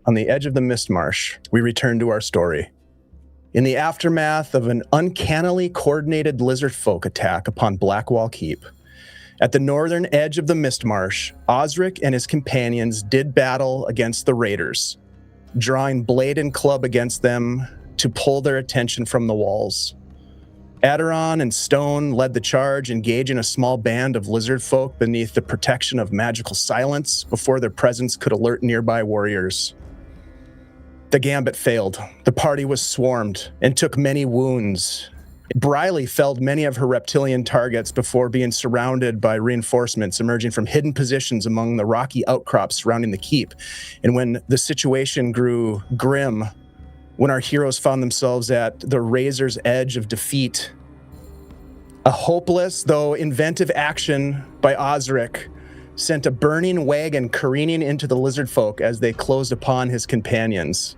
on the edge of the Mistmarsh, we return to our story. In the aftermath of an uncannily coordinated lizard folk attack upon Blackwall Keep, at the northern edge of the Mistmarsh, Ozeric and his companions did battle against the raiders, drawing blade and club against them to pull their attention from the walls. Aderon and Stone led the charge, engaging a small band of lizard folk beneath the protection of magical silence before their presence could alert nearby warriors. The gambit failed. The party was swarmed and took many wounds. Briley felled many of her reptilian targets before being surrounded by reinforcements emerging from hidden positions among the rocky outcrops surrounding the keep. And when the situation grew grim, when our heroes found themselves at the razor's edge of defeat, a hopeless, though inventive action by Ozeric sent a burning wagon careening into the lizard folk as they closed upon his companions.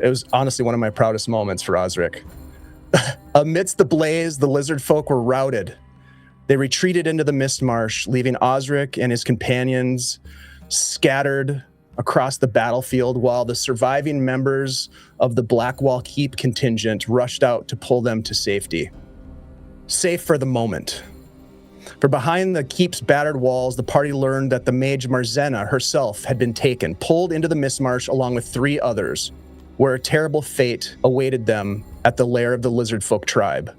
It was honestly one of my proudest moments for Ozeric. Amidst the blaze, the lizard folk were routed. They retreated into the Mistmarsh, leaving Ozeric and his companions scattered across the battlefield while the surviving members of the Blackwall Keep contingent rushed out to pull them to safety. Safe for the moment. For behind the keep's battered walls, the party learned that the mage Marzena herself had been taken, pulled into the Mistmarsh along with 3 others, where a terrible fate awaited them at the lair of the lizard folk tribe.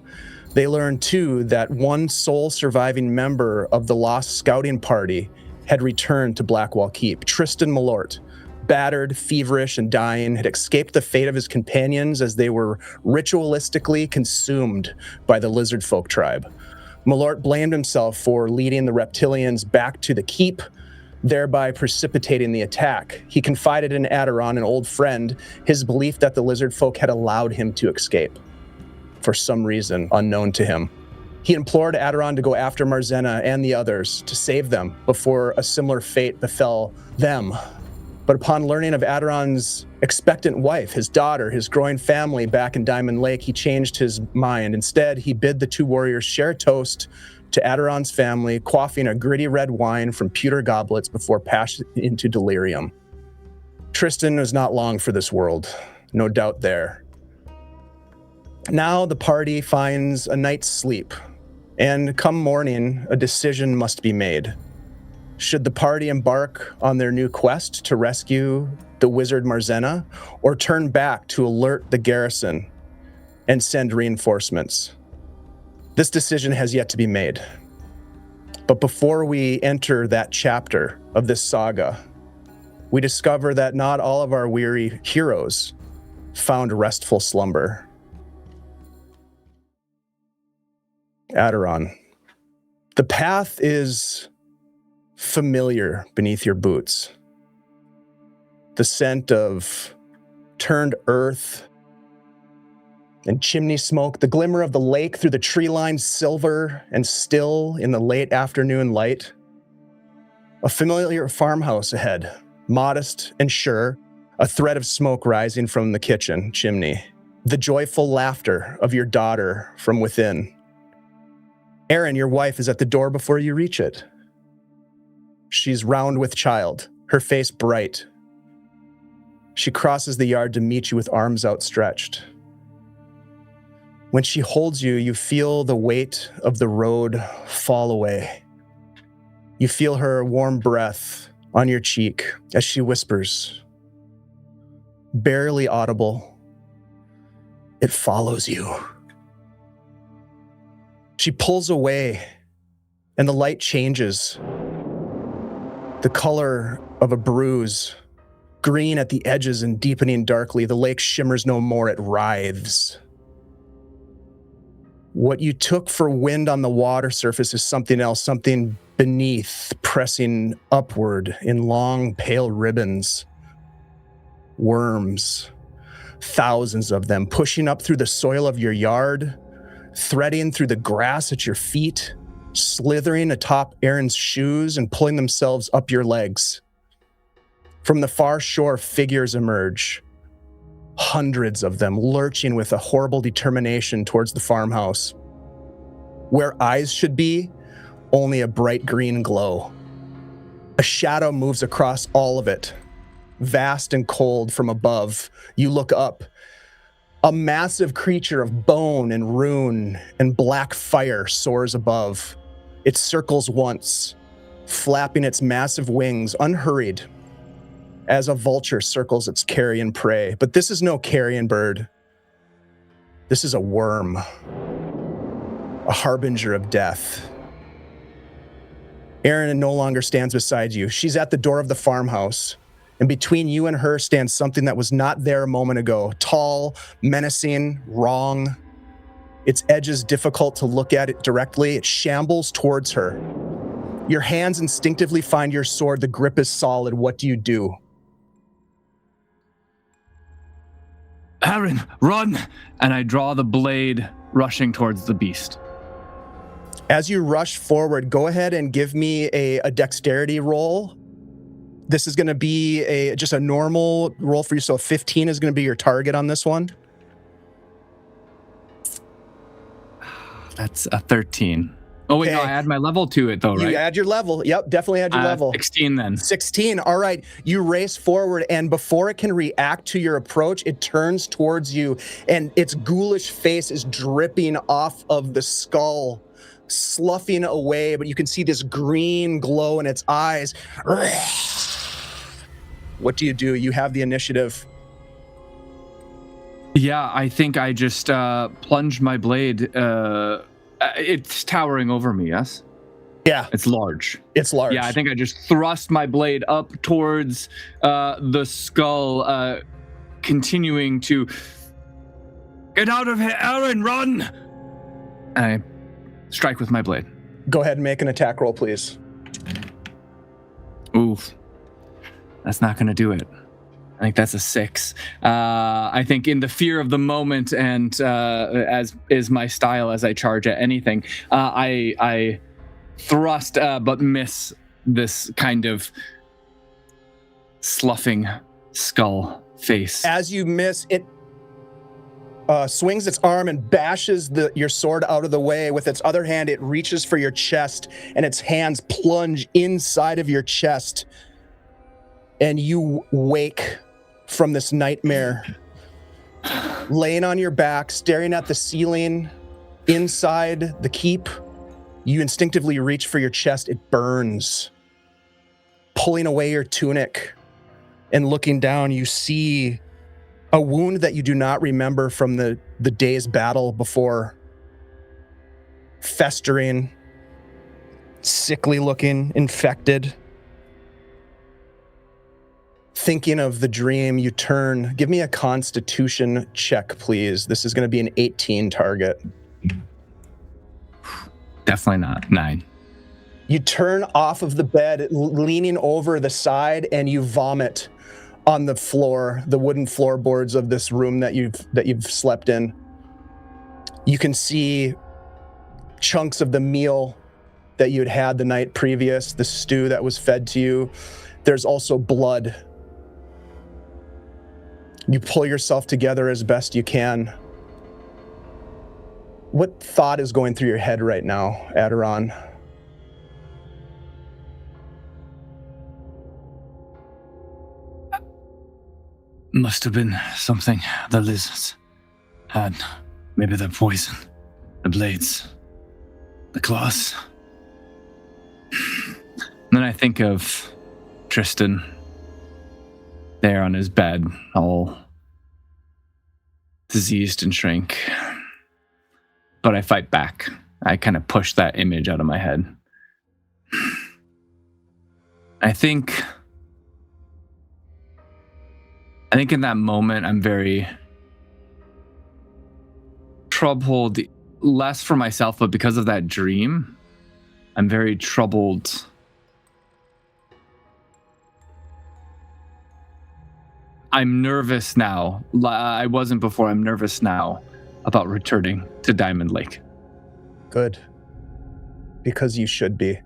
They learned too that one sole surviving member of the lost scouting party had returned to Blackwall Keep. Tristan Malort, battered, feverish, and dying, had escaped the fate of his companions as they were ritualistically consumed by the lizard folk tribe. Malort blamed himself for leading the reptilians back to the keep, thereby precipitating the attack. He confided in Aderon, an old friend, his belief that the lizard folk had allowed him to escape, for some reason unknown to him. He implored Aderon to go after Marzena and the others to save them before a similar fate befell them. But upon learning of Aderon's expectant wife, his daughter, his growing family back in Diamond Lake, he changed his mind. Instead, he bid the 2 warriors share a toast to Aderon's family, quaffing a gritty red wine from pewter goblets before passing into delirium. Tristan was not long for this world, no doubt there. Now the party finds a night's sleep, and come morning, a decision must be made. Should the party embark on their new quest to rescue the wizard Marzena, or turn back to alert the garrison and send reinforcements? This decision has yet to be made. But before we enter that chapter of this saga, we discover that not all of our weary heroes found restful slumber. Aderon, the path is familiar beneath your boots. The scent of turned earth and chimney smoke, the glimmer of the lake through the tree line, silver and still in the late afternoon light. A familiar farmhouse ahead, modest and sure, a thread of smoke rising from the kitchen chimney. The joyful laughter of your daughter from within. Erin, your wife, is at the door before you reach it. She's round with child, her face bright. She crosses the yard to meet you with arms outstretched. When she holds you, you feel the weight of the road fall away. You feel her warm breath on your cheek as she whispers, barely audible, "It follows you." She pulls away, and the light changes. The color of a bruise, green at the edges and deepening darkly. The lake shimmers no more, it writhes. What you took for wind on the water surface is something else, something beneath, pressing upward in long, pale ribbons. Worms, thousands of them, pushing up through the soil of your yard, threading through the grass at your feet, slithering atop Erin's shoes and pulling themselves up your legs. From the far shore, figures emerge, hundreds of them lurching with a horrible determination towards the farmhouse. Where eyes should be, only a bright green glow. A shadow moves across all of it, vast and cold from above. You look up. A massive creature of bone and rune and black fire soars above. It circles once, flapping its massive wings, unhurried, as a vulture circles its carrion prey. But this is no carrion bird. This is a worm, a harbinger of death. Erin no longer stands beside you. She's at the door of the farmhouse. And between you and her stands something that was not there a moment ago. Tall, menacing, wrong. Its edges difficult to look at it directly. It shambles towards her. Your hands instinctively find your sword. The grip is solid. What do you do? Aaron, run! And I draw the blade, rushing towards the beast. As you rush forward, go ahead and give me a dexterity roll. This is going to be just a normal roll for you. So 15 is going to be your target on this one. That's a 13. Oh, wait, no, I add my level to it, though, right? You add your level. Yep, definitely add your level. 16 then. 16. All right. You race forward, and before it can react to your approach, it turns towards you, and its ghoulish face is dripping off of the skull, sloughing away, but you can see this green glow in its eyes. What do? You have the initiative. Yeah, I think I just plunged my blade. It's towering over me, yes? Yeah. It's large. It's large. Yeah, I think I just thrust my blade up towards the skull, continuing to get out of here, Aaron, run! And I strike with my blade. Go ahead and make an attack roll, please. Oof. That's not going to do it. I think that's a 6. I think in the fear of the moment and as is my style as I charge at anything, I thrust but miss this kind of sloughing skull face. As you miss, it swings its arm and bashes your sword out of the way. With its other hand, it reaches for your chest, and its hands plunge inside of your chest. And you wake from this nightmare, laying on your back, staring at the ceiling inside the keep. You instinctively reach for your chest. It burns. Pulling away your tunic and looking down, you see a wound that you do not remember from the day's battle before. Festering, sickly looking, infected. Thinking of the dream, you turn. Give me a constitution check, please. This is going to be an 18 target. Definitely not. 9. You turn off of the bed, leaning over the side, and you vomit on the floor, the wooden floorboards of this room that you've slept in. You can see chunks of the meal that you'd had the night previous, the stew that was fed to you. There's also blood. You pull yourself together as best you can. What thought is going through your head right now, Aderon? Must have been something the lizards had. Maybe the poison, the blades, the claws. Then I think of Tristan there on his bed, all diseased and shrink. But I fight back. I kind of push that image out of my head. I think in that moment, I'm very troubled, less for myself, but because of that dream, I'm very troubled. I'm nervous now. I wasn't before. I'm nervous now about returning to Diamond Lake. Good. Because you should be.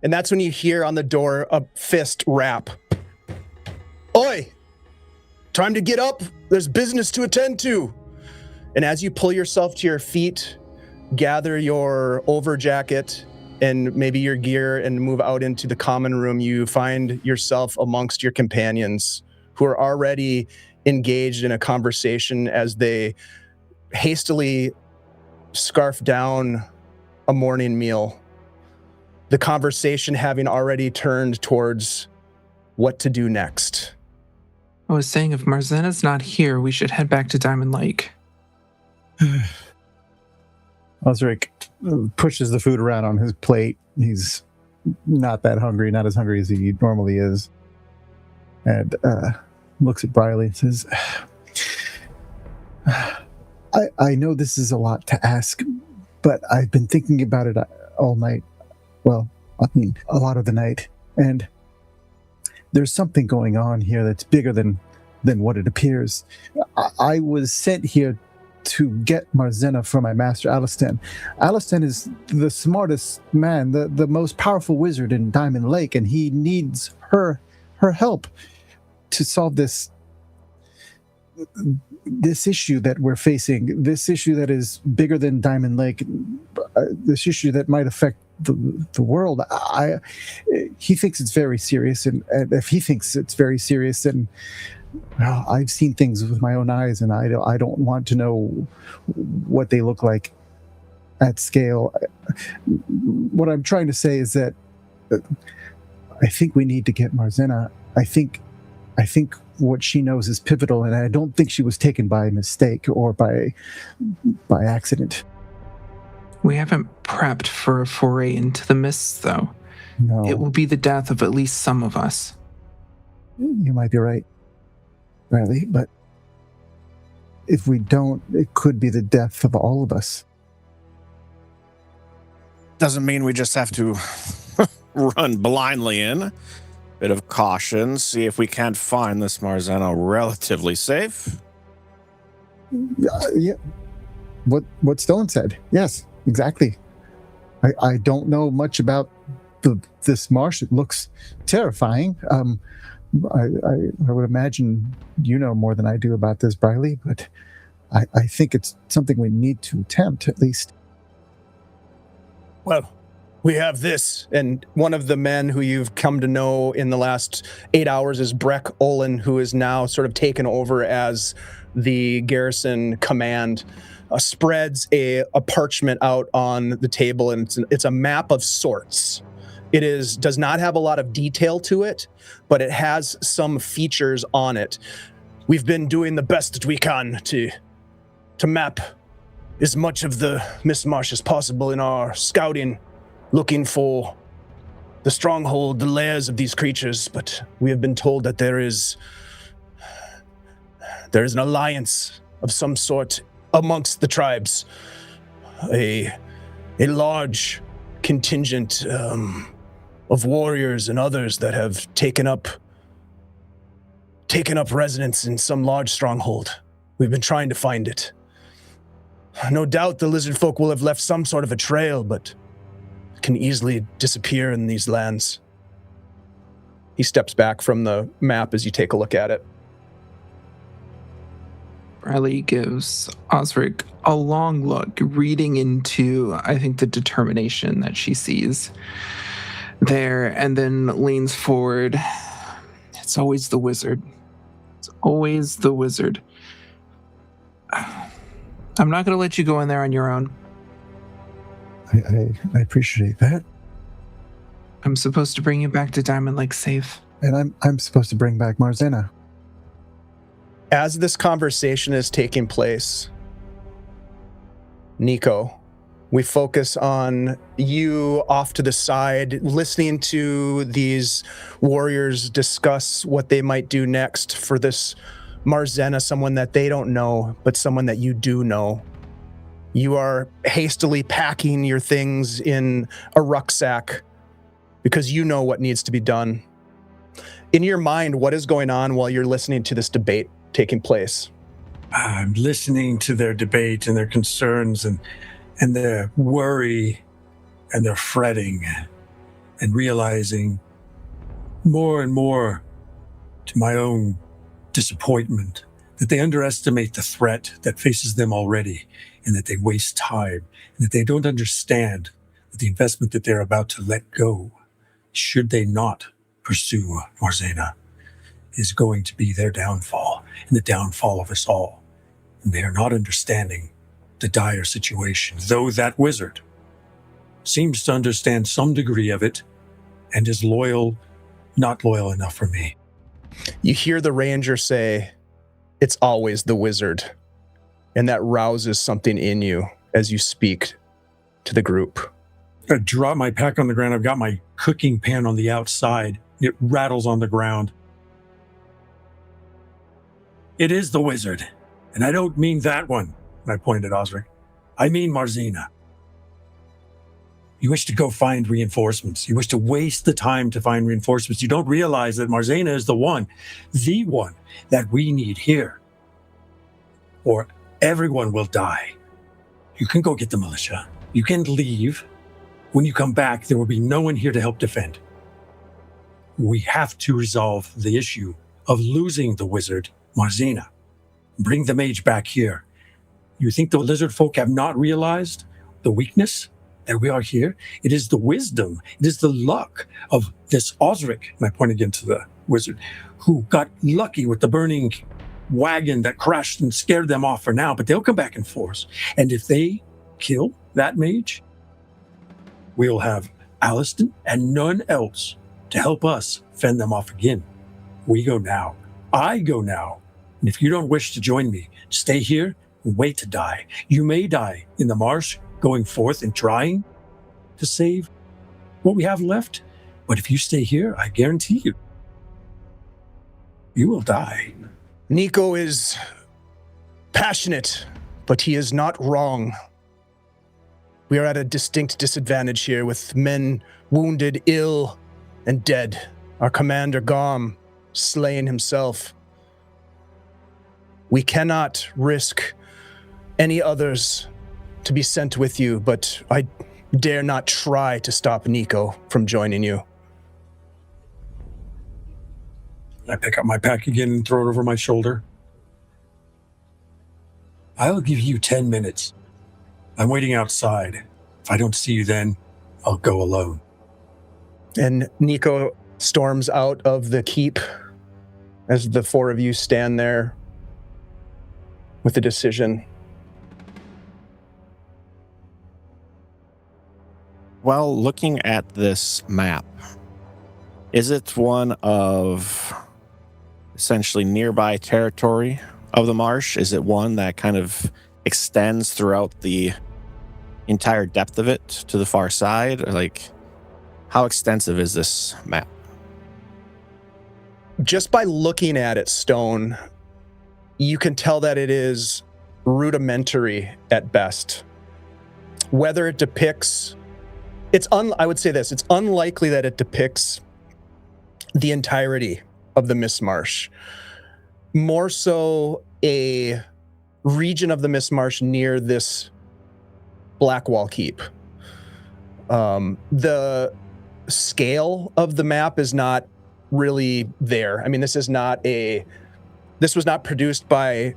And that's when you hear on the door a fist rap. Oi! Time to get up. There's business to attend to. And as you pull yourself to your feet, gather your overjacket, and maybe your gear and move out into the common room, you find yourself amongst your companions who are already engaged in a conversation as they hastily scarf down a morning meal. The conversation having already turned towards what to do next. I was saying if Marzena's not here, we should head back to Diamond Lake. Ozeric pushes the food around on his plate. He's not that hungry, not as hungry as he normally is. And looks at Briley and says, I know this is a lot to ask, but I've been thinking about it all night. Well, I mean, a lot of the night. And there's something going on here that's bigger than what it appears. I was sent here to get Marzena from my master Allustan. Allustan is the smartest man, the most powerful wizard in Diamond Lake, and he needs her help to solve this issue that we're facing, this issue that is bigger than Diamond Lake, this issue that might affect the world. He thinks it's very serious, and if he thinks it's very serious, then I've seen things with my own eyes, and I don't want to know what they look like at scale. What I'm trying to say is that I think we need to get Marzena. I think what she knows is pivotal, and I don't think she was taken by mistake or by accident. We haven't prepped for a foray into the mists, though. No. It will be the death of at least some of us. You might be right, Riley, but if we don't, it could be the death of all of us. Doesn't mean we just have to run blindly in. Bit of caution, see if we can't find this Marzena relatively safe. Yeah. What Stone said. Yes, exactly. I don't know much about this marsh. It looks terrifying. I would imagine you know more than I do about this, Briley, but I think it's something we need to attempt, at least. Well, we have this, and one of the men who you've come to know in the last 8 hours is Breck Olin, who is now sort of taken over as the garrison command. Spreads a parchment out on the table, and it's a map of sorts. It does not have a lot of detail to it, but it has some features on it. We've been doing the best that we can to map as much of the Mistmarsh as possible in our scouting, looking for the stronghold, the lairs of these creatures, but we have been told that there is an alliance of some sort amongst the tribes, a large contingent of warriors and others that have taken up residence in some large stronghold. We've been trying to find it. No doubt the lizard folk will have left some sort of a trail, but it can easily disappear in these lands. He steps back from the map as you take a look at it. Riley gives Ozeric a long look, reading into, I think, the determination that she sees there, and then leans forward. It's always the wizard. It's always the wizard. I'm not going to let you go in there on your own. I appreciate that. I'm supposed to bring you back to Diamond Lake safe. And I'm supposed to bring back Marzena. As this conversation is taking place, Nico, we focus on you off to the side, listening to these warriors discuss what they might do next for this Marzena, someone that they don't know, but someone that you do know. You are hastily packing your things in a rucksack because you know what needs to be done. In your mind, what is going on while you're listening to this debate taking place? I'm listening to their debate and their concerns and their worry and their fretting, and realizing more and more to my own disappointment that they underestimate the threat that faces them already, and that they waste time, and that they don't understand with the investment that they're about to let go, should they not pursue Marzena, is going to be their downfall and the downfall of us all. And they are not understanding the dire situation, though that wizard seems to understand some degree of it and is not loyal enough for me. You hear the ranger say, "It's always the wizard." And that rouses something in you as you speak to the group. I drop my pack on the ground. I've got my cooking pan on the outside. It rattles on the ground. It is the wizard. And I don't mean that one. And I point at Ozeric. I mean Marzena. You wish to go find reinforcements. You wish to waste the time to find reinforcements. You don't realize that Marzena is the one that we need here. Or everyone will die. You can go get the militia. You can leave. When you come back, there will be no one here to help defend. We have to resolve the issue of losing the wizard, Marzena. Bring the mage back here. You think the lizard folk have not realized the weakness that we are here? It is the wisdom, it is the luck of this Ozeric, and I point again to the wizard, who got lucky with the burning wagon that crashed and scared them off for now, but they'll come back in force. And if they kill that mage, we'll have Allustan and none else to help us fend them off again. We go now. I go now. And if you don't wish to join me, stay here and wait to die. You may die in the marsh, going forth and trying to save what we have left. But if you stay here, I guarantee you will die. Nico is passionate, but he is not wrong. We are at a distinct disadvantage here with men wounded, ill, and dead. Our commander, Gom, slain himself. We cannot risk any others to be sent with you, but I dare not try to stop Nico from joining you. I pick up my pack again and throw it over my shoulder. I'll give you 10 minutes. I'm waiting outside. If I don't see you then, I'll go alone. And Nico storms out of the keep as the four of you stand there with a decision. Well, looking at this map, is it one of essentially nearby territory of the marsh? Is it one that kind of extends throughout the entire depth of it to the far side? Or like, how extensive is this map? Just by looking at it, Stone, you can tell that it is rudimentary at best. Whether it depicts, I would say this, it's unlikely that it depicts the entirety of the Mistmarsh. More so a region of the Mistmarsh near this Blackwall Keep. The scale of the map is not really there. I mean, this was not produced by,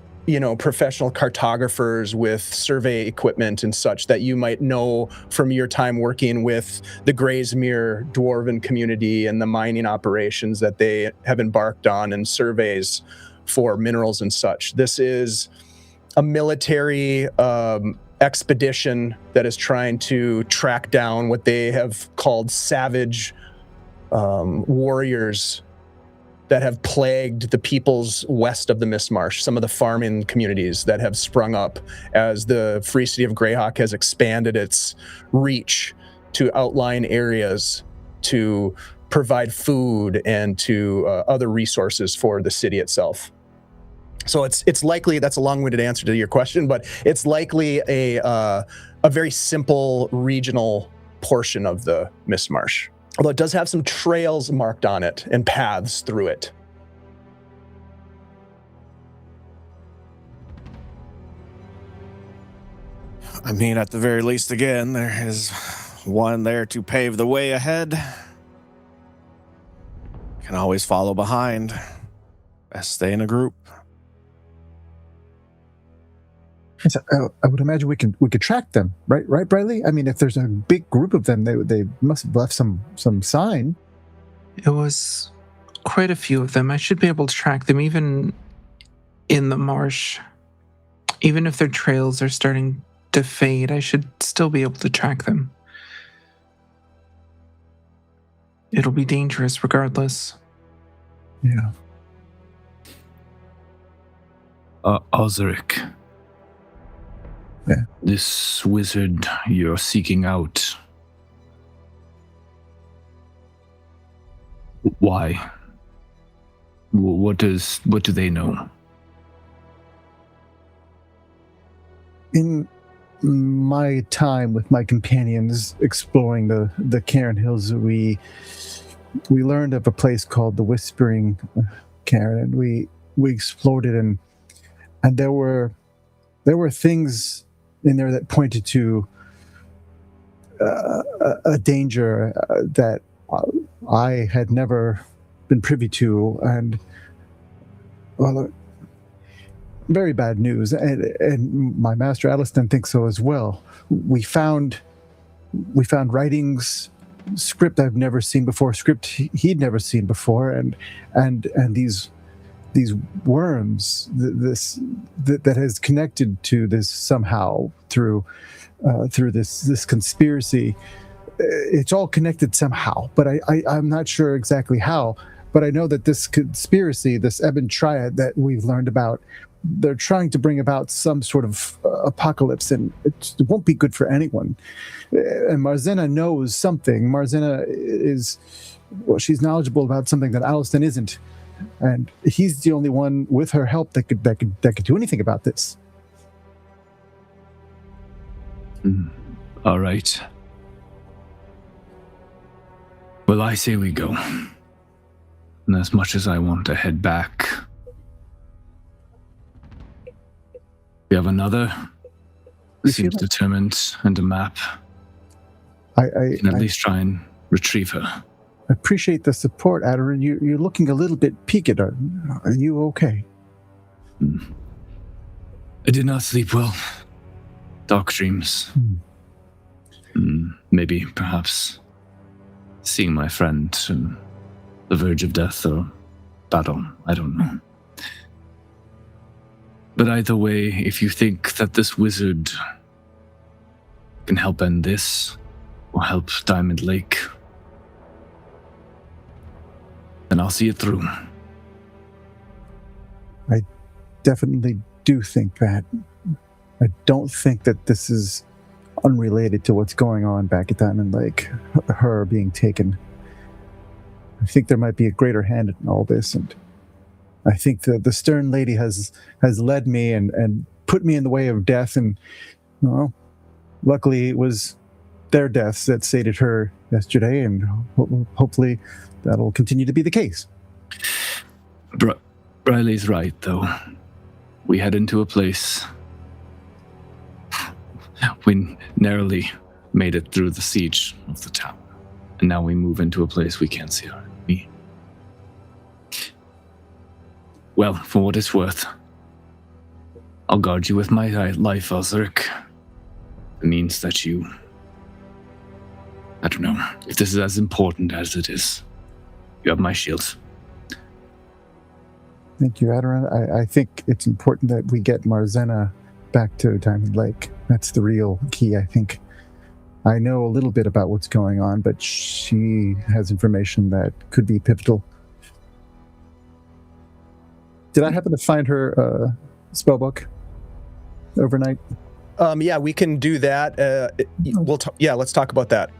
professional cartographers with survey equipment and such that you might know from your time working with the Graysmere dwarven community and the mining operations that they have embarked on and surveys for minerals and such. This is a military expedition that is trying to track down what they have called savage warriors that have plagued the peoples west of the Mistmarsh, some of the farming communities that have sprung up as the Free City of Greyhawk has expanded its reach to outlying areas to provide food and to other resources for the city itself. So it's likely, that's a long-winded answer to your question, but it's likely a very simple regional portion of the Mistmarsh. Although it does have some trails marked on it and paths through it. I mean, at the very least, again, there is one there to pave the way ahead. Can always follow behind. Best stay in a group. Yes, I would imagine we could track them, right, Briley? I mean, if there's a big group of them, they must have left some sign. It was quite a few of them. I should be able to track them even in the marsh. Even if their trails are starting to fade, I should still be able to track them. It'll be dangerous regardless. Yeah. Ozeric. Yeah. This wizard you're seeking out. Why? What do they know? In my time with my companions exploring the Cairn Hills, we learned of a place called the Whispering Cairn, and we explored it, and there were things in there that pointed to a danger that I had never been privy to, and well, very bad news. And my master Allustan thinks so as well. We found writings, script I've never seen before, script he'd never seen before, and these worms, that has connected to this somehow through this conspiracy. It's all connected somehow, but I'm not sure exactly how. But I know that this conspiracy, this Ebon Triad that we've learned about, they're trying to bring about some sort of apocalypse, and it won't be good for anyone. And Marzena knows something. Marzena she's knowledgeable about something that Allustan isn't. And he's the only one with her help that could do anything about this. All right. Well, I say we go. And as much as I want to head back, we have another. Seems determined, and a map. I can at least try and retrieve her. I appreciate the support, Adarin. You're looking a little bit peaked. Are you okay? I did not sleep well. Dark dreams. Maybe, perhaps, seeing my friend on the verge of death or battle. I don't know. But either way, if you think that this wizard can help end this, or help Diamond Lake, then I'll see it through. I definitely do think that. I don't think that this is unrelated to what's going on back at Diamond Lake, her being taken. I think there might be a greater hand in all this, and I think the stern lady has led me and put me in the way of death, and well, luckily it was their deaths that sated her yesterday, and hopefully that'll continue to be the case. Riley's right, though. We head into a place. We narrowly made it through the siege of the town, and now we move into a place we can't see our enemy. Well, for what it's worth, I'll guard you with my life, Ozeric. It means that I don't know, if this is as important as it is, you have my shield. Thank you, Adarin. I think it's important that we get Marzena back to Diamond Lake. That's the real key, I think. I know a little bit about what's going on, but she has information that could be pivotal. Did I happen to find her spellbook overnight? Yeah, we can do that. Let's talk about that.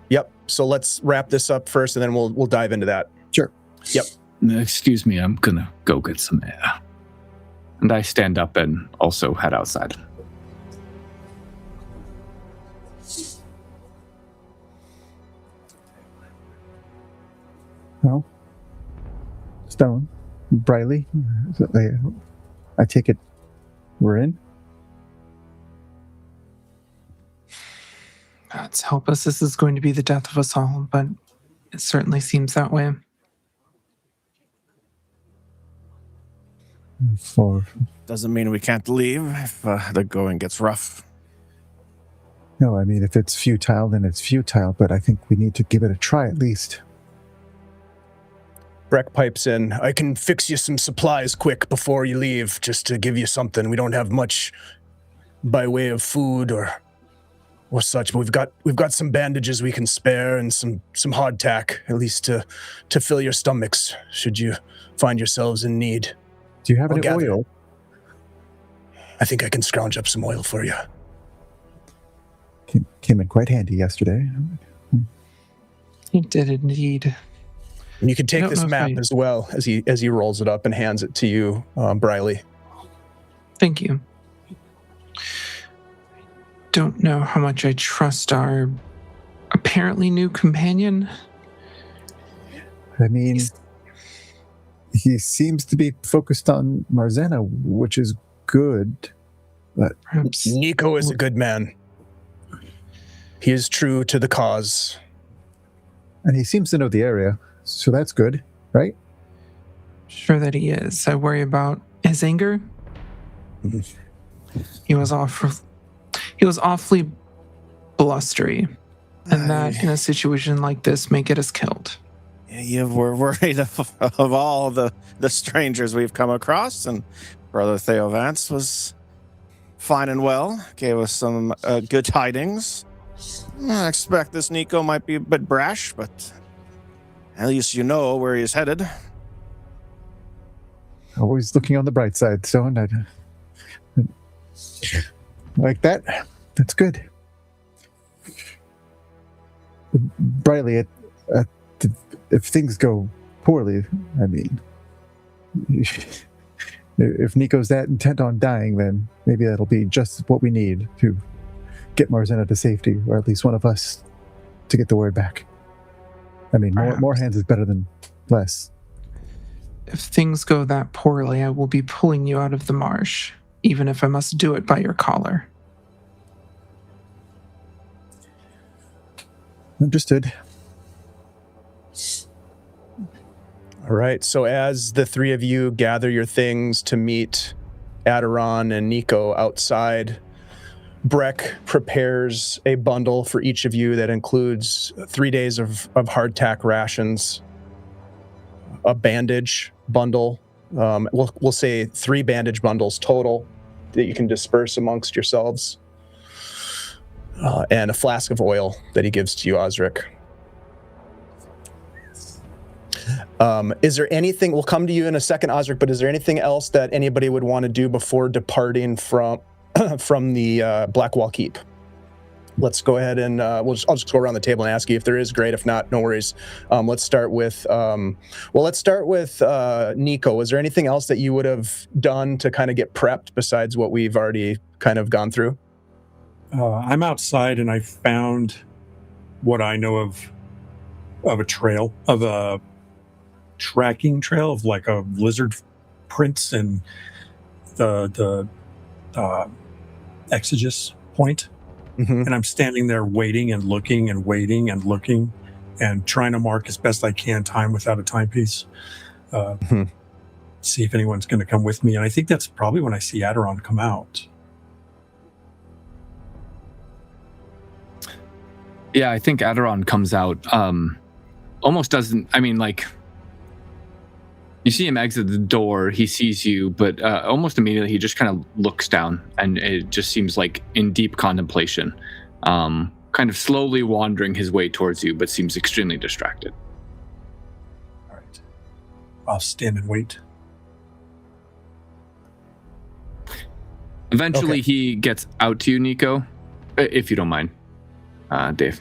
Yep. So let's wrap this up first, and then we'll dive into that. Sure. Yep. Excuse me, I'm gonna go get some air. And I stand up and also head outside. Well, Stone, Briley, I take it we're in? Let's hope us. This is going to be the death of us all, but it certainly seems that way. For Doesn't mean we can't leave if the going gets rough. No, I mean, if it's futile, then it's futile, but I think we need to give it a try at least. Breck pipes in. I can fix you some supplies quick before you leave, just to give you something. We don't have much by way of food or such, but we've got some bandages we can spare and some hardtack, at least to fill your stomachs, should you find yourselves in need. Do you have any gather. oil? I think I can scrounge up some oil for you. Came in quite handy yesterday. He did indeed. And you can I take don't this know if map as well as he rolls it up and hands it to you, Briley. Thank you. Don't know how much I trust our apparently new companion. I mean, he seems to be focused on Marzena, which is good. But Perhaps Nico is a good man. He is true to the cause. and he seems to know the area, so that's good, right? sure that he is. I worry about his anger. He was awfully blustery, and that in a situation like this may get us killed. Yeah, we're worried of all the strangers we've come across, and Brother Theovance was fine and well, gave us some good tidings. I expect this Nico might be a bit brash, but at least you know where he's headed. Always looking on the bright side, so like that. That's good. Briley, if things go poorly, I mean, if Nico's that intent on dying, then maybe that'll be just what we need to get Marzena to safety, or at least one of us to get the word back. I mean, more hands is better than less. If things go that poorly, I will be pulling you out of the marsh, even if I must do it by your collar. Understood. All right, so as the three of you gather your things to meet Aderon and Nico outside, Breck prepares a bundle for each of you that includes 3 days of hardtack rations, a bandage bundle. We'll say 3 bandage bundles total that you can disperse amongst yourselves, and a flask of oil that he gives to you, Ozeric. Is there anything, we'll come to you in a second, Ozeric, but is there anything else that anybody would want to do before departing from the Blackwall Keep? Let's go ahead and I'll just go around the table and ask you if there is. Great. If not, no worries. Let's start with Nico. Is there anything else that you would have done to kind of get prepped besides what we've already kind of gone through? I'm outside and I found what I know of a trail, of a tracking trail of like a lizard prints and the exegesis point. Mm-hmm. And I'm standing there waiting and looking and waiting and looking and trying to mark as best I can time without a timepiece. See if anyone's going to come with me. And I think that's probably when I see Aderon come out. Yeah, I think Aderon comes out. Almost doesn't. I mean, like, you see him exit the door. He sees you, but almost immediately he just kind of looks down, and it just seems like in deep contemplation, kind of slowly wandering his way towards you, but seems extremely distracted. All right. I'll stand and wait. Eventually, He gets out to you, Nico, if you don't mind, Dave.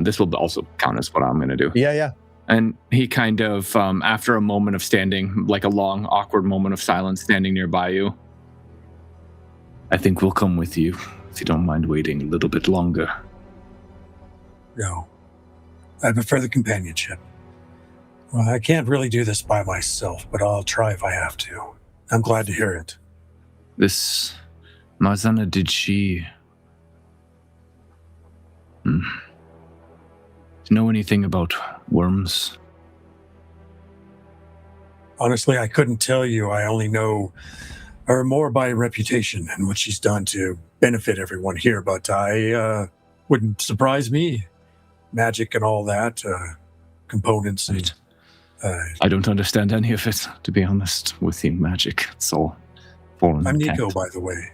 This will also count as what I'm going to do. Yeah. And he kind of, after a moment of standing, like a long, awkward moment of silence standing nearby you, I think we'll come with you, if you don't mind waiting a little bit longer. No. I prefer the companionship. Well, I can't really do this by myself, but I'll try if I have to. I'm glad to hear it. This Marzena, did she know anything about worms? Honestly, I couldn't tell you. I only know her more by reputation and what she's done to benefit everyone here, but I wouldn't surprise me. Magic and all that, components. Right. And, I don't understand any of it, to be honest, with the magic. It's all foreign. I'm Nico, cat. by the way.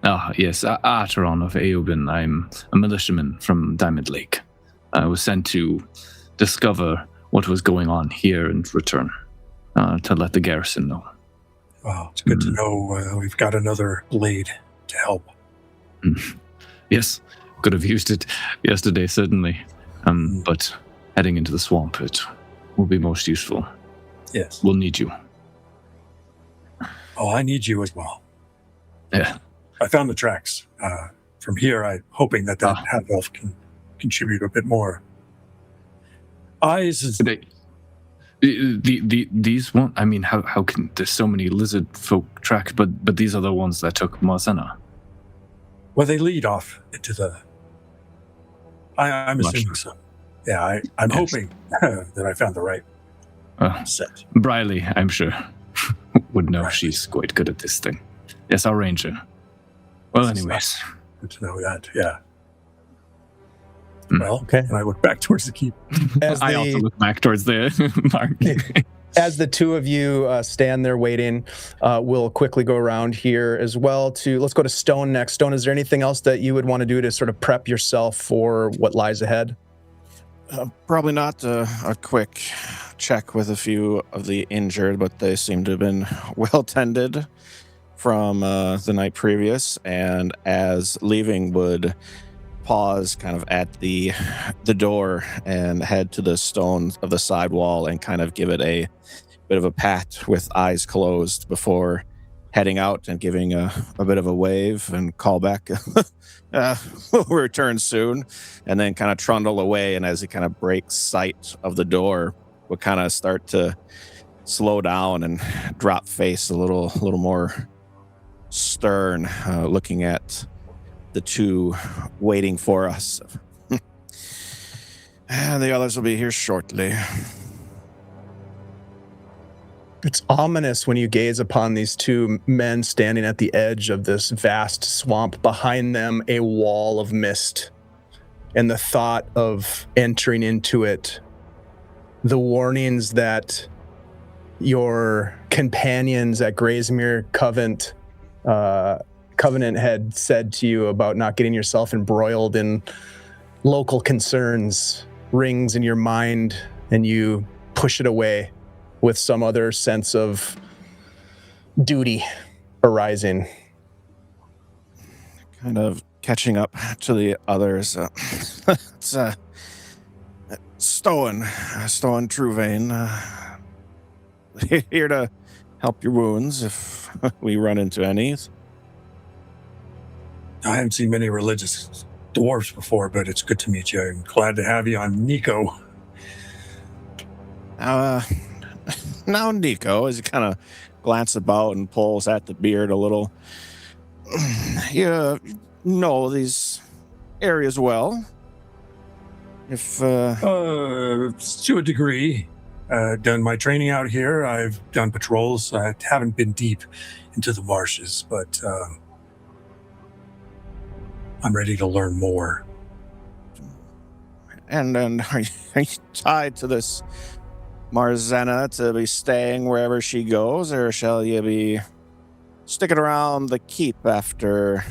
Ah, yes, Arteron of Eobin. I'm a militiaman from Diamond Lake. I was sent to discover what was going on here and return to let the garrison know. Well, it's good to know we've got another blade to help. Yes, could have used it yesterday, certainly. But heading into the swamp, it will be most useful. Yes. We'll need you. Oh, I need you as well. Yeah. I found the tracks. From here, I'm hoping that half-elf can contribute a bit more. Eyes is... These one. I mean, how can there's so many lizard folk tracks, but these are the ones that took Marzena. Well, they lead off into the... I'm assuming so. Yeah, I'm hoping that I found the right set. Briley, I'm sure, would know. Briley. She's quite good at this thing. Yes, our ranger. Well, anyways. Good to know that, yeah. Mm. Well, okay. And I look back towards the keep. I also look back towards the mark. As the two of you stand there waiting, we'll quickly go around here as well let's go to Stone next. Stone, is there anything else that you would want to do to sort of prep yourself for what lies ahead? Probably not a quick check with a few of the injured, but they seem to have been well tended from the night previous, and as leaving would pause kind of at the door and head to the stone of the side wall and kind of give it a bit of a pat with eyes closed before heading out and giving a bit of a wave and call back we'll return soon, and then kind of trundle away, and as he kind of breaks sight of the door would kind of start to slow down and drop face a little more stern, looking at the two waiting for us. And the others will be here shortly. It's ominous when you gaze upon these two men standing at the edge of this vast swamp, behind them a wall of mist, and the thought of entering into it, the warnings that your companions at Graysmere Covenant had said to you about not getting yourself embroiled in local concerns rings in your mind, and you push it away with some other sense of duty arising. Kind of catching up to the others. It's Stoen Truvain. Here to help your wounds if we run into any. I haven't seen many religious dwarves before, but it's good to meet you. I'm glad to have you. I'm Nico. Now Nico, as he kind of glances about and pulls at the beard a little. You know these areas well. If to a degree. Done my training out here. I've done patrols. I haven't been deep into the marshes, but I'm ready to learn more. And then are you tied to this Marzena to be staying wherever she goes, or shall you be sticking around the keep after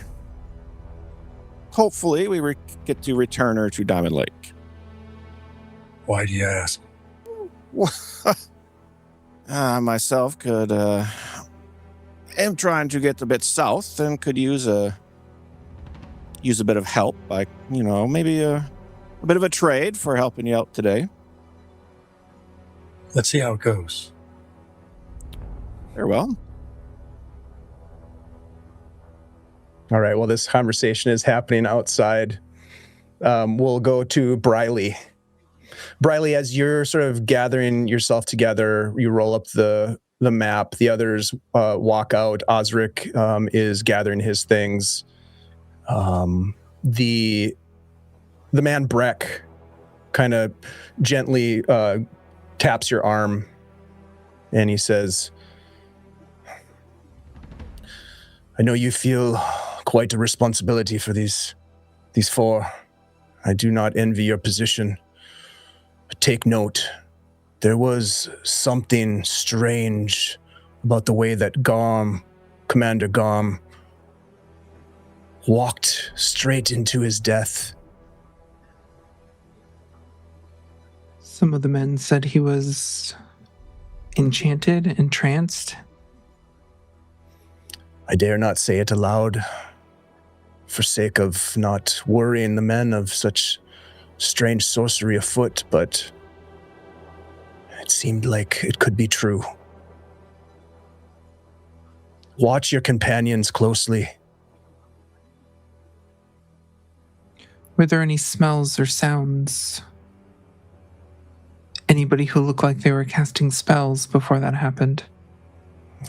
hopefully we get to return her to Diamond Lake? Why do you ask? Myself could am trying to get a bit south and could use a bit of help, like, maybe a bit of a trade for helping you out today. Let's see how it goes. Very well. All right, well, this conversation is happening outside. We'll go to Briley. Briley, as you're sort of gathering yourself together, you roll up the map. The others walk out. Ozeric is gathering his things. The man Breck kind of gently taps your arm, and he says, I know you feel quite a responsibility for these four. I do not envy your position. But take note, there was something strange about the way that Commander Garm, walked straight into his death. Some of the men said he was enchanted, entranced. I dare not say it aloud, for sake of not worrying the men of such strange sorcery afoot, but it seemed like it could be true. Watch your companions closely. Were there any smells or sounds? Anybody who looked like they were casting spells before that happened?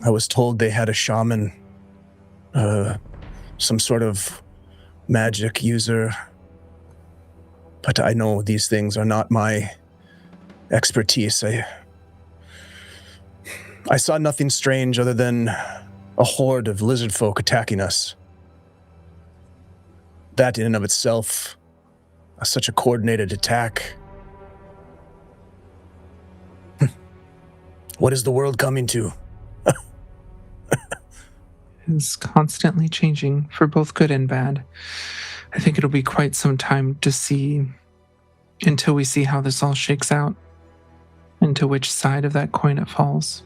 I was told they had a shaman, some sort of magic user, but I know these things are not my expertise. I saw nothing strange other than a horde of lizard folk attacking us. That in and of itself, such a coordinated attack. What is the world coming to? Is constantly changing for both good and bad. I think it'll be quite some time to see until we see how this all shakes out, and to which side of that coin it falls.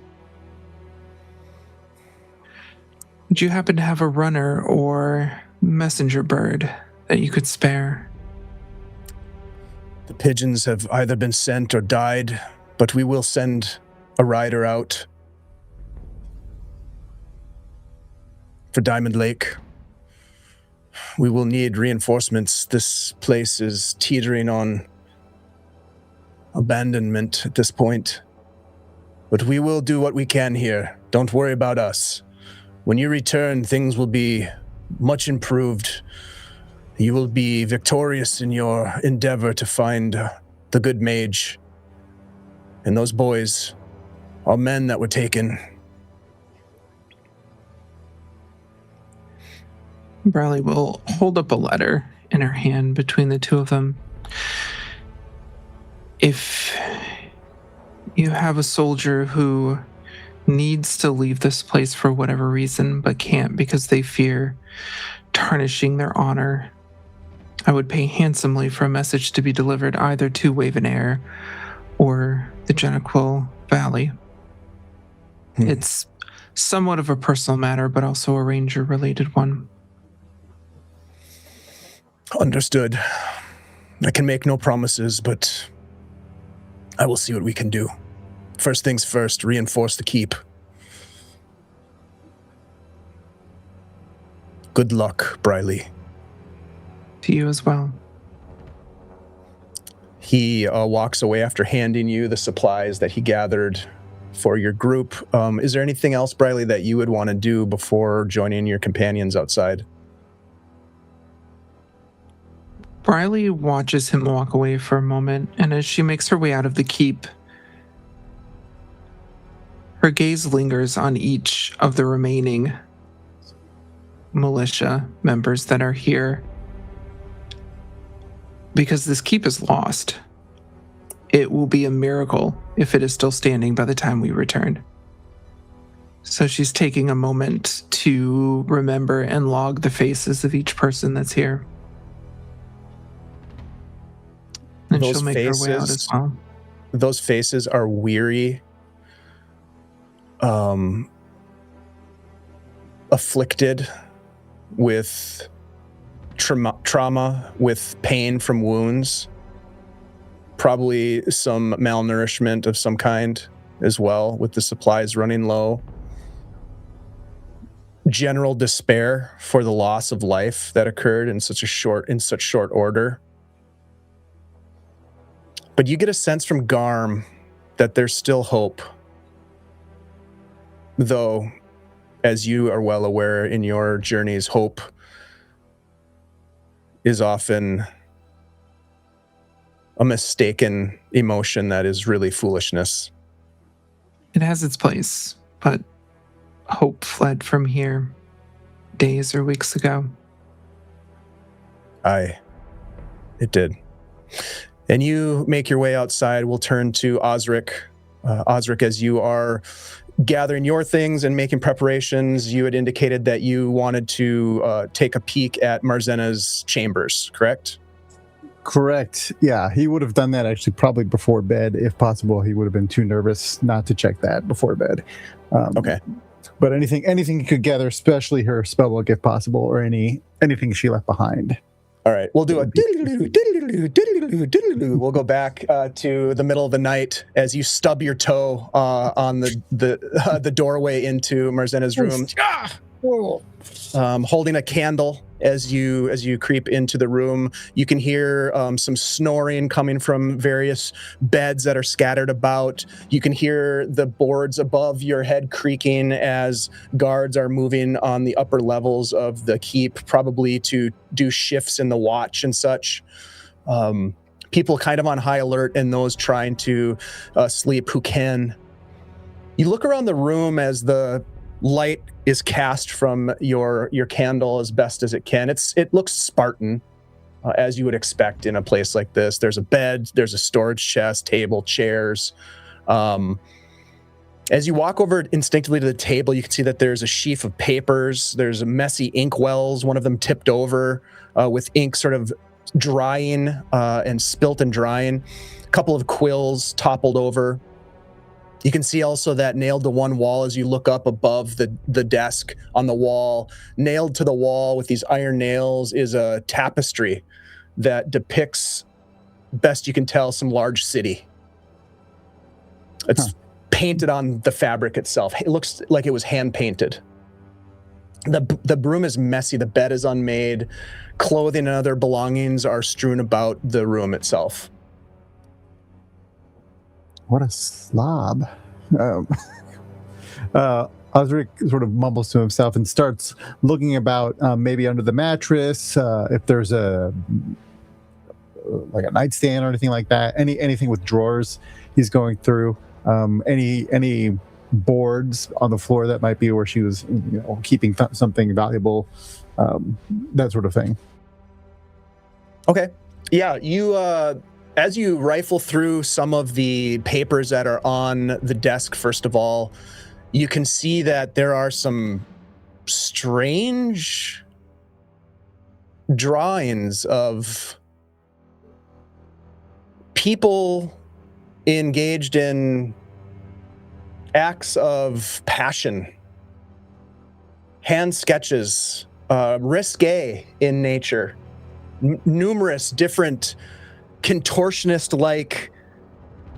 Would you happen to have a runner or messenger bird that you could spare? The pigeons have either been sent or died, but we will send a rider out for Diamond Lake. We will need reinforcements. This place is teetering on abandonment at this point. But we will do what we can here. Don't worry about us. When you return, things will be much improved. You will be victorious in your endeavor to find the good mage. And those boys are men that were taken. Bradley will hold up a letter in her hand between the two of them. If you have a soldier who needs to leave this place for whatever reason, but can't because they fear tarnishing their honor, I would pay handsomely for a message to be delivered either to Wavenair or the Genequil Valley. It's somewhat of a personal matter, but also a ranger-related one. Understood. I can make no promises, but I will see what we can do. First things first, reinforce the keep. Good luck, Briley. To you as well. He walks away after handing you the supplies that he gathered for your group. Is there anything else, Briley, that you would want to do before joining your companions outside? Briley watches him walk away for a moment, and as she makes her way out of the keep, her gaze lingers on each of the remaining militia members that are here. Because this keep is lost. It will be a miracle if it is still standing by the time we return. So she's taking a moment to remember and log the faces of each person that's here. And Those she'll make her way out as well. Those faces are weary, afflicted with trauma, with pain from wounds, probably some malnourishment of some kind as well, with the supplies running low. General despair for the loss of life that occurred in such short order. But you get a sense from Garm that there's still hope. Though, as you are well aware in your journeys, hope is often a mistaken emotion that is really foolishness. It has its place, but hope fled from here. days or weeks ago. It did. And you make your way outside. We'll turn to Ozeric. Ozeric, as you are gathering your things and making preparations, you had indicated that you wanted to take a peek at Marzena's chambers, correct? Correct. Yeah, he would have done that actually probably before bed, if possible. He would have been too nervous not to check that before bed. Okay. But anything he could gather, especially her spellbook, if possible, or anything she left behind. All right, we'll do a we'll go back to the middle of the night as you stub your toe on the doorway into Marzena's room. Holding a candle as you creep into the room. You can hear some snoring coming from various beds that are scattered about. You can hear the boards above your head creaking as guards are moving on the upper levels of the keep, probably to do shifts in the watch and such. People kind of on high alert and those trying to sleep who can. You look around the room as the light is cast from your candle as best as it can. It looks Spartan, as you would expect in a place like this. There's a bed, there's a storage chest, table, chairs. As you walk over instinctively to the table, you can see that there's a sheaf of papers. There's a messy ink wells, one of them tipped over with ink sort of drying and spilt and drying. A couple of quills toppled over. You can see also that nailed to one wall as you look up above the desk on the wall. Nailed to the wall with these iron nails is a tapestry that depicts, best you can tell, some large city. It's painted on the fabric itself. It looks like it was hand painted. The room is messy. The bed is unmade. Clothing and other belongings are strewn about the room itself. What a slob. Ozeric sort of mumbles to himself and starts looking about, maybe under the mattress, if there's a nightstand or anything like that. Anything with drawers he's going through. Any boards on the floor that might be where she was keeping something valuable, that sort of thing. Okay. Yeah, you as you rifle through some of the papers that are on the desk, first of all, you can see that there are some strange drawings of people engaged in acts of passion, hand sketches, risque in nature, numerous different contortionist-like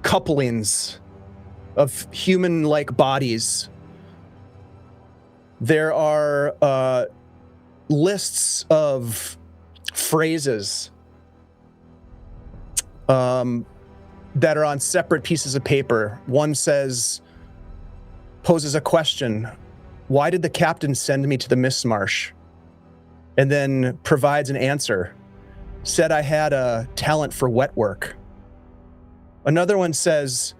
couplings of human-like bodies. There are lists of phrases that are on separate pieces of paper. One poses a question: why did the captain send me to the Mistmarsh? And then provides an answer. Said I had a talent for wet work. Another one says,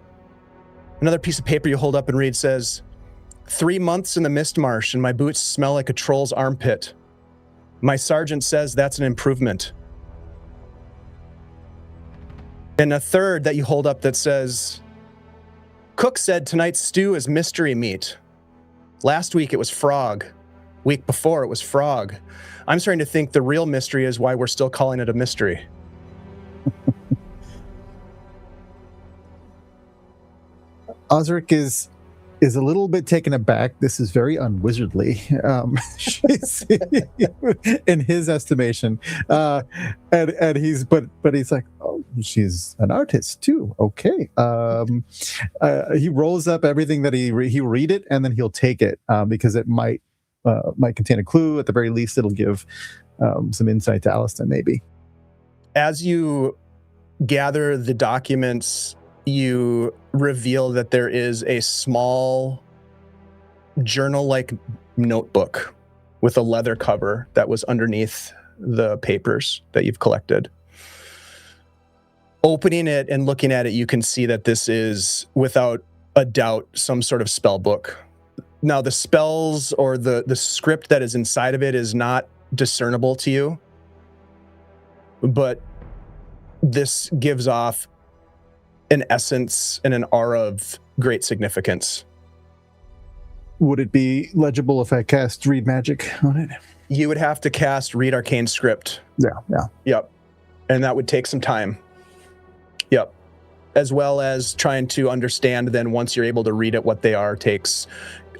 another piece of paper you hold up and read says, 3 months in the Mistmarsh and my boots smell like a troll's armpit. My sergeant says that's an improvement. And a third that you hold up that says, cook said tonight's stew is mystery meat. Last week it was frog. Week before it was frog. I'm starting to think the real mystery is why we're still calling it a mystery. Ozeric is a little bit taken aback. This is very unwizardly, in his estimation, and he's like, oh, she's an artist too. Okay. He rolls up everything that he'll read it and then he'll take it because it might contain a clue. At the very least, it'll give some insight to Allustan, maybe. As you gather the documents, you reveal that there is a small journal-like notebook with a leather cover that was underneath the papers that you've collected. Opening it and looking at it, you can see that this is, without a doubt, some sort of spell book. Now, the spells or the script that is inside of it is not discernible to you, but this gives off an essence and an aura of great significance. Would it be legible if I cast Read Magic on it? You would have to cast Read Arcane Script. Yeah. Yep. And that would take some time. Yep. As well as trying to understand then once you're able to read it, what they are takes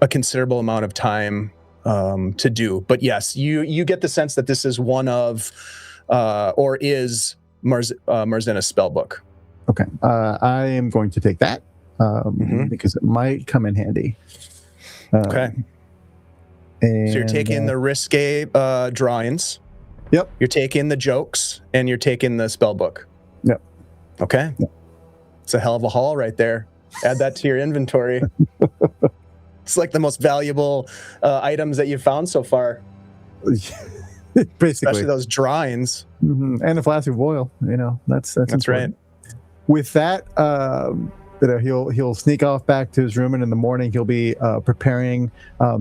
a considerable amount of time to do. But yes, you get the sense that this is one of or is Marzena's spellbook. Okay. I am going to take that because it might come in handy. Okay. And, So you're taking the risque drawings. Yep. You're taking the jokes, and you're taking the spellbook. Yep. Okay. Yep. It's a hell of a haul right there. Add that to your inventory. It's like the most valuable items that you've found so far. Basically. Especially those drawings. Mm-hmm. And a flask of oil. That's That's right. With that, he'll sneak off back to his room, and in the morning he'll be preparing.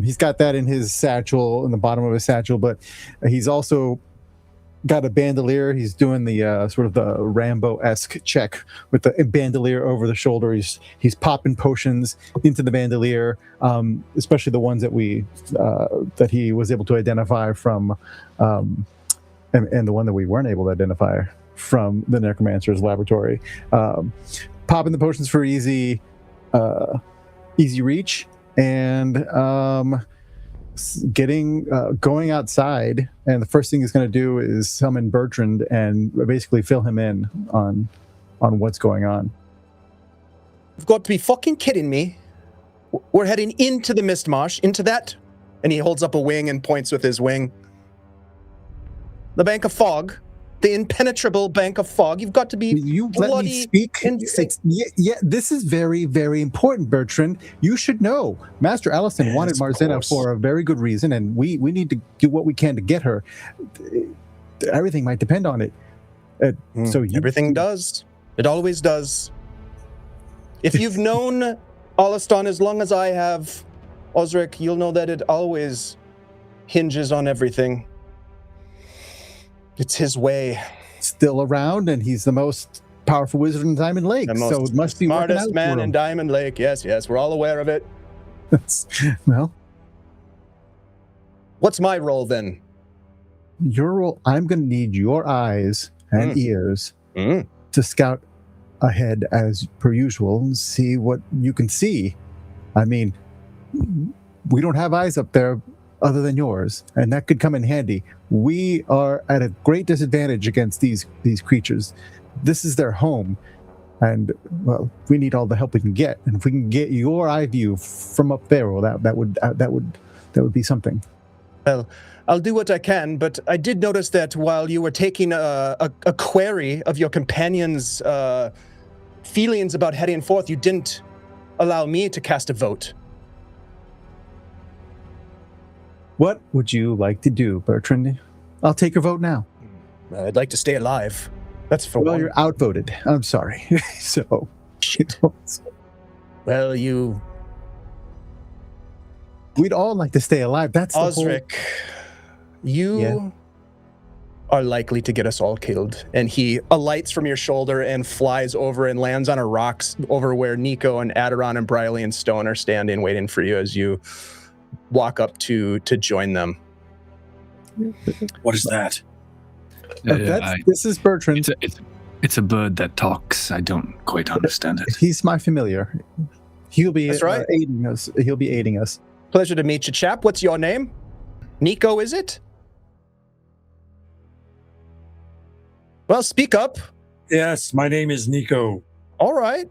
He's got that in his satchel, in the bottom of his satchel, but he's also got a bandolier. He's doing the sort of the Rambo-esque check with the bandolier over the shoulder. He's popping potions into the bandolier, especially the ones that he was able to identify from, and the one that we weren't able to identify from the necromancer's laboratory. Popping the potions for easy reach, and going outside. And the first thing he's going to do is summon Bertrand and basically fill him in on what's going on. You've got to be fucking kidding me. We're heading into the Mistmarsh, into that. And he holds up a wing and points with his wing. The Bank of Fog. The impenetrable Bank of Fog. You've got to be You let me speak. This is very, very important, Bertrand. You should know. Master Allustan wanted Marzena for a very good reason, and we need to do what we can to get her. Everything might depend on it. Everything does. It always does. If you've known Allustan as long as I have, Ozeric, you'll know that it always hinges on everything. It's his way. Still around, and he's the most powerful wizard in Diamond Lake, so it must be smartest man in Diamond Lake. Yes, we're all aware of it. Well, what's my role then? Your role, I'm going to need your eyes and ears to scout ahead as per usual and see what you can see. I mean, we don't have eyes up there other than yours, and that could come in handy. We are at a great disadvantage against these creatures. This is their home, and well, we need all the help we can get. And if we can get your eye view from up there, well, that would be something. Well, I'll do what I can, but I did notice that while you were taking a query of your companion's feelings about heading forth, you didn't allow me to cast a vote. What would you like to do, Bertrand? I'll take your vote now. I'd like to stay alive. That's for one. You're outvoted. I'm sorry. So, well, we'd all like to stay alive. That's Ozeric, you are likely to get us all killed. And he alights from your shoulder and flies over and lands on a rock over where Nico and Aderon and Briley and Stone are standing, waiting for you as you walk up to join them. What is that? This is Bertrand. It's a bird that talks. I don't quite understand it. He's my familiar. He'll be That's right. aiding us. He'll be aiding us. Pleasure to meet you, chap. What's your name? Nico, is it? Well, speak up. Yes, my name is Nico. All right.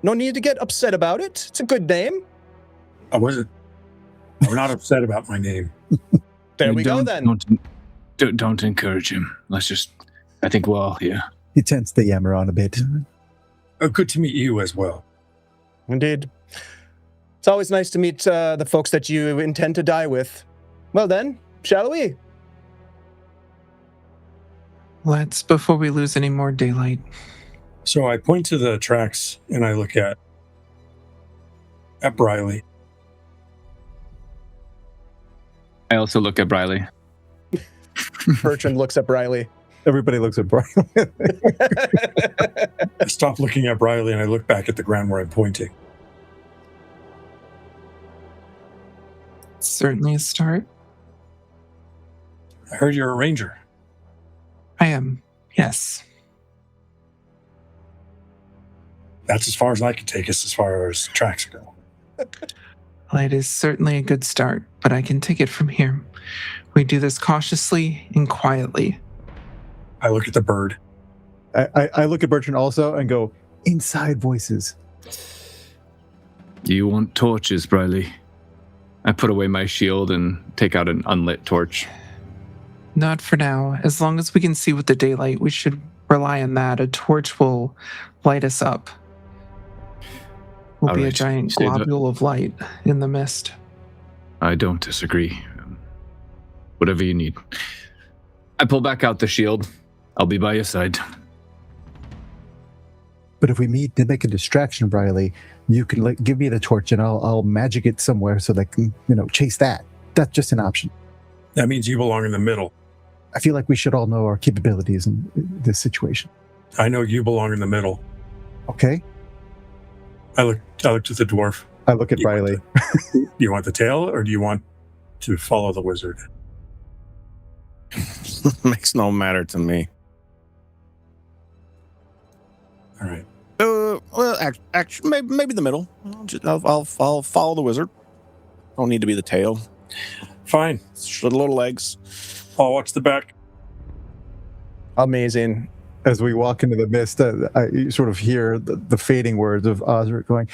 No need to get upset about it. It's a good name. I'm not upset about my name. There we go then. Don't encourage him. I think we're all here. He tends to yammer on a bit. Good to meet you as well. Indeed. It's always nice to meet the folks that you intend to die with. Well then, shall we? Let's, before we lose any more daylight. So I point to the tracks and I look at Briley. I also look at Briley. Bertrand looks at Briley. Everybody looks at Brian. I stop looking at Briley and I look back at the ground where I'm pointing. Certainly a start. I heard you're a ranger. I am, yes. That's as far as I can take us as far as tracks go. Well, it is certainly a good start, but I can take it from here. We do this cautiously and quietly. I look at the bird. I look at Bertrand also and go, inside voices. Do you want torches, Briley? I put away my shield and take out an unlit torch. Not for now. As long as we can see with the daylight, we should rely on that. A torch will light us up. Will All be a right. giant Say that- globule of light in the mist. I don't disagree. Whatever you need. I pull back out the shield. I'll be by your side. But if we need to make a distraction, Briley, you can give me the torch and I'll magic it somewhere so they can, chase that. That's just an option. That means you belong in the middle. I feel like we should all know our capabilities in this situation. I know you belong in the middle. Okay? I look to the dwarf. I look at You want Briley. Do you want the tail or do you want to follow the wizard? Makes no matter to me. All right. Well, actually, maybe the middle. I'll follow the wizard. Don't need to be the tail. Fine. Just a little legs. I'll watch the back. Amazing. As we walk into the mist, I sort of hear the fading words of Ozeric going,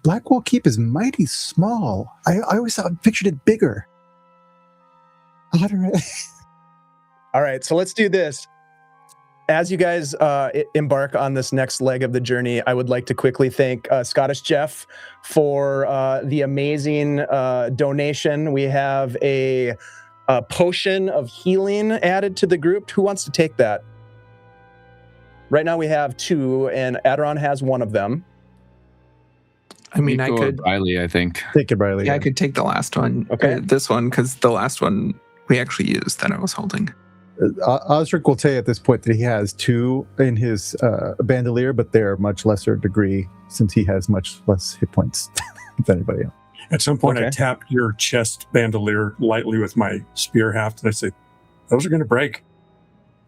Blackwall Keep is mighty small. I always pictured it bigger. All right, so let's do this. As you guys embark on this next leg of the journey, I would like to quickly thank Scottish Jeff for the amazing donation. We have a potion of healing added to the group. Who wants to take that? Right now we have 2, and Aderon has 1 of them. I mean, Nico I or could. Briley, I think. Take it, Briley. Yeah, I could take the last one. Okay. This one, because the last one we actually used that I was holding. Ozeric will tell you at this point that he has 2 in his bandolier, but they're much lesser degree since he has much less hit points than anybody else. At some point, Okay. I tap your chest bandolier lightly with my spear haft, and I say, "Those are going to break."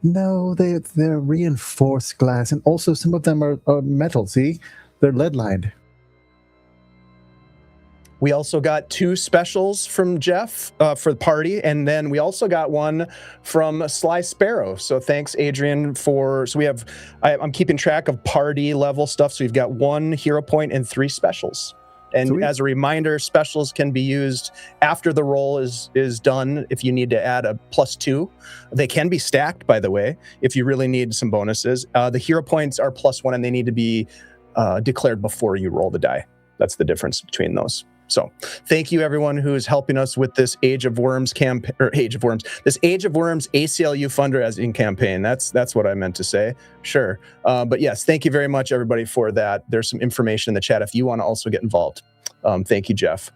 No, they're reinforced glass, and also some of them are metal. See, they're lead lined. We also got 2 specials from Jeff for the party, and then we also got 1 from Sly Sparrow. So thanks, Adrian, so we have, I'm keeping track of party level stuff. So we've got 1 hero point and 3 specials. And Sweet. as a reminder, specials can be used after the roll is done if you need to add a +2. They can be stacked, by the way, if you really need some bonuses. The hero points are +1, and they need to be declared before you roll the die. That's the difference between those. So thank you, everyone who is helping us with this this Age of Worms ACLU fundraising campaign. That's what I meant to say. Sure. But yes, thank you very much, everybody, for that. There's some information in the chat if you want to also get involved. Thank you, Jeff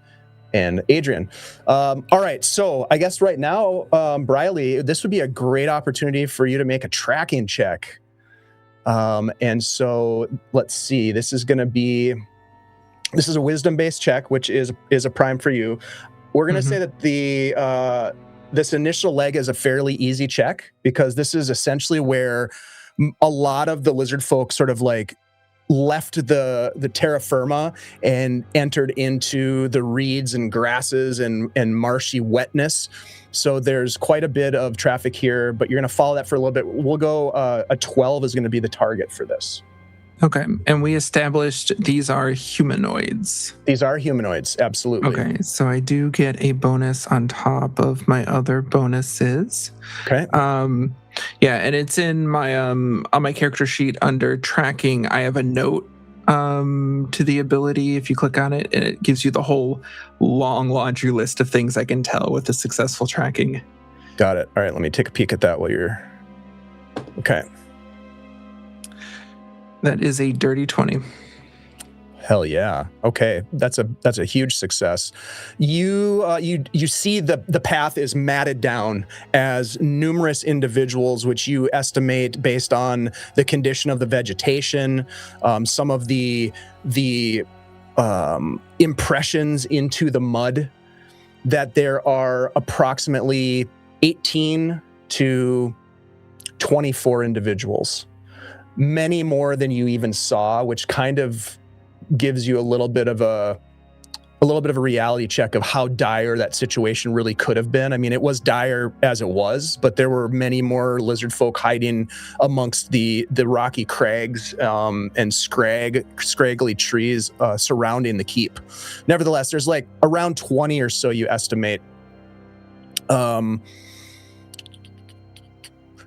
and Adrian. All right. So I guess right now, Briley, this would be a great opportunity for you to make a tracking check. And so let's see, this is a wisdom-based check, which is a prime for you. We're going to say that this initial leg is a fairly easy check because this is essentially where a lot of the lizard folk sort of like left the terra firma and entered into the reeds and grasses and marshy wetness. So there's quite a bit of traffic here, but you're going to follow that for a little bit. We'll go a 12 is going to be the target for this. Okay, and we established these are humanoids. These are humanoids, absolutely. Okay, so I do get a bonus on top of my other bonuses. Okay. Yeah, and it's in my on my character sheet under tracking. I have a note to the ability. If you click on it, and it gives you the whole long laundry list of things I can tell with the successful tracking. Got it. All right, let me take a peek at that while you're... Okay. That is a dirty 20. Hell yeah. Okay, that's a huge success. You see the path is matted down as numerous individuals, which you estimate based on the condition of the vegetation, some of the impressions into the mud, that there are approximately 18 to 24 individuals, many more than you even saw, which kind of gives you a little bit of a reality check of how dire that situation really could have been. I mean, it was dire as it was, but there were many more lizard folk hiding amongst the rocky crags and scraggly trees surrounding the keep. Nevertheless, there's like around 20 or so, you estimate.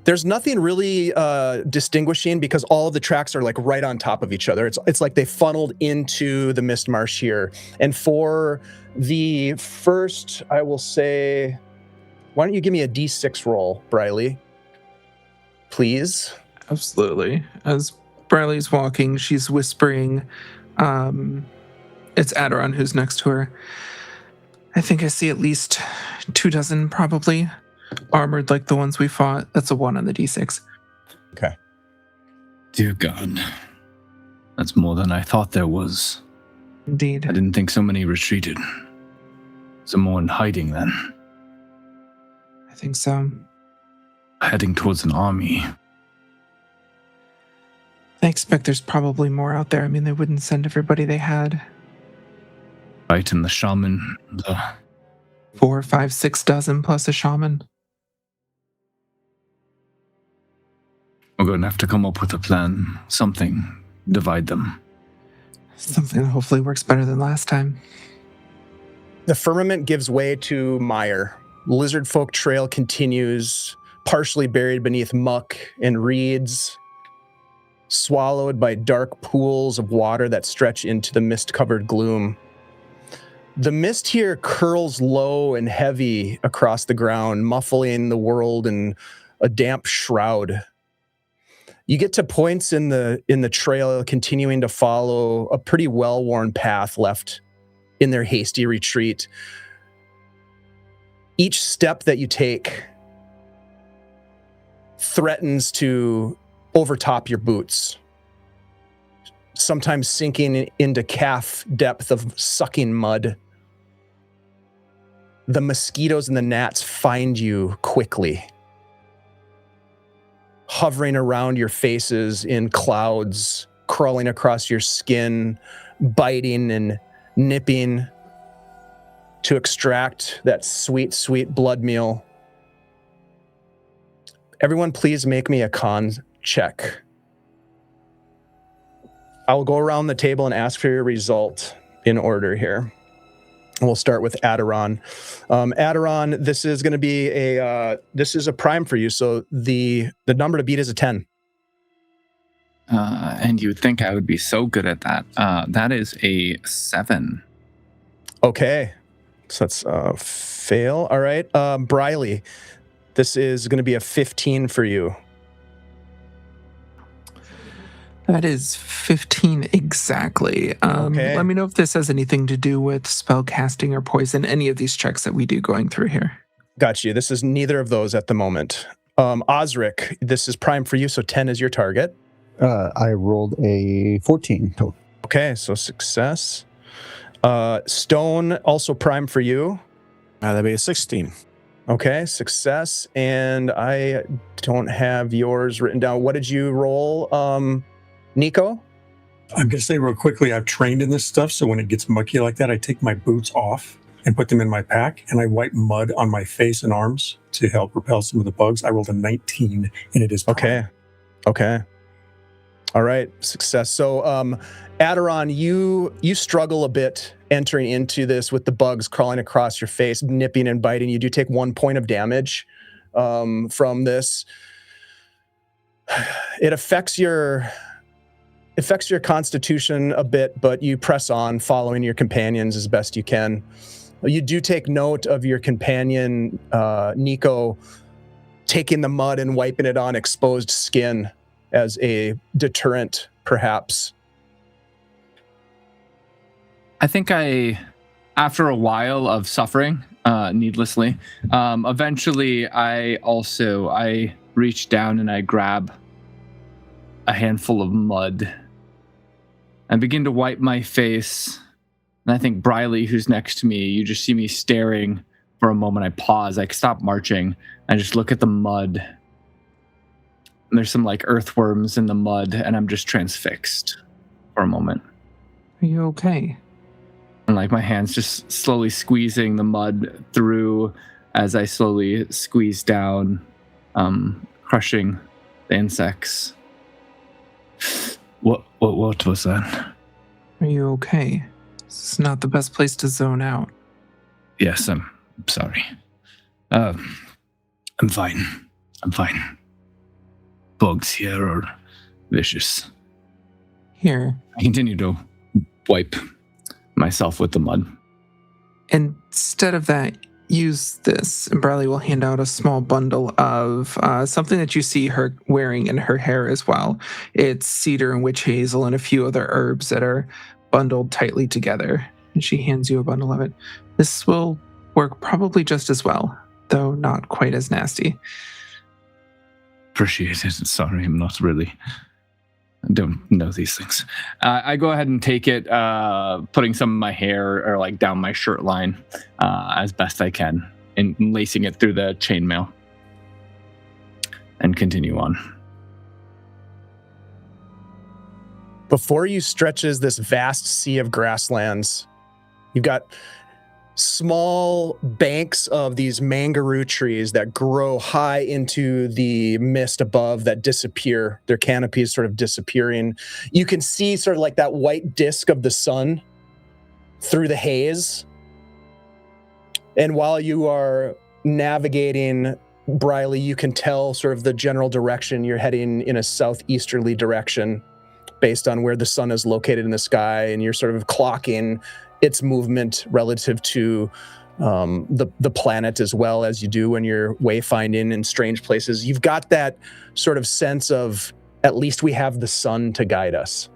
There's nothing really distinguishing because all of the tracks are like right on top of each other. It's like they funneled into the Mistmarsh here. And for the first, I will say, why don't you give me a D6 roll, Briley? Please. Absolutely. As Briley's walking, she's whispering. It's Aderon who's next to her. I think I see at least 24, probably. Armored like the ones we fought. That's a 1 on the D6. Okay. Dear God. That's more than I thought there was. Indeed. I didn't think so many retreated. Some more in hiding then. I think so. Heading towards an army. I expect there's probably more out there. I mean, they wouldn't send everybody they had. Right, and the shaman. The 4, 5, 6 dozen plus a shaman. We're going to have to come up with a plan. Something. Divide them. Something that hopefully works better than last time. The firmament gives way to mire. Lizard folk trail continues, partially buried beneath muck and reeds, swallowed by dark pools of water that stretch into the mist-covered gloom. The mist here curls low and heavy across the ground, muffling the world in a damp shroud. You get to points in the trail continuing to follow a pretty well-worn path left in their hasty retreat. Each step that you take threatens to overtop your boots, sometimes sinking into calf depth of sucking mud. The mosquitoes and the gnats find you quickly, hovering around your faces in clouds, crawling across your skin, biting and nipping to extract that sweet, sweet blood meal. Everyone, please make me a con check. I will go around the table and ask for your result in order here. We'll start with Aderon. Aderon, this is going to be this is a prime for you. So the number to beat is a 10. And you'd think I would be so good at that. That is a 7. Okay. So that's a fail. All right. Briley, this is going to be a 15 for you. That is 15 exactly. Okay. Let me know if this has anything to do with spell casting or poison, any of these checks that we do going through here. Got you. This is neither of those at the moment. Ozeric, this is prime for you, so 10 is your target. I rolled a 14 total. Okay, so success. Stone, also prime for you. That'd be a 16. Okay, success. And I don't have yours written down. What did you roll, Nico? I'm going to say real quickly, I've trained in this stuff, so when it gets mucky like that, I take my boots off and put them in my pack, and I wipe mud on my face and arms to help repel some of the bugs. I rolled a 19, and it is prime. Okay. All right, success. So, Aderon, you struggle a bit entering into this with the bugs crawling across your face, nipping and biting. You do take 1 point of damage from this. It affects your constitution a bit, but you press on, following your companions as best you can. You do take note of your companion, Nico, taking the mud and wiping it on exposed skin as a deterrent, perhaps. I think after a while of suffering needlessly, eventually I reach down and I grab a handful of mud and begin to wipe my face. And I think Briley, who's next to me, you just see me staring for a moment. I pause, I stop marching, I just look at the mud. And there's some like earthworms in the mud, and I'm just transfixed for a moment. Are you okay? And like my hands just slowly squeezing the mud through as I slowly squeeze down, crushing the insects. What was that? Are you okay? This is not the best place to zone out. Yes, I'm sorry. I'm fine. I'm fine. Bugs here are vicious. Here. I continue to wipe myself with the mud. Instead of that, use this. And Briley will hand out a small bundle of something that you see her wearing in her hair as well. It's cedar and witch hazel and a few other herbs that are bundled tightly together. And she hands you a bundle of it. This will work probably just as well, though not quite as nasty. Appreciate it. Sorry, I'm not really... I don't know these things. I go ahead and take it, putting some of my hair or like down my shirt line as best I can and lacing it through the chainmail and continue on. Before you stretches this vast sea of grasslands. You've got small banks of these mangaroo trees that grow high into the mist above that disappear, their canopies sort of disappearing. You can see sort of like that white disk of the sun through the haze. And while you are navigating Briley, you can tell sort of the general direction. You're heading in a southeasterly direction based on where the sun is located in the sky, and you're sort of clocking its movement relative to the planet as well as you do when you're wayfinding in strange places. You've got that sort of sense of, at least we have the sun to guide us.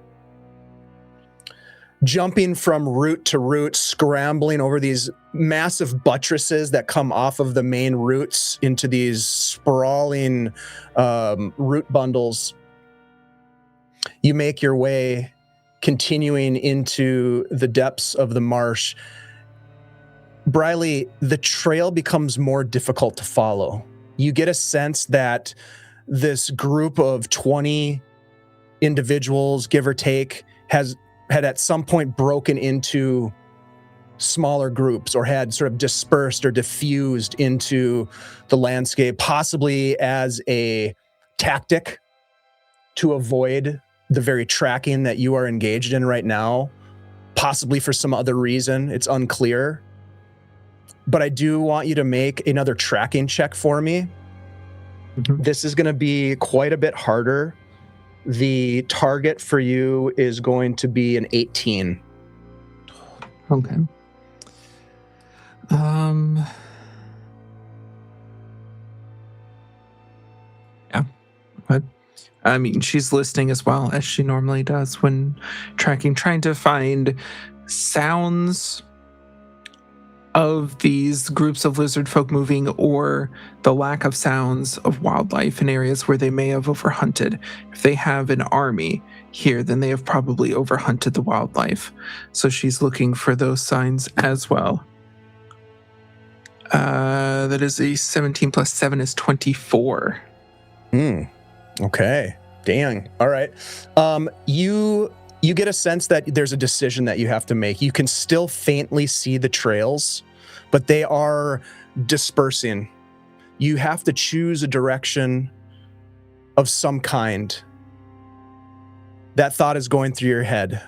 Jumping from root to root, scrambling over these massive buttresses that come off of the main roots into these sprawling root bundles. You make your way, continuing into the depths of the marsh. Briley, the trail becomes more difficult to follow. You get a sense that this group of 20 individuals, give or take, had at some point broken into smaller groups or had sort of dispersed or diffused into the landscape, possibly as a tactic to avoid the very tracking that you are engaged in right now, possibly for some other reason. It's unclear. But I do want you to make another tracking check for me. Mm-hmm. This is going to be quite a bit harder. The target for you is going to be an 18. Okay. Yeah. What? I mean, she's listening as well, as she normally does when tracking, trying to find sounds of these groups of lizard folk moving, or the lack of sounds of wildlife in areas where they may have overhunted. If they have an army here, then they have probably overhunted the wildlife. So she's looking for those signs as well. That is a 17 plus 7 is 24. Okay. Dang. All right. You get a sense that there's a decision that you have to make. You can still faintly see the trails, but they are dispersing. You have to choose a direction of some kind. That thought is going through your head.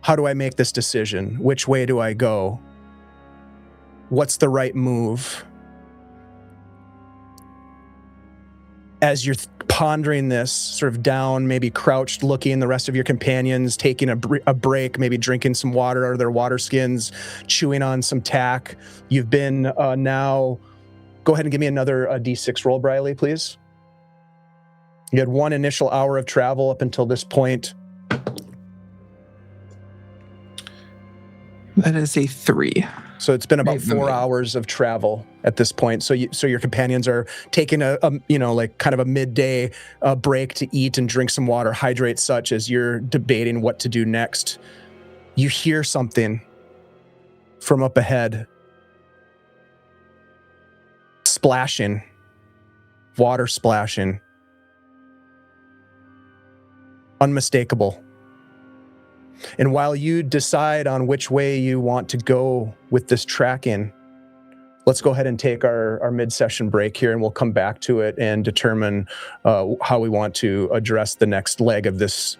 How do I make this decision? Which way do I go? What's the right move? As you're pondering this, sort of down, maybe crouched, looking, the rest of your companions taking a break, maybe drinking some water out of their water skins, chewing on some tack. You've been now, go ahead and give me another D6 roll, Briley, please. You had one initial hour of travel up until this point. That is a 3. So it's been about Right in the 4 mid. hours of travel at this point. So your companions are taking a like kind of a midday break to eat and drink some water, hydrate, such as you're debating what to do next. You hear something from up ahead, splashing, water splashing, unmistakable. And while you decide on which way you want to go with this tracking, let's go ahead and take our mid-session break here, and we'll come back to it and determine how we want to address the next leg of this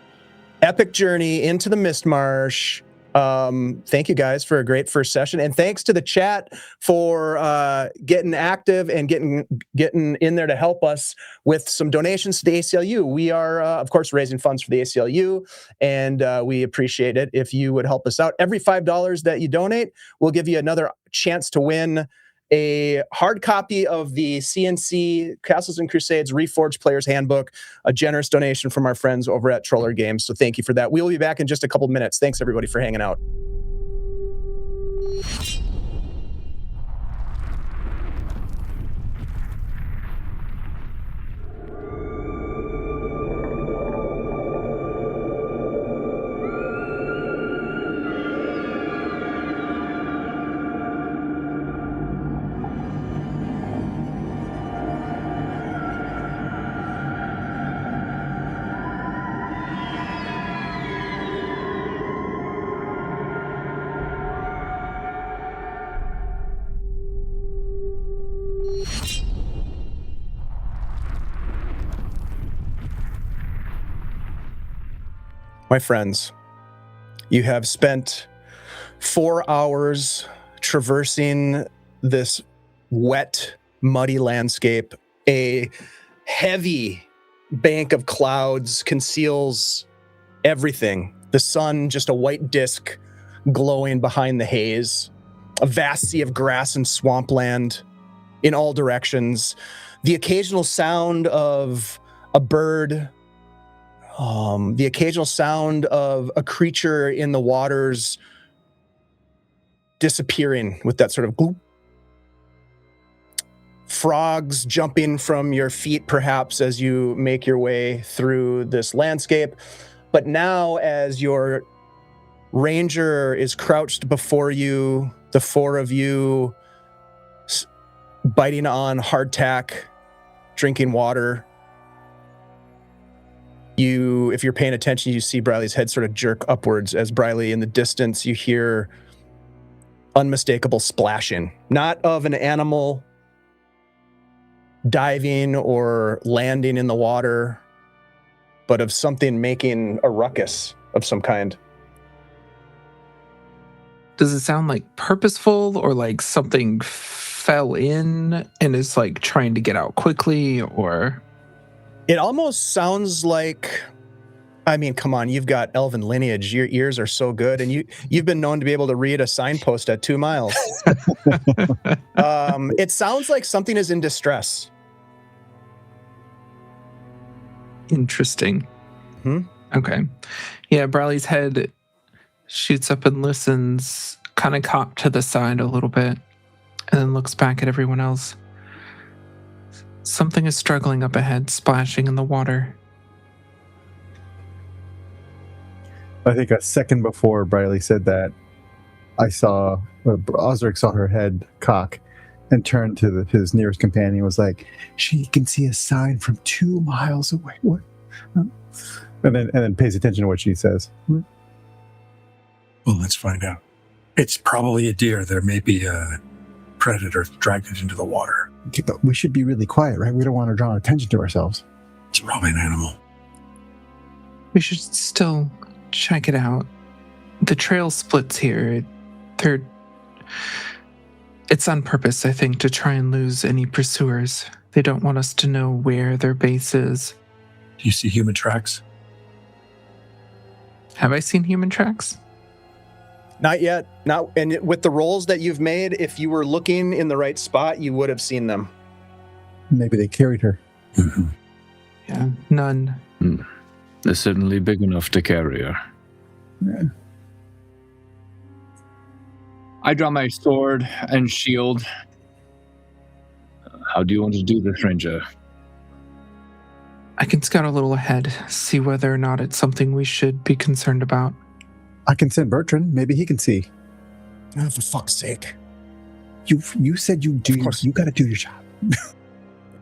epic journey into the Mistmarsh. Thank you guys for a great first session, and thanks to the chat for getting active and getting in there to help us with some donations to the ACLU. We are, of course, raising funds for the ACLU, and we appreciate it if you would help us out. Every $5 that you donate, we'll give you another chance to win a hard copy of the CNC Castles and Crusades Reforged Player's Handbook, a generous donation from our friends over at Troller Games. So thank you for that. We'll be back in just a couple minutes. Thanks everybody for hanging out. My friends, you have spent 4 hours traversing this wet, muddy landscape. A heavy bank of clouds conceals everything. The sun, just a white disk glowing behind the haze. A vast sea of grass and swampland in all directions. The occasional sound of a bird, the occasional sound of a creature in the waters disappearing with that sort of gloop. Frogs jumping from your feet, perhaps, as you make your way through this landscape. But now, as your ranger is crouched before you, the 4 of you biting on hardtack, drinking water, if you're paying attention, you see Briley's head sort of jerk upwards as Briley, in the distance, you hear unmistakable splashing, not of an animal diving or landing in the water, but of something making a ruckus of some kind. Does it sound like purposeful, or like something fell in and is like trying to get out quickly, or? It almost sounds like, I mean, come on, you've got elven lineage. Your ears are so good, and you've been known to be able to read a signpost at 2 miles. It sounds like something is in distress. Interesting. Okay. Yeah, Briley's head shoots up and listens, kind of cocked to the side a little bit, and then looks back at everyone else. Something is struggling up ahead, splashing in the water. I think a second before Briley said that, Ozeric saw her head cock and turned to his nearest companion and was like, she can see a sign from 2 miles away. What? And then pays attention to what she says. Well, let's find out. It's probably a deer. There may be a predator dragged it into the water. Okay, but we should be really quiet, right? We don't want to draw attention to ourselves. It's probably an animal. We should still check it out. The trail splits here. It's on purpose, I think, to try and lose any pursuers. They don't want us to know where their base is. Do you see human tracks? Have I seen human tracks? Not yet. And with the rolls that you've made, if you were looking in the right spot, you would have seen them. Maybe they carried her. Mm-hmm. Yeah, none. They're certainly big enough to carry her. Yeah. I draw my sword and shield. How do you want to do this, Ranger? I can scout a little ahead, see whether or not it's something we should be concerned about. I can send Bertrand. Maybe he can see. Oh, for fuck's sake. You said you do. You got to do your job.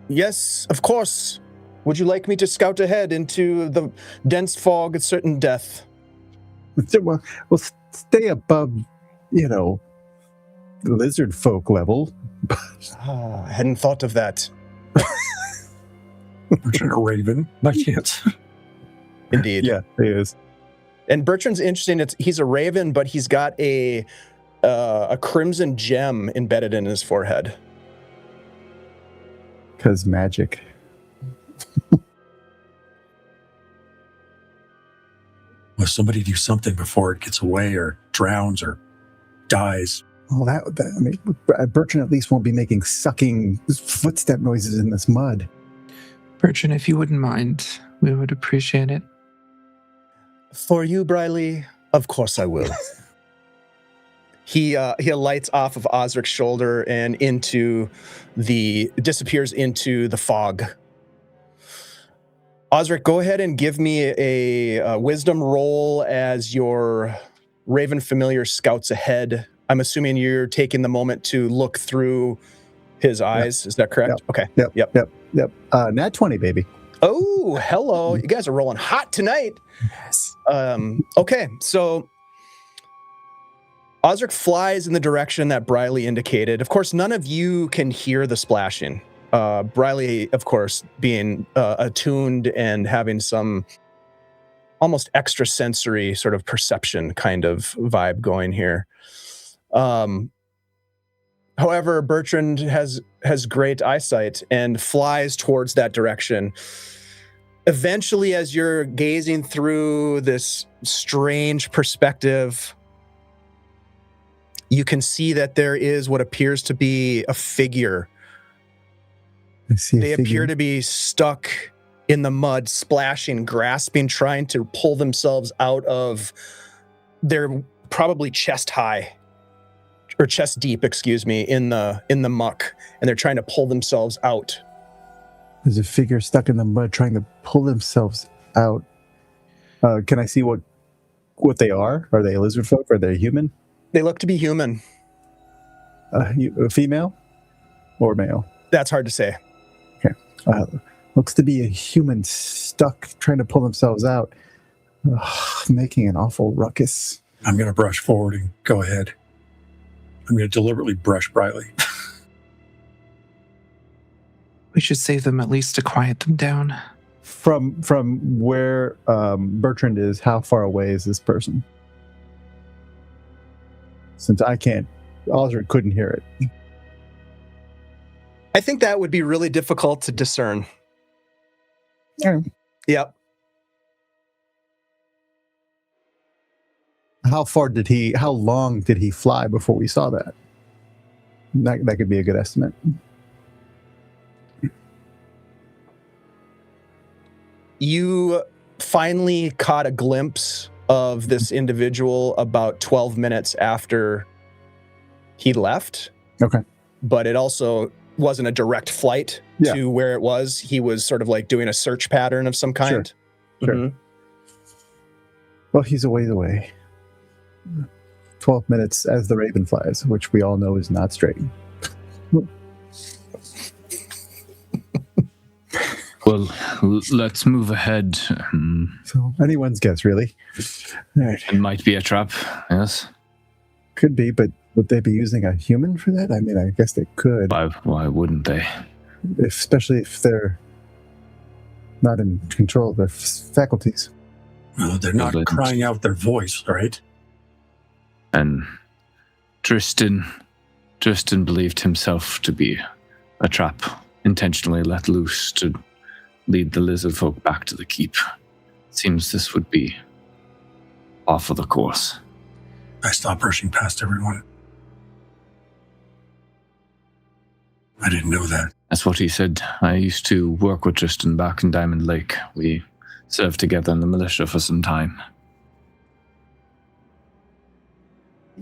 Yes, of course. Would you like me to scout ahead into the dense fog of certain death? Well, stay above, lizard folk level. I hadn't thought of that. Bertrand a raven, by chance. Indeed. Yeah, he is. And Bertrand's interesting. He's a raven, but he's got a crimson gem embedded in his forehead. Because magic. Well, somebody do something before it gets away or drowns or dies. Well, Bertrand at least won't be making sucking footstep noises in this mud. Bertrand, if you wouldn't mind, we would appreciate it. For you, Briley, of course I will. He alights off of Ozeric's shoulder and disappears into the fog. Ozeric, go ahead and give me a wisdom roll as your Raven familiar scouts ahead. I'm assuming you're taking the moment to look through his eyes. Is that correct? Yep. Okay. Yep. Nat 20, baby. Oh, hello. You guys are rolling hot tonight. Yes. Okay, so Ozeric flies in the direction that Briley indicated. Of course, none of you can hear the splashing. Briley, of course, being attuned and having some almost extrasensory sort of perception kind of vibe going here. However, Bertrand has great eyesight and flies towards that direction. Eventually, as you're gazing through this strange perspective, you can see that there is what appears to be a figure. They appear to be stuck in the mud, splashing, grasping, trying to pull themselves out of their probably chest high or chest deep, excuse me, in the muck, and they're trying to pull themselves out. There's a figure stuck in the mud trying to pull themselves out. Can I see what they are? Are they lizard folk? Are they human? They look to be human. Female or male? That's hard to say. Okay. Looks to be a human stuck trying to pull themselves out, making an awful ruckus. I'm going to brush forward and go ahead. I'm going to deliberately brush Briley. We should save them at least to quiet them down. From where Bertrand is, how far away is this person? Since I can't, Ozeric couldn't hear it. I think that would be really difficult to discern. Yeah. Yep. How long did he fly before we saw that? That could be a good estimate. You finally caught a glimpse of this individual about 12 minutes after he left. Okay. But it also wasn't a direct flight to where it was. He was sort of like doing a search pattern of some kind. Sure. Mm-hmm. Well, he's a ways away. 12 minutes as the Raven flies, which we all know is not straight. Well, let's move ahead. So anyone's guess, really. All right. It might be a trap, yes? Could be, but would they be using a human for that? I mean, I guess they could. Why wouldn't they? Especially if they're not in control of their faculties. Well, they're not crying out their voice, right? And Tristan believed himself to be a trap, intentionally let loose to lead the lizard folk back to the keep. Seems this would be off of the course. I stopped rushing past everyone. I didn't know that. That's what he said. I used to work with Tristan back in Diamond Lake. We served together in the militia for some time.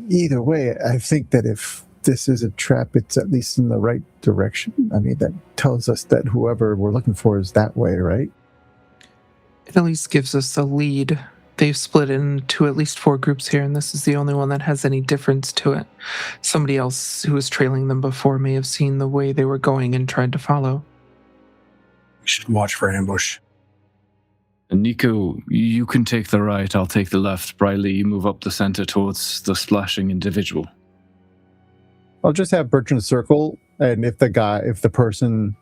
Either way, I think that if this is a trap, it's at least in the right direction. I mean, that tells us that whoever we're looking for is that way, right? It at least gives us a lead. They've split into at least 4 groups here, and this is the only one that has any difference to it. Somebody else who was trailing them before may have seen the way they were going and tried to follow. We should watch for ambush. Nico, you can take the right, I'll take the left. Briley, you move up the center towards the splashing individual. I'll just have Bertrand circle, and if the person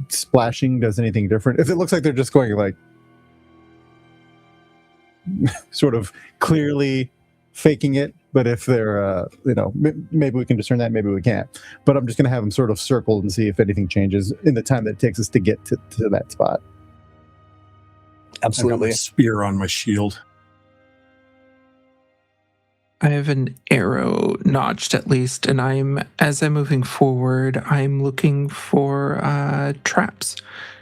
splashing does anything different, if it looks like they're just going like sort of clearly faking it, but if they're maybe we can discern that, maybe we can't. But I'm just going to have them sort of circle and see if anything changes in the time that it takes us to get to that spot. I've got my spear on my shield. I have an arrow notched at least, and as I'm moving forward, I'm looking for traps,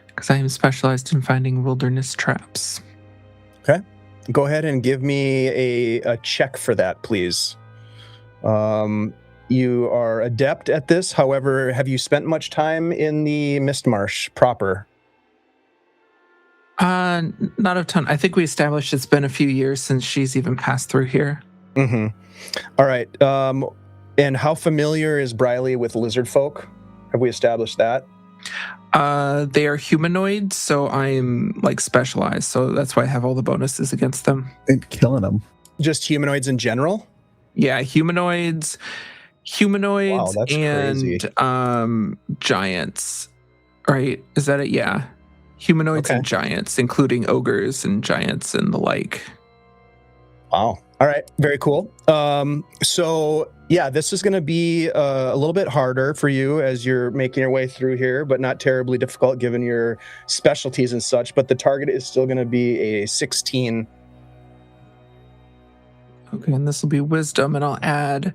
because I am specialized in finding wilderness traps. Okay. Go ahead and give me a check for that, please. You are adept at this. However, have you spent much time in the Mistmarsh proper? Not a ton. I think we established it's been a few years since she's even passed through here. Mm-hmm. All right. And how familiar is Briley with lizard folk? Have we established that? They are humanoids, so I'm specialized. So that's why I have all the bonuses against them. And killing them. Just humanoids in general? Yeah, humanoids, Wow, that's crazy. and giants. Right? Is that it? Yeah. Humanoids Okay. and giants, including ogres and giants and the like. Wow. All right. Very cool. So yeah, this is going to be a little bit harder for you as you're making your way through here, but not terribly difficult given your specialties and such. But the target is still going to be a 16. Okay, and this will be wisdom, and I'll add.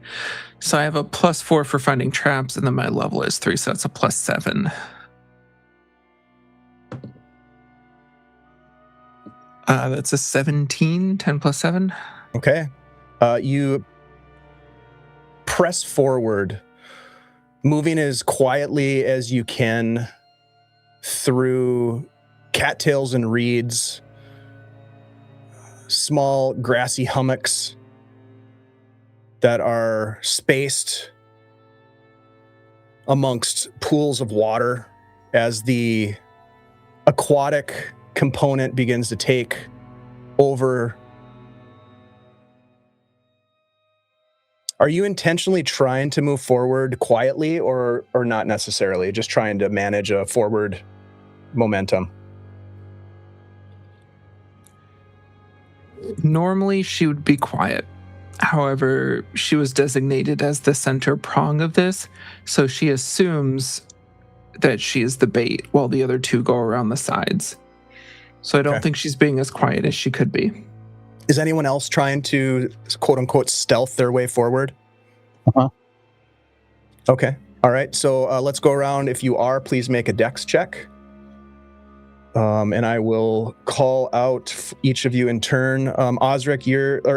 So I have a +4 for finding traps, and then my level is 3, so that's a +7. That's a 17, 10 + 7. Okay. You press forward, moving as quietly as you can through cattails and reeds, small grassy hummocks that are spaced amongst pools of water as the aquatic component begins to take over. Are you intentionally trying to move forward quietly or not necessarily? Just trying to manage a forward momentum? Normally, she would be quiet. However, she was designated as the center prong of this, so she assumes that she is the bait while the other two go around the sides. So I don't think she's being as quiet as she could be. Is anyone else trying to, quote unquote, stealth their way forward? Uh-huh. Okay. All right. So let's go around. If you are, please make a dex check. And I will call out each of you in turn. Ozeric,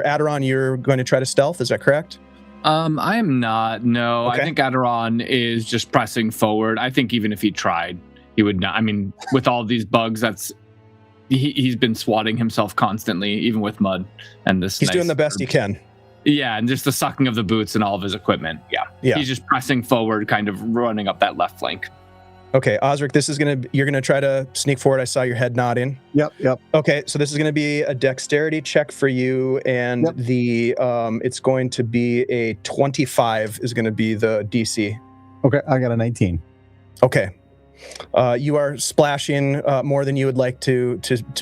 Aderon, you're going to try to stealth. Is that correct? I am not. No, Okay. I think Aderon is just pressing forward. I think even if he tried, he would not. I mean, with all these bugs, he's been swatting himself constantly, even with mud and this. He's doing the best he can. Yeah, and just the sucking of the boots and all of his equipment. Yeah. He's just pressing forward, kind of running up that left flank. Okay, Ozeric, you're gonna try to sneak forward. I saw your head nodding. Yep. Okay, so this is gonna be a dexterity check for you, and it's going to be a 25 is gonna be the DC. Okay, I got a 19. Okay. You are splashing more than you would like to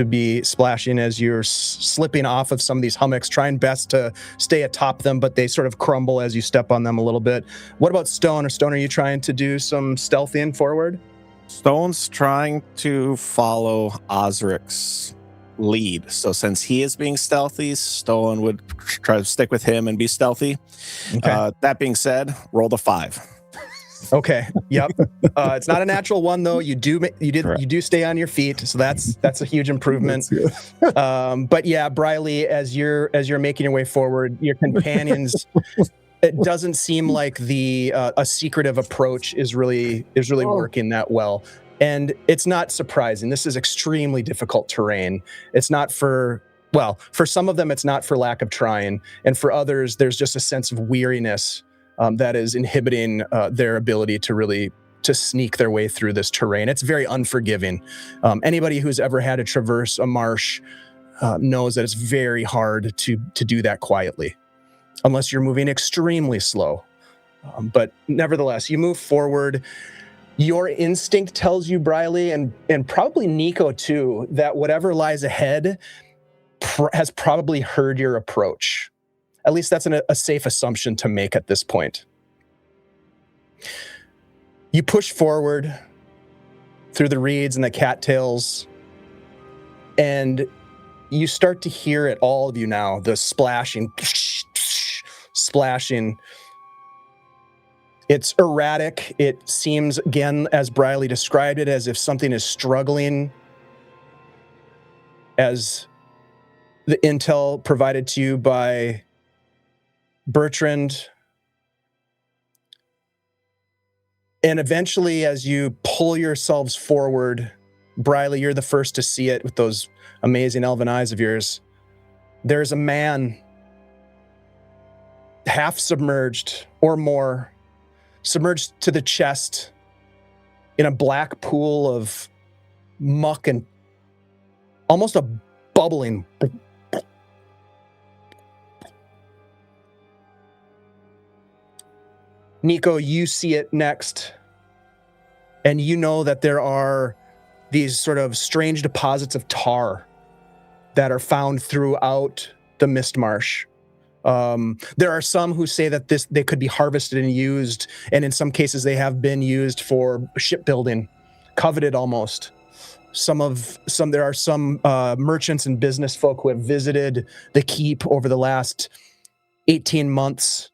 be splashing as you're slipping off of some of these hummocks, trying best to stay atop them, but they sort of crumble as you step on them a little bit. What about Stone? Stone, are you trying to do some stealthing forward? Stone's trying to follow Oseric's lead. So since he is being stealthy, Stone would try to stick with him and be stealthy. Okay. That being said, roll the 5. Okay. Yep. It's not a natural one though. You do stay on your feet, so that's a huge improvement. But yeah, Briley, as you're making your way forward, your companions. It doesn't seem like a secretive approach is really working that well, and it's not surprising. This is extremely difficult terrain. It's not for some of them, it's not for lack of trying, and for others, there's just a sense of weariness that is inhibiting their ability to sneak their way through this terrain. It's very unforgiving. Anybody who's ever had to traverse a marsh knows that it's very hard to do that quietly, unless you're moving extremely slow. But nevertheless, you move forward. Your instinct tells you, Briley, and probably Nico too, that whatever lies ahead has probably heard your approach. At least that's a safe assumption to make at this point. You push forward through the reeds and the cattails, and you start to hear it, all of you now, the splashing. It's erratic. It seems, again, as Briley described it, as if something is struggling. As the intel provided to you by Bertrand. And eventually, as you pull yourselves forward, Briley, you're the first to see it with those amazing elven eyes of yours. There's a man, half submerged or more, submerged to the chest in a black pool of muck and almost a bubbling. Nico, you see it next, and you know that there are these sort of strange deposits of tar that are found throughout the Mistmarsh. There are some who say that they could be harvested and used, and in some cases they have been used for shipbuilding, coveted almost. There are some merchants and business folk who have visited the keep over the last 18 months,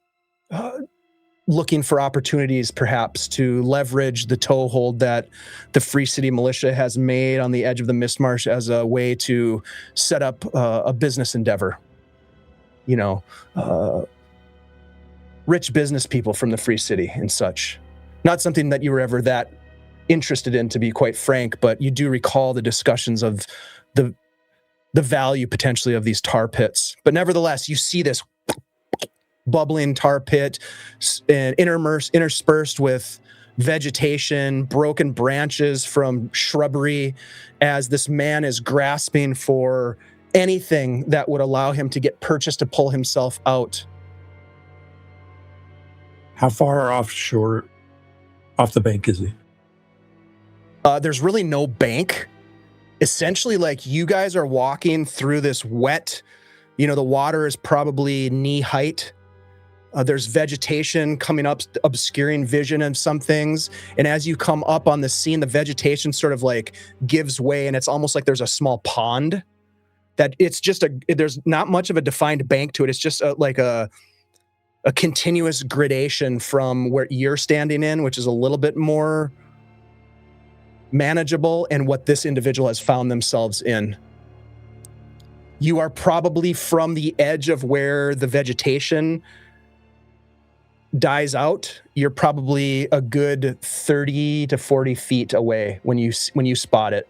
looking for opportunities perhaps to leverage the toehold that the Free City Militia has made on the edge of the Mistmarsh as a way to set up a business endeavor. Rich business people from the Free City and such. Not something that you were ever that interested in, to be quite frank, but you do recall the discussions of the value potentially of these tar pits. But nevertheless, you see this bubbling tar pit and interspersed with vegetation, broken branches from shrubbery, as this man is grasping for anything that would allow him to get Perched to pull himself out. How far off the bank is he? There's really no bank. Essentially, like, you guys are walking through this wet, the water is probably knee height. There's vegetation coming up, obscuring vision of some things. And as you come up on the scene, the vegetation sort of like gives way, and it's almost like there's a small pond that there's not much of a defined bank to it. It's just like a continuous gradation from where you're standing in, which is a little bit more manageable, and what this individual has found themselves in. You are probably from the edge of where the vegetation dies out. You're probably a good 30 to 40 feet away when you spot it.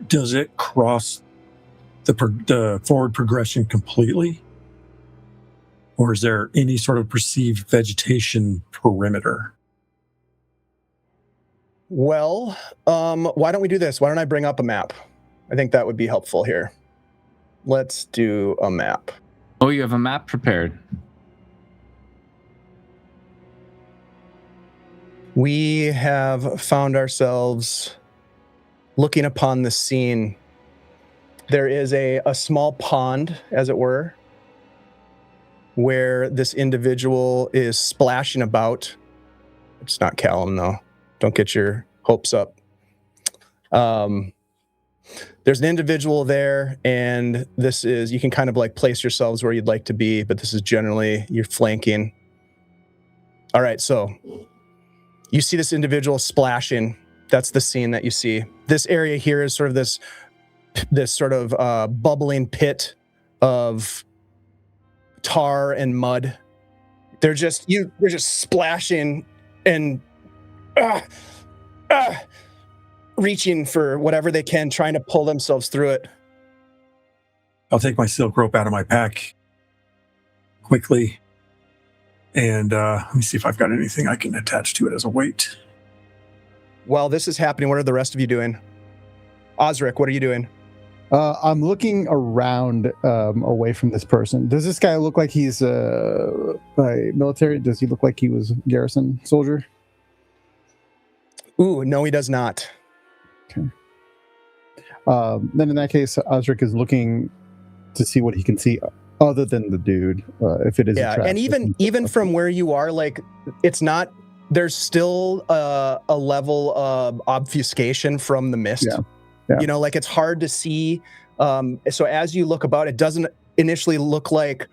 Does it cross the forward progression completely? Or is there any sort of perceived vegetation perimeter? Well, why don't we do this? Why don't I bring up a map? I think that would be helpful here. Let's do a map. Oh, you have a map prepared. We have found ourselves looking upon the scene. There is a small pond, as it were, where this individual is splashing about. It's not Callum, though. Don't get your hopes up. There's an individual there, and this is, you can kind of like place yourselves where you'd like to be, but this is generally your flanking. All right, so you see this individual splashing. That's the scene that you see. This area here is sort of this sort of bubbling pit of tar and mud. They're just splashing and reaching for whatever they can, trying to pull themselves through it. I'll take my silk rope out of my pack quickly, and let me see if I've got anything I can attach to it as a weight. While this is happening, what are the rest of you doing? Ozeric, what are you doing? I'm looking around away from this person. Does this guy look like he's military? Does he look like he was a garrison soldier? Ooh, no, he does not. Okay. Then in that case, Ozeric is looking to see what he can see other than the dude. If it is, yeah, and even from where you are, like, it's not. There's still a level of obfuscation from the mist. Yeah. Yeah. You know, like, it's hard to see. So as you look about, it doesn't initially look like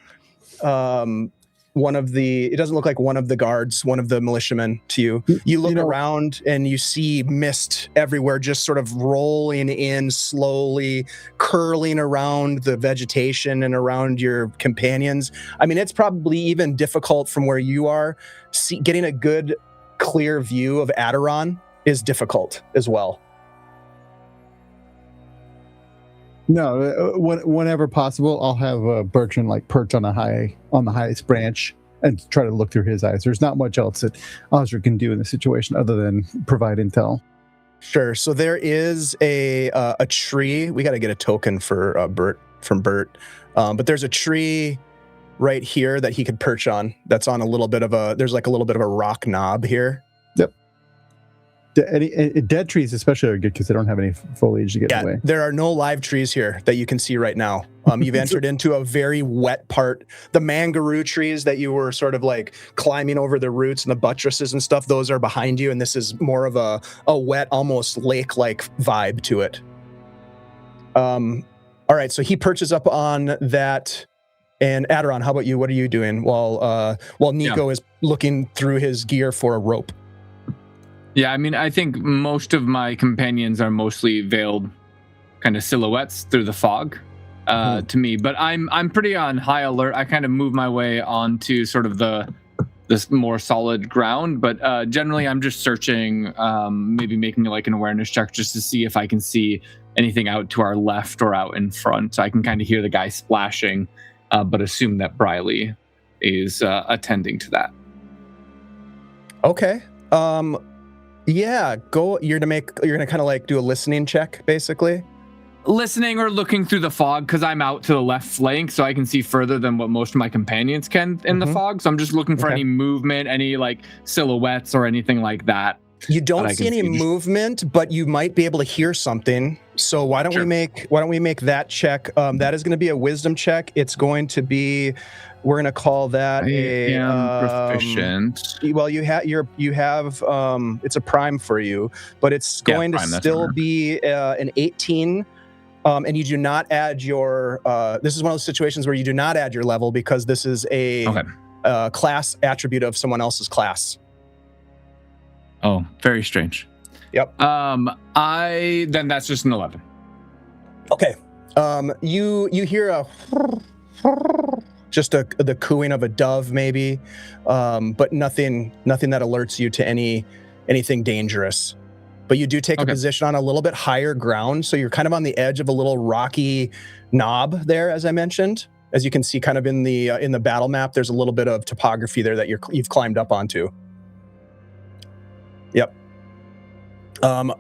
one of the guards, one of the militiamen to you. You look around and you see mist everywhere, just sort of rolling in slowly, curling around the vegetation and around your companions. I mean, it's probably even difficult from where you are. Getting a good, clear view of Aderon is difficult as well. No, whenever possible, I'll have Bertrand like perch on the highest branch and try to look through his eyes. There's not much else that Ozeric can do in this situation other than provide intel. Sure. So there is a tree. We got to get a token for Bert from Bert, but there's a tree right here that he could perch on. That's on a little bit of a. There's like a little bit of a rock knob here. Yep. Dead trees especially are good because they don't have any foliage to get in the way. There are no live trees here that you can see right now. You've entered into a very wet part. The mangaroo trees that you were sort of like climbing over the roots and the buttresses and stuff, those are behind you, and this is more of a wet, almost lake-like vibe to it. All right, so he perches up on that. And Aderon, how about you? What are you doing while Nico is looking through his gear for a rope? Yeah, I mean, I think most of my companions are mostly veiled kind of silhouettes through the fog to me, but I'm pretty on high alert. I kind of move my way onto sort of this more solid ground, but generally I'm just searching, maybe making like an awareness check just to see if I can see anything out to our left or out in front. So I can kind of hear the guy splashing, but assume that Briley is attending to that. Okay. Yeah, go. You're gonna kind of like do a listening check, basically. Listening or looking through the fog, because I'm out to the left flank, so I can see further than what most of my companions can in the fog. So I'm just looking for any movement, any like silhouettes or anything like that. You don't see any movement, but you might be able to hear something. So why don't we make that check? That is going to be a wisdom check. It's going to be. We're going to call that proficient. Well, you have it's a prime for you, but it's going to still be an 18. And you do not add your. This is one of those situations where you do not add your level because this is a class attribute of someone else's class. Oh, very strange. Yep. Then that's just an 11. Okay. You hear just the cooing of a dove, maybe, but nothing that alerts you to anything dangerous. But you do take a position on a little bit higher ground, so you're kind of on the edge of a little rocky knob there, as I mentioned. As you can see, kind of in the battle map, there's a little bit of topography there that you've climbed up onto. Yep.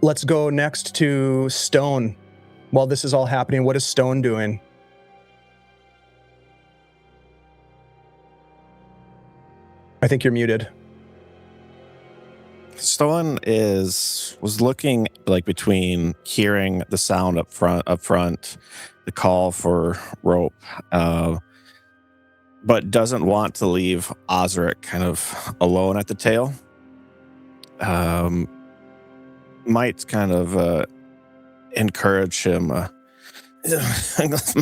Let's go next to Stone. While this is all happening, what is Stone doing? I think you're muted. Stone was looking like between hearing the sound up front, the call for rope, but doesn't want to leave Ozeric kind of alone at the tail. Might kind of encourage him.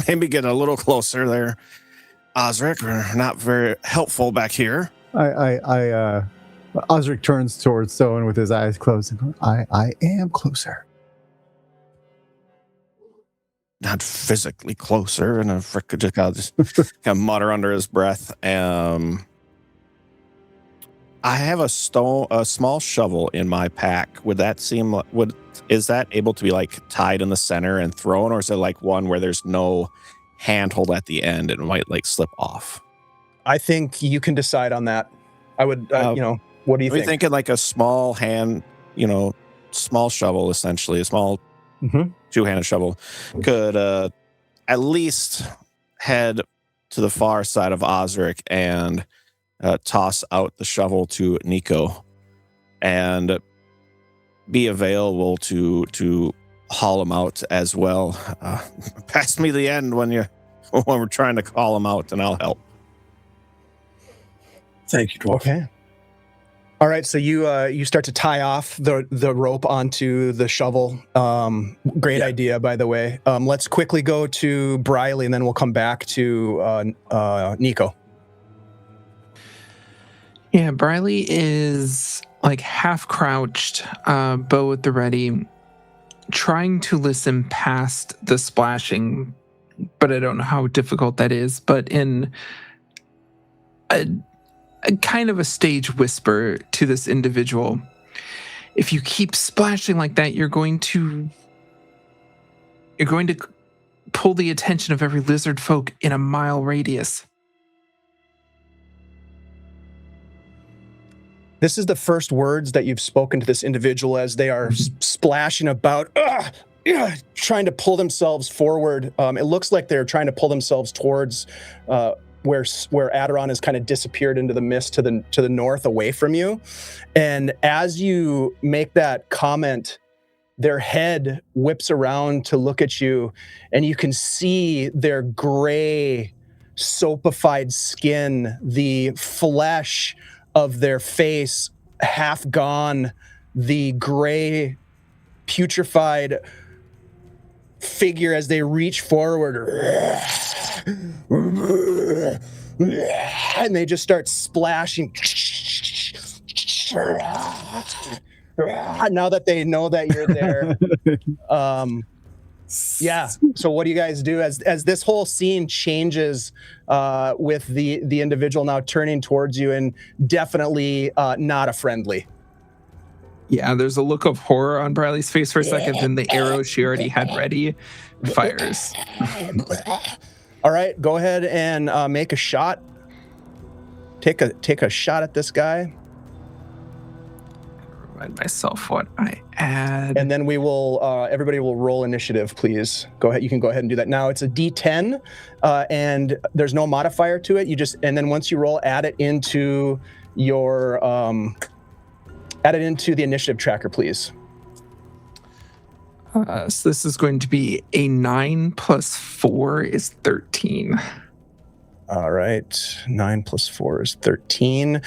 Maybe get a little closer there, Ozeric. We're not very helpful back here. Ozeric turns towards Stone with his eyes closed and goes, I am closer. Not physically closer, and Frick just kind of mutter under his breath. I have a small shovel in my pack. Would that seem is that able to be like tied in the center and thrown, or is it like one where there's no handhold at the end and it might like slip off? I think you can decide on that. I would, what do you think? Thinking like a small hand, small shovel, essentially a small two-handed shovel, could at least head to the far side of Ozeric and toss out the shovel to Nico and be available to haul him out as well. Pass me the end when we're trying to call him out, and I'll help. Thank you, Dwarf. Okay. All right, so you start to tie off the rope onto the shovel. Great idea, by the way. Let's quickly go to Briley, and then we'll come back to Nico. Yeah, Briley is like half crouched, bow at the ready, trying to listen past the splashing, but I don't know how difficult that is. But in a kind of a stage whisper to this individual, if you keep splashing like that, you're going to pull the attention of every lizard folk in a mile radius. This is the first words that you've spoken to this individual as they are splashing about, trying to pull themselves forward. It looks like they're trying to pull themselves towards where Aderon has kind of disappeared into the mist to the north, away from you. And as you make that comment, their head whips around to look at you, and you can see their gray, soapified skin, the flesh of their face half gone, the gray, putrefied figure as they reach forward, and they just start splashing. Now that they know that you're there. So what do you guys do as this whole scene changes with the individual now turning towards you, and definitely not a friendly? Yeah, there's a look of horror on Briley's face for a second, then the arrow she already had ready fires. All right, go ahead and make a shot. Take a shot at this guy. Remind myself what I add. And then we will, everybody will roll initiative, please. Go ahead. You can go ahead and do that. Now it's a D10, and there's no modifier to it. And then once you roll, add it into your, add it into the initiative tracker, please. So this is going to be a 9 plus 4 is 13. All right, 9 plus 4 is 13.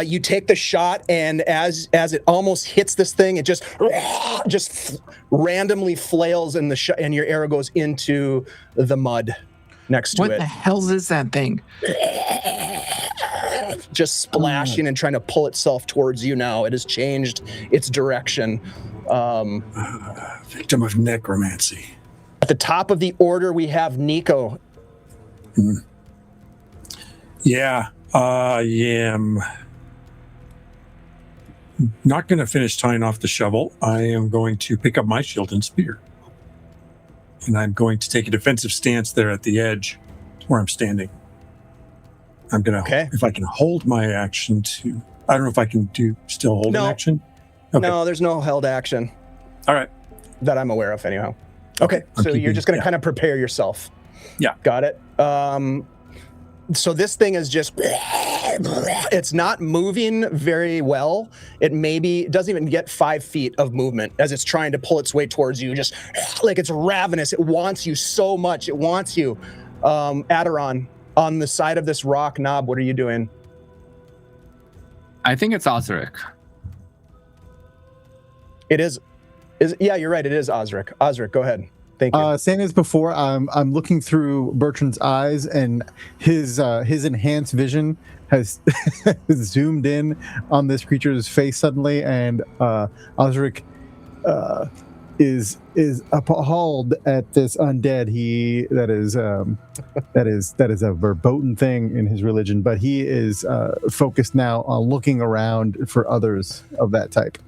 You take the shot, and as it almost hits this thing, it just randomly flails, and and your arrow goes into the mud next to it. What the hell is that thing? Just splashing and trying to pull itself towards you now. It has changed its direction. Victim of necromancy. At the top of the order, we have Nico. Yeah, I am not going to finish tying off the shovel. I am going to pick up my shield and spear. And I'm going to take a defensive stance there at the edge where I'm standing. I'm going to, if I can hold my action to, I don't know if I can still hold an action. Okay. No, there's no held action. All right. That I'm aware of anyhow. Okay, so you're just going to kind of prepare yourself. Yeah. Got it. So this thing is just, it's not moving very well. It doesn't even get 5 feet of movement as it's trying to pull its way towards you. Just like it's ravenous. It wants you so much. It wants you. Aderon, on the side of this rock knob, what are you doing? I think it's Ozeric. It is, yeah, you're right. It is Ozeric. Ozeric, go ahead. Thank you. Same as before. I'm looking through Bertrand's eyes, and his enhanced vision has zoomed in on this creature's face suddenly, and Ozeric is appalled at this undead. That is a verboten thing in his religion, but he is focused now on looking around for others of that type.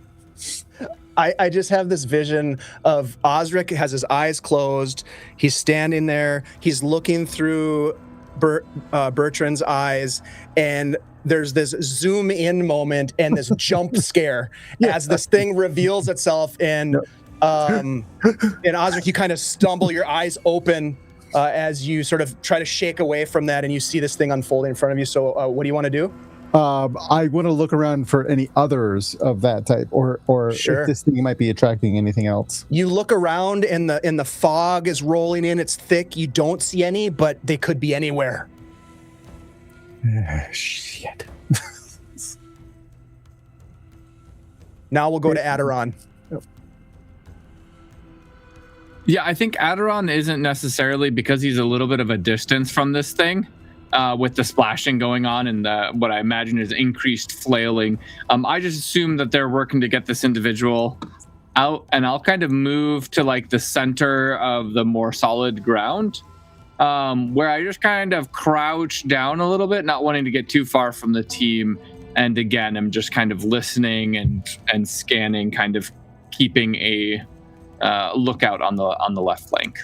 I just have this vision of Ozeric has his eyes closed. He's standing there. He's looking through Bertrand's eyes, and there's this zoom in moment and this jump scare as this thing reveals itself. And and Ozeric, you kind of stumble, your eyes open as you sort of try to shake away from that, and you see this thing unfolding in front of you. So what do you want to do? I want to look around for any others of that type, or Sure. if this thing might be attracting anything else. You look around, and the fog is rolling in. It's thick. You don't see any, but they could be anywhere. Shit. Now we'll go to Aderon. Yeah, I think Aderon isn't necessarily, because he's a little bit of a distance from this thing, with the splashing going on and what I imagine is increased flailing. I just assume that they're working to get this individual out, and I'll kind of move to like the center of the more solid ground, where I just kind of crouch down a little bit, not wanting to get too far from the team. And again, I'm just kind of listening and scanning, kind of keeping a lookout on the left flank.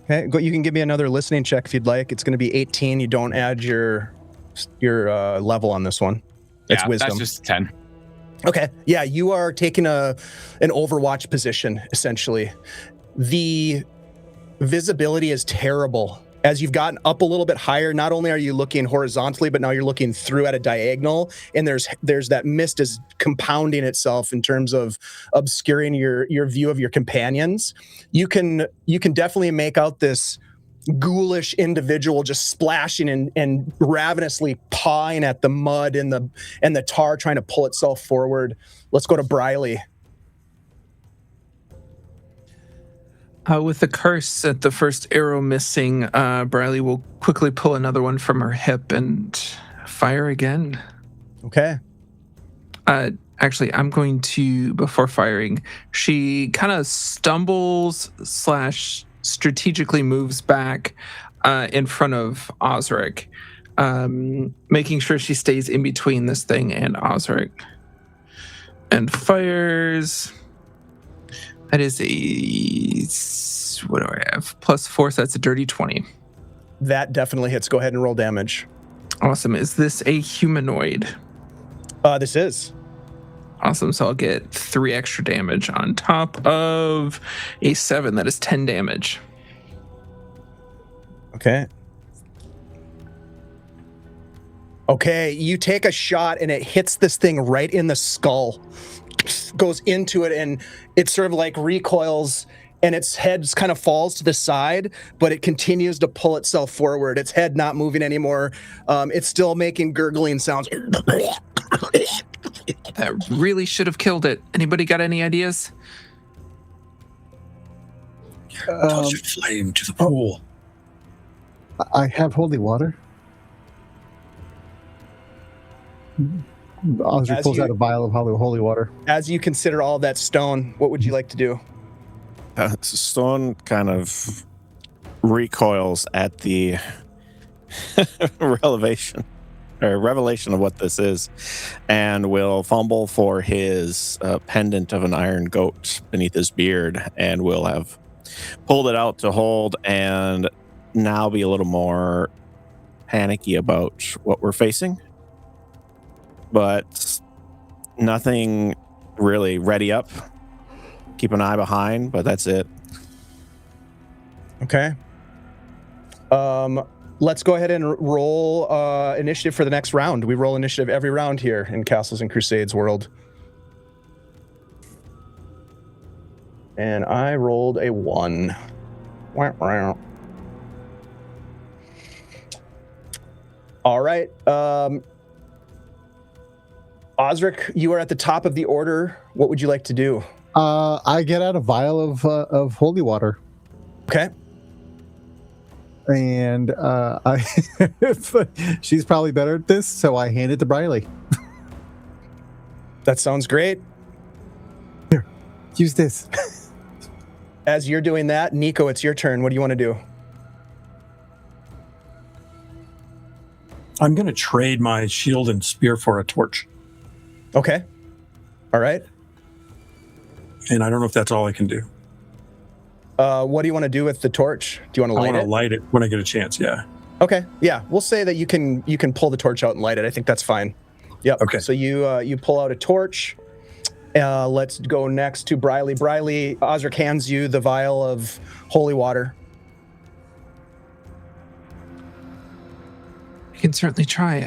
Okay, you can give me another listening check if you'd like. It's going to be 18. You don't add your level on this one. It's wisdom. That's just 10. Okay, yeah, you are taking an overwatch position, essentially. The visibility is terrible. As you've gotten up a little bit higher, not only are you looking horizontally, but now you're looking through at a diagonal, and there's that mist is compounding itself in terms of obscuring your view of your companions. You can definitely make out this ghoulish individual just splashing and ravenously pawing at the mud and the tar, trying to pull itself forward. Let's go to Briley. With the curse at the first arrow missing, Briley will quickly pull another one from her hip and fire again. Okay. Actually, I'm going to, before firing, she kind of stumbles / strategically moves back in front of Ozeric, making sure she stays in between this thing and Ozeric, and fires. That is what do I have? +4, so that's a dirty 20. That definitely hits. Go ahead and roll damage. Awesome. Is this a humanoid? This is. Awesome. So I'll get 3 extra damage on top of a 7. That is 10 damage. Okay. Okay, you take a shot and it hits this thing right in the skull. Goes into it, and it sort of like recoils, and its head kind of falls to the side, but it continues to pull itself forward. Its head not moving anymore. It's still making gurgling sounds. That really should have killed it. Anybody got any ideas? Toss your flame to the pool. I have holy water. Ozeric pulls out a vial of holy water. As you consider all that stone, what would you like to do? Stone kind of recoils at the revelation of what this is, and will fumble for his pendant of an iron goat beneath his beard, and will have pulled it out to hold, and now be a little more panicky about what we're facing. But nothing really ready up. Keep an eye behind, but that's it. Okay. Let's go ahead and roll initiative for the next round. We roll initiative every round here in Castles and Crusades world. And I rolled a 1. All right. Ozeric, you are at the top of the order. What would you like to do? I get out a vial of holy water. Okay. And I she's probably better at this, so I hand it to Briley. That sounds great. Use this. As you're doing that, Nico, it's your turn. What do you want to do? I'm going to trade my shield and spear for a torch. Okay. All right. And I don't know if that's all I can do. What do you want to do with the torch? Do you want to I light want it? to light it when I get a chance, yeah. Okay. Yeah, we'll say that you can pull the torch out and light it. I think that's fine. Yep. Okay. So you pull out a torch. Let's go next to Briley. Briley, Ozeric hands you the vial of holy water. I can certainly try.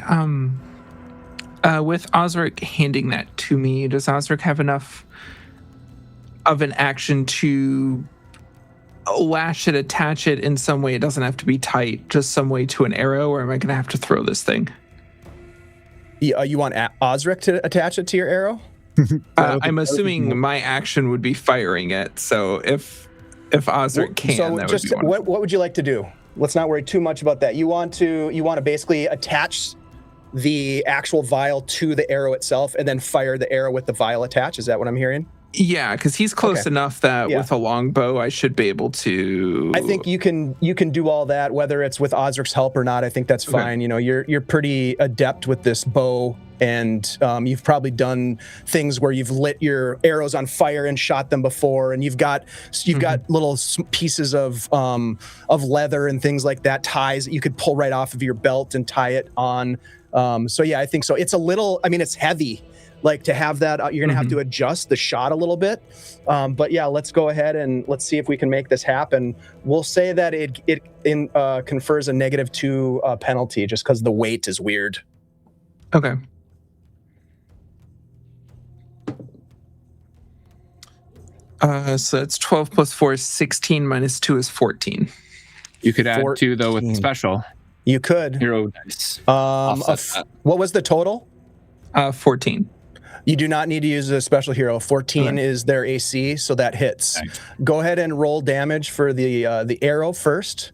With Ozeric handing that to me, does Ozeric have enough of an action to lash it, attach it in some way? It doesn't have to be tight, just some way to an arrow, or am I going to have to throw this thing? You want Ozeric to attach it to your arrow? I'm assuming my action would be firing it, so if Ozeric can, so that just would be wonderful. what would you like to do? Let's not worry too much about that. You want to basically attach the actual vial to the arrow itself and then fire the arrow with the vial attached. Is that what I'm hearing? Yeah, because he's close Okay. enough that Yeah. with a longbow, I should be able to. I think you can do all that, whether it's with Ozric's help or not. I think that's Okay. fine. You know, you're pretty adept with this bow, and you've probably done things where you've lit your arrows on fire and shot them before, and you've got little pieces of leather and things like that, ties that you could pull right off of your belt and tie it on. So yeah, I think so. It's a little. I mean, it's heavy. Like to have that, you're gonna have to adjust the shot a little bit. But yeah, let's go ahead and let's see if we can make this happen. We'll say that it confers a -2 penalty just because the weight is weird. Okay. So that's 12 plus 4 is 16 minus 2 is 14. You could add 2 though with 14. special You could. hero dice. Offset that. What was the total? 14. You do not need to use a special hero. 14 Okay. is their AC, so that hits. Thanks. Go ahead and roll damage for the arrow first,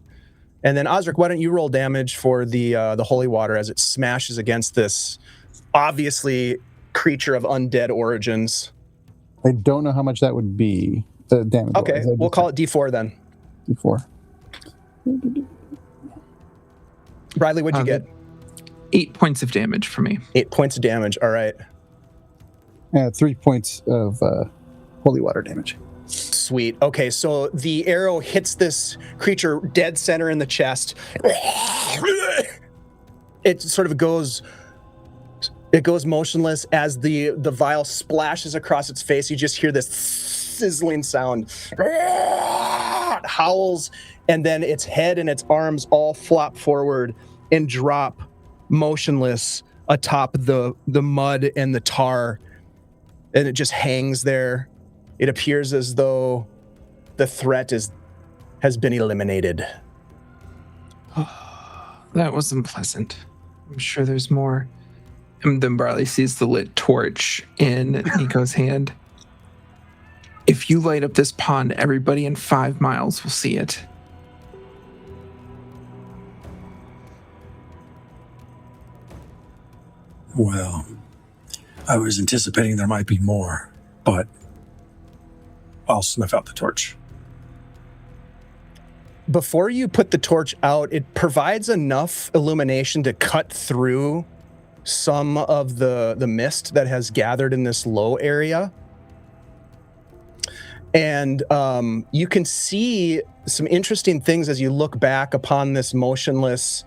and then Ozeric, why don't you roll damage for the holy water as it smashes against this obviously creature of undead origins. I don't know how much that would be. The damage. Okay, we'll call it D4 then. D4. Bradley, what'd you get? 8 points of damage for me. 8 points of damage. All right. 3 points of holy water damage. Sweet. Okay, so the arrow hits this creature dead center in the chest. It sort of goes motionless as the vial splashes across its face. You just hear this sizzling sound. It howls, and then its head and its arms all flop forward and drop motionless atop the mud and the tar, and it just hangs there. It appears as though the threat has been eliminated. That was unpleasant. I'm sure there's more. And then Barley sees the lit torch in Nico's hand. If you light up this pond, everybody in 5 miles will see it. Well, I was anticipating there might be more, but I'll sniff out the torch. Before you put the torch out, it provides enough illumination to cut through some of the mist that has gathered in this low area. And you can see some interesting things as you look back upon this motionless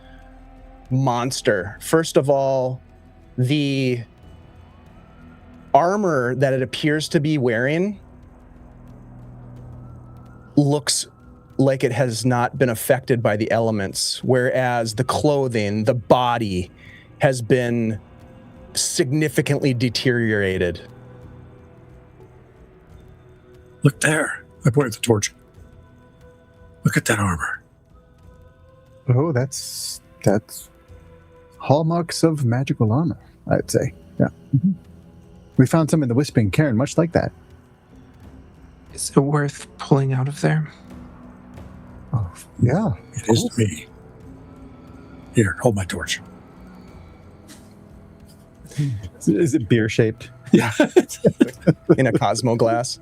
monster. First of all, the armor that it appears to be wearing looks like it has not been affected by the elements, whereas the clothing, the body, has been significantly deteriorated. Look there. I pointed the torch. Look at that armor. Oh, that's hallmarks of magical armor, I'd say. Yeah. Mm-hmm. We found some in the Whispering Cairn, much like that. Is it worth pulling out of there? Yeah. It is to me. Here, hold my torch. Is it beer shaped? Yeah. In a Cosmo glass.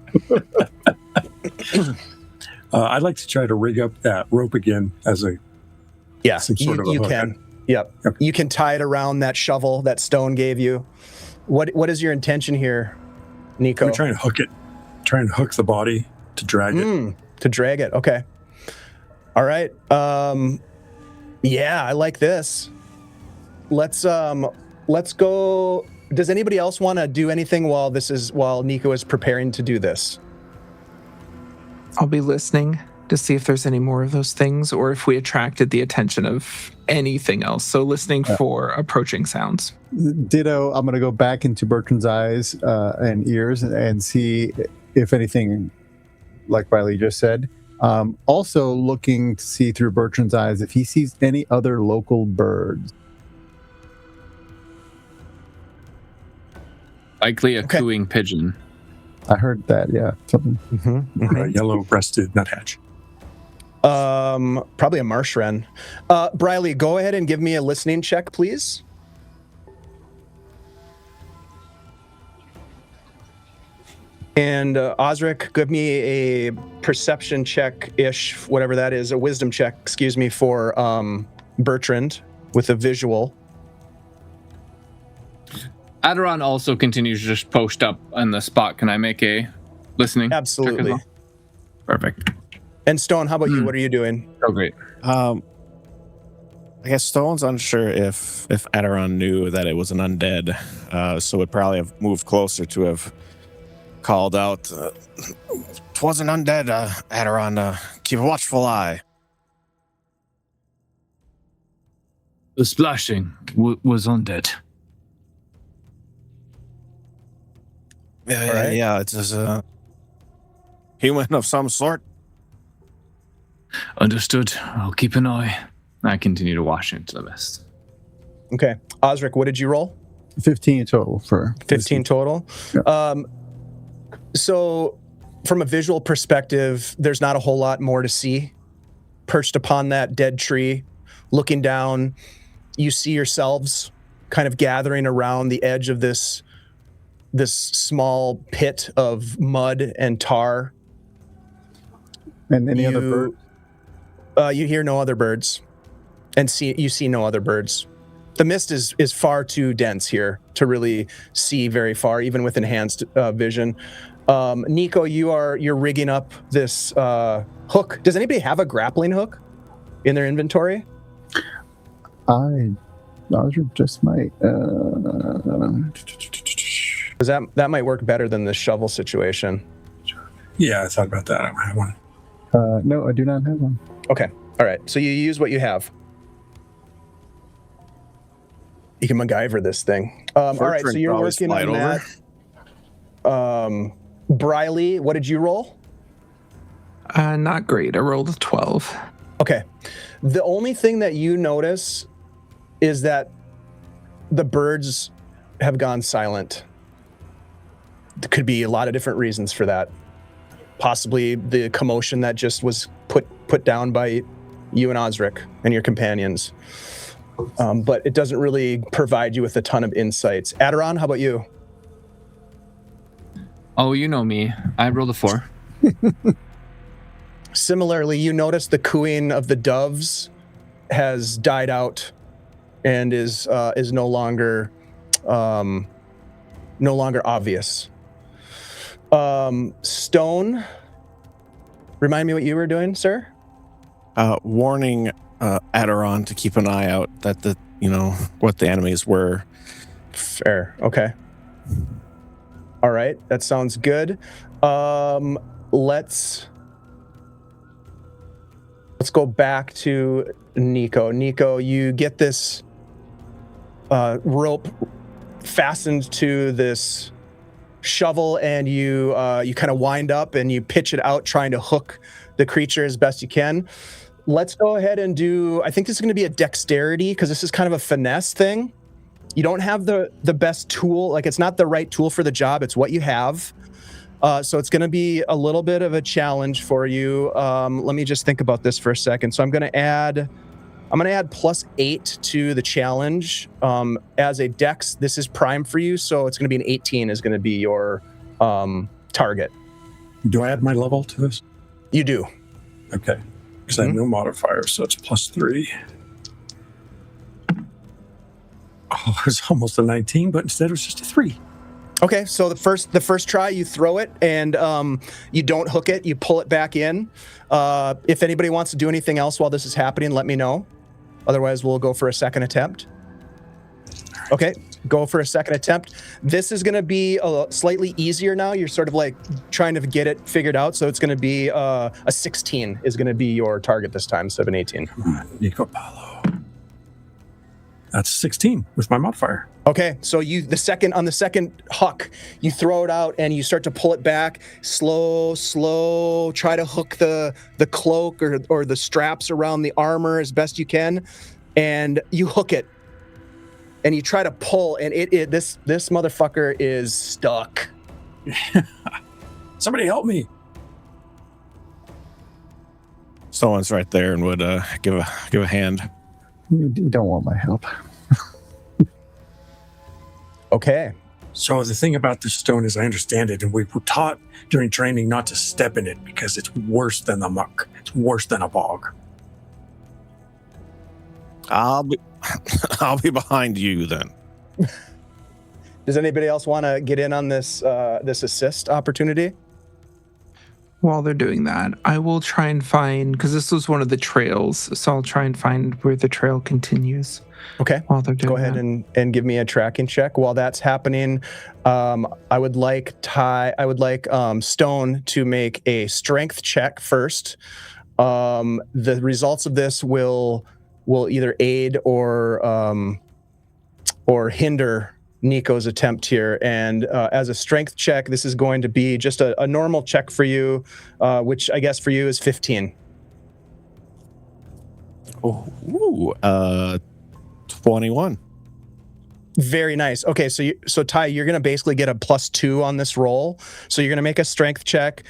I'd like to try to rig up that rope again as a Yeah, some sort of a you hook. can. Yep. Yep. You can tie it around that shovel that Stone gave you. What is your intention here, Nico? I'm trying to hook it. Trying to hook the body to drag it. To drag it. Okay. All right. Yeah, I like this. Let's go. Does anybody else want to do anything while Nico is preparing to do this? I'll be listening to see if there's any more of those things or if we attracted the attention of anything else. So listening for approaching sounds. Ditto. I'm going to go back into Bertrand's eyes and ears and see if anything, like Riley just said. Also looking to see through Bertrand's eyes if he sees any other local birds. Likely a cooing pigeon. I heard that, yeah. Something. Or a yellow-breasted nuthatch. Probably a marsh wren. Briley, go ahead and give me a listening check, please. And Ozeric, give me a perception check-ish, whatever that is, a wisdom check, excuse me, for Bertrand with a visual. Aderon also continues to just post up on the spot. Can I make a listening check as Absolutely. well? Perfect. And Stone, how about you? What are you doing? Oh, great. I guess Stone's unsure if Aderon knew that it was an undead, so would probably have moved closer to have called out, "'Twas an undead, Aderon. Keep a watchful eye." The splashing was undead. Yeah, right. yeah, it's a human of some sort. Understood. I'll keep an eye. I continue to wash into the mist. Okay. Ozeric, what did you roll? 15 total for 15 total. Yeah. So from a visual perspective, there's not a whole lot more to see. Perched upon that dead tree, looking down, you see yourselves kind of gathering around the edge of this small pit of mud and tar. And any other bird? You hear no other birds, and you see no other birds. The mist is far too dense here to really see very far, even with enhanced vision. Nico, you're rigging up this hook. Does anybody have a grappling hook in their inventory? I just might. Because that might work better than the shovel situation. Yeah, I thought about that. I don't have one. No, I do not have one. Okay. All right. So you use what you have. You can MacGyver this thing. All right. So you're working on that. Briley, what did you roll? Not great. I rolled a 12. Okay. The only thing that you notice is that the birds have gone silent. There could be a lot of different reasons for that. Possibly the commotion that just was put down by you and Ozeric and your companions. But it doesn't really provide you with a ton of insights. Aderon, how about you? Oh, you know me. I rolled a 4. Similarly, you notice the cooing of the doves has died out and is no longer obvious. Stone, remind me what you were doing, sir? Warning Aderon to keep an eye out that what the enemies were. Fair. Okay. All right. That sounds good. Let's go back to Nico. Nico, you get this rope fastened to this shovel, and you kind of wind up and you pitch it out, trying to hook the creature as best you can. Let's go ahead and do, I think this is going to be a dexterity, because this is kind of a finesse thing. You don't have the best tool, like it's not the right tool for the job, it's what you have. So it's going to be a little bit of a challenge for you. Let me just think about this for a second. So I'm going to add +8 to the challenge. As a dex, this is prime for you, so it's going to be an 18 is going to be your target. Do I add my level to this? You do. Okay. Because I have no modifier, so it's +3. Oh, it's almost a 19, but instead it was just a 3. Okay, so the first try, you throw it and you don't hook it. You pull it back in. If anybody wants to do anything else while this is happening, let me know. Otherwise, we'll go for a second attempt. Okay, go for a second attempt. This is going to be slightly easier now. You're sort of like trying to get it figured out. So it's going to be a 16 is going to be your target this time, instead of an 18. Come on, Nico Paulo. That's 16 with my modifier. Okay, so the second huck, you throw it out and you start to pull it back, slow, try to hook the cloak or the straps around the armor as best you can, and you hook it. And you try to pull, and this motherfucker is stuck. Somebody help me. Someone's right there and would give a hand. You don't want my help. Okay. So the thing about this stone is I understand it, and we were taught during training not to step in it because it's worse than the muck. It's worse than a bog. I'll be behind you then. Does anybody else want to get in on this assist opportunity? While they're doing that, I will try and find, because this was one of the trails, so I'll try and find where the trail continues. Okay. While they're doing Go ahead and give me a tracking check. While that's happening, I would like Stone to make a strength check first. The results of this will either aid or hinder Nico's attempt here, and as a strength check, this is going to be just a normal check for you, which I guess for you is 15. Oh, 21. Very nice. Okay, so Ty, you're going to basically get a +2 on this roll. So you're going to make a strength check.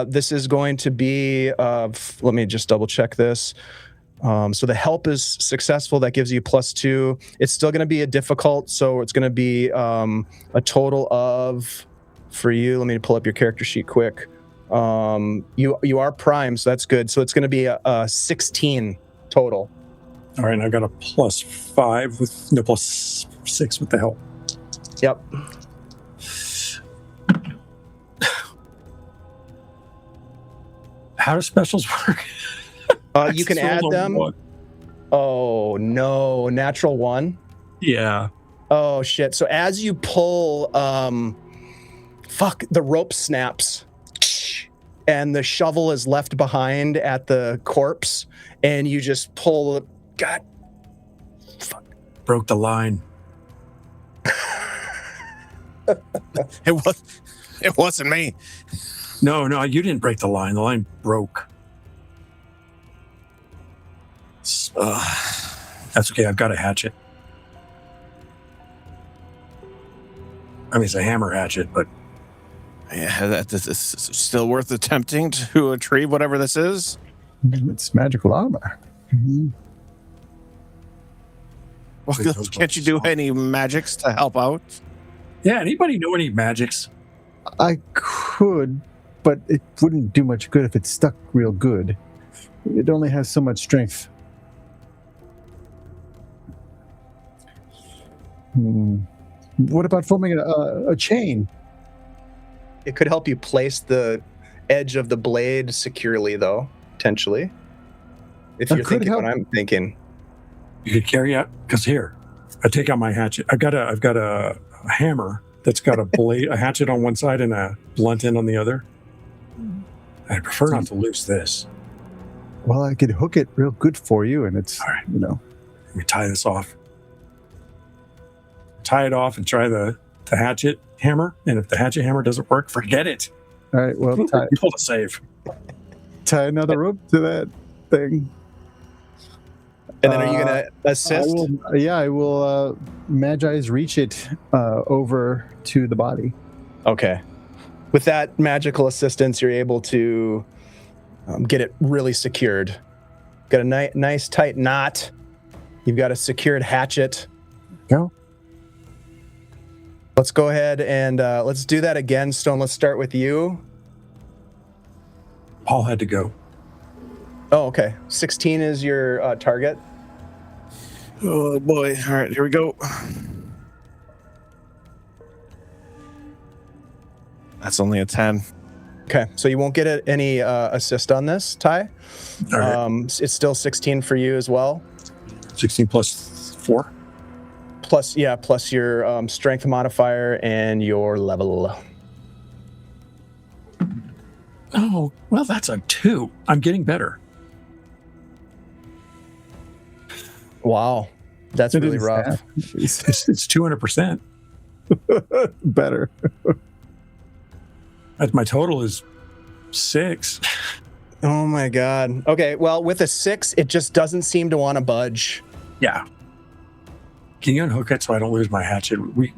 This is going to be, let me just double check this. So the help is successful. That gives you +2. It's still going to be a difficult, so it's going to be a total of, for you, let me pull up your character sheet quick. You are prime, so that's good. So it's going to be a 16 total. All right, and I got a +5 with no +6 with the help. Yep. How do specials work? You can add them. 1. Oh no, natural 1. Yeah. Oh shit. So as you pull, the rope snaps and the shovel is left behind at the corpse, and you just pull. God. Fuck. Broke the line. It wasn't me. No, you didn't break the line. The line broke. That's okay. I've got a hatchet. I mean, it's a hammer hatchet, but Yeah, this is still worth attempting to retrieve whatever this is. It's magical armor. Mm-hmm. Well, can't you do any magics to help out? yeah. Anybody know any magics? I could, but it wouldn't do much good if it stuck real good. It only has so much strength. What about forming a chain? It could help you place the edge of the blade securely, though, potentially. If you're thinking what I'm thinking. You could carry out, because here, I take out my hatchet. I've got a hammer that's got a blade, a hatchet on one side and a blunt end on the other. I prefer not to lose this. Well, I could hook it real good for you, and it's, all right. Let me tie this off. Tie it off and try the hatchet hammer. And if the hatchet hammer doesn't work, forget it. All right, well, Pull the save. tie another rope to that thing. And then are you going to assist? I will Magi's reach it over to the body. Okay. With that magical assistance, you're able to get it really secured. Got a nice tight knot. You've got a secured hatchet. Go. Let's go ahead and let's do that again, Stone. Let's start with you. Paul had to go. Oh, okay. 16 is your target. Oh boy! All right, here we go. That's only a 10. Okay, so you won't get any assist on this, Ty. All right. It's still 16 for you as well. 16 plus 4. Plus your strength modifier and your level. Oh, well, that's a 2. I'm getting better. Wow, that's It really is rough. that. It's 200%. Better. My total is 6. Oh my god. Okay, well, with a 6, it just doesn't seem to want to budge. Yeah. Can you unhook it so I don't lose my hatchet? We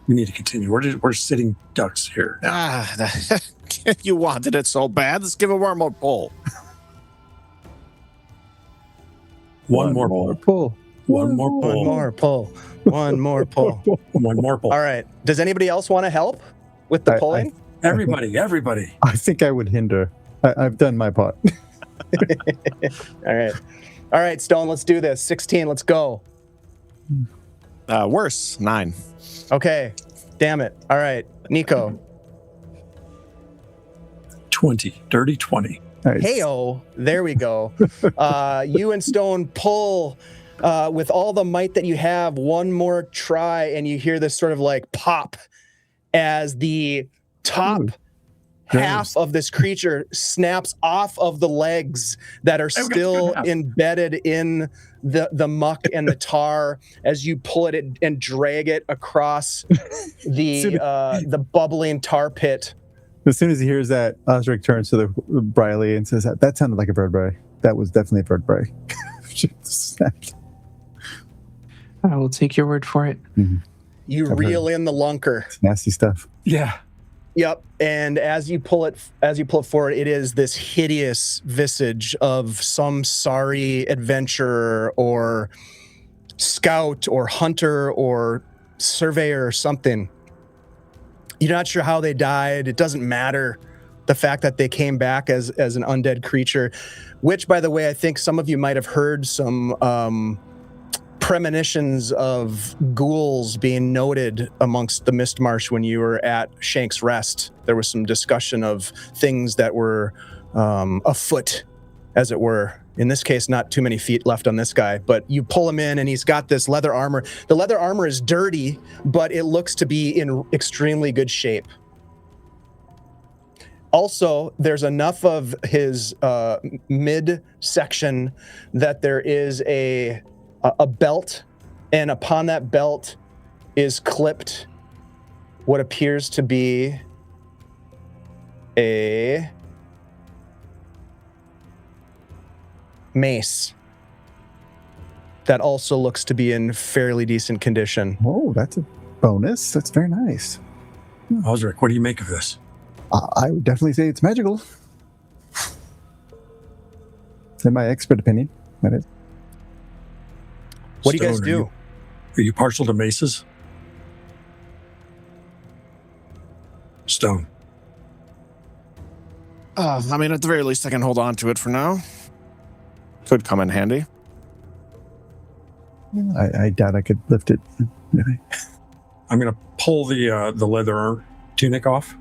need to continue. We're sitting ducks here. You wanted it so bad. Let's give it one more pull. One more pull. pull. One more pull. One more pull. One more pull. One more pull. All right. Does anybody else want to help with the pulling? Everybody. I think I would hinder. I've done my part. All right, Stone, let's do this. 16, let's go. Worse, 9. Okay, damn it. All right, Nico. 20. Dirty 20. Nice. Heyo, there we go. You and Stone pull with all the might that you have. One more try, and you hear this sort of like pop as the top half of this creature snaps off of the legs that are still embedded in the muck and the tar as you pull it and drag it across the bubbling tar pit. As soon as he hears that, Ozeric turns to the Briley and says, "That sounded like a vertebrae. That was definitely a vertebrae." Snapped. I will take your word for it. Mm-hmm. You reel in the lunker. It's nasty stuff. Yeah. Yep, and as you pull it forward, it is this hideous visage of some sorry adventurer or scout or hunter or surveyor or something. You're not sure how they died. It doesn't matter. The fact that they came back as an undead creature, which, by the way, I think some of you might have heard some premonitions of ghouls being noted amongst the Mistmarsh when you were at Shank's Rest. There was some discussion of things that were afoot, as it were. In this case, not too many feet left on this guy, but you pull him in and he's got this leather armor. The leather armor is dirty, but it looks to be in extremely good shape. Also, there's enough of his midsection that there is a belt, and upon that belt is clipped what appears to be a mace that also looks to be in fairly decent condition. Oh, that's a bonus. That's very nice. Ozeric, what do you make of this? I would definitely say it's magical. In my expert opinion, that is. What do you guys Stone, do? Are you partial to maces? Stone. I mean, at the very least, I can hold on to it for now. Could come in handy. I doubt I could lift it. I'm going to pull the leather tunic off.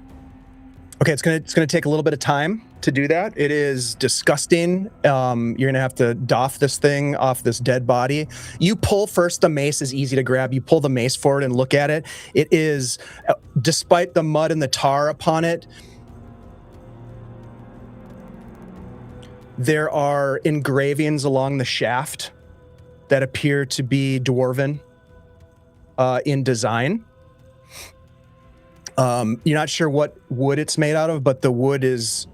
Okay, it's gonna take a little bit of time to do that. It is disgusting. You're gonna have to doff this thing off this dead body. You pull first. The mace is easy to grab. You pull the mace forward and look at it. It is, despite the mud and the tar upon it, there are engravings along the shaft that appear to be dwarven in design. You're not sure what wood it's made out of, but the wood is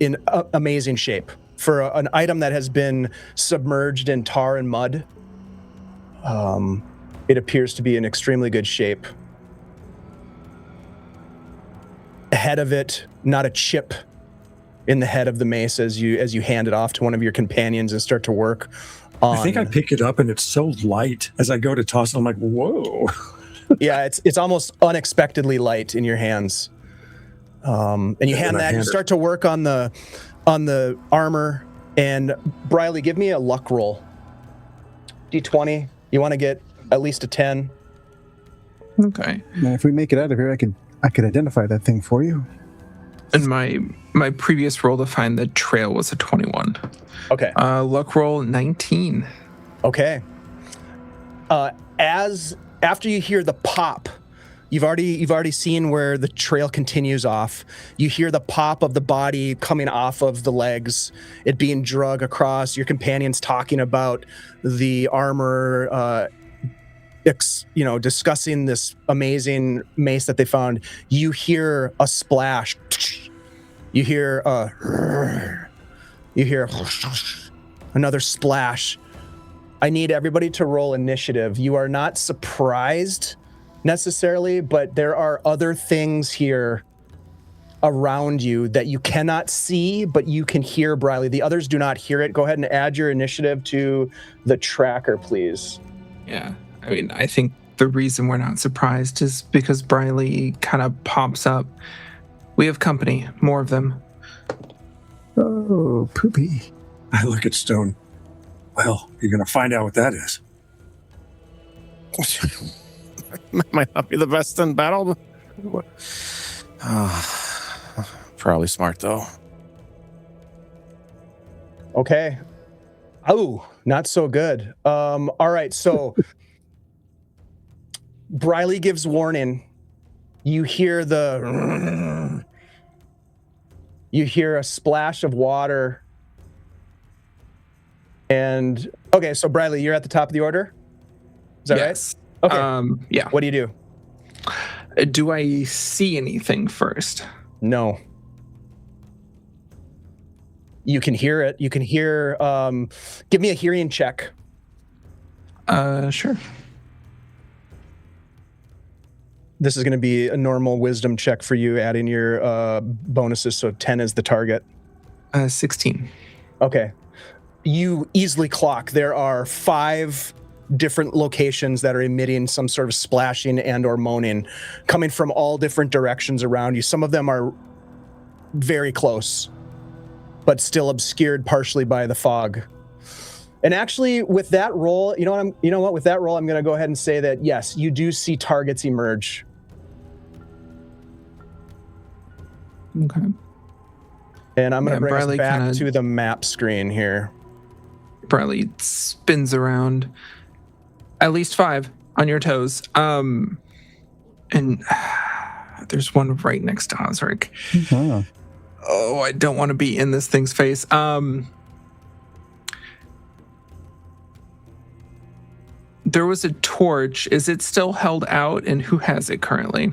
in amazing shape. For an item that has been submerged in tar and mud, it appears to be in extremely good shape. head of it, not a chip in the head of the mace as you hand it off to one of your companions and start to work on. I think I pick it up and it's so light. As I go to toss it, I'm like, whoa. Yeah, it's almost unexpectedly light in your hands. And you hand that, you start to work on the armor. And Briley, give me a luck roll. D20. You want to get at least a 10. Okay. Now, if we make it out of here, I could identify that thing for you. And my previous roll to find the trail was a 21. Okay. Luck roll 19. Okay. After you hear the pop, you've already seen where the trail continues off. You hear the pop of the body coming off of the legs, it being drug across. Your companions talking about the armor, discussing this amazing mace that they found. You hear a splash. You hear another splash. I need everybody to roll initiative. You are not surprised necessarily, but there are other things here around you that you cannot see, but you can hear, Briley. The others do not hear it. Go ahead and add your initiative to the tracker, please. Yeah. I mean, I think the reason we're not surprised is because Briley kind of pops up. We have company, more of them. Oh, poopy. I look at Stone. Well, you're going to find out what that is. Might not be the best in battle. Probably smart, though. Okay. Oh, not so good. All right, so Briley gives warning. You hear a splash of water. And okay, so Briley, you're at the top of the order? Is that yes. right? Okay. Yeah. What do you do? Do I see anything first? No. You can hear it. You can hear, give me a hearing check. Sure. This is going to be a normal wisdom check for you, adding your bonuses, so 10 is the target. 16. Okay. You easily clock. There are 5 different locations that are emitting some sort of splashing and or moaning coming from all different directions around you. Some of them are very close, but still obscured partially by the fog. And actually, with that roll, you know what? With that roll, I'm going to go ahead and say that yes, you do see targets emerge. Okay. And I'm going to bring Briley us back kinda- to the map screen here. Briley spins around. At least 5 on your toes. And there's one right next to Ozeric. Oh. Oh, I don't want to be in this thing's face. There was a torch. Is it still held out, and who has it currently?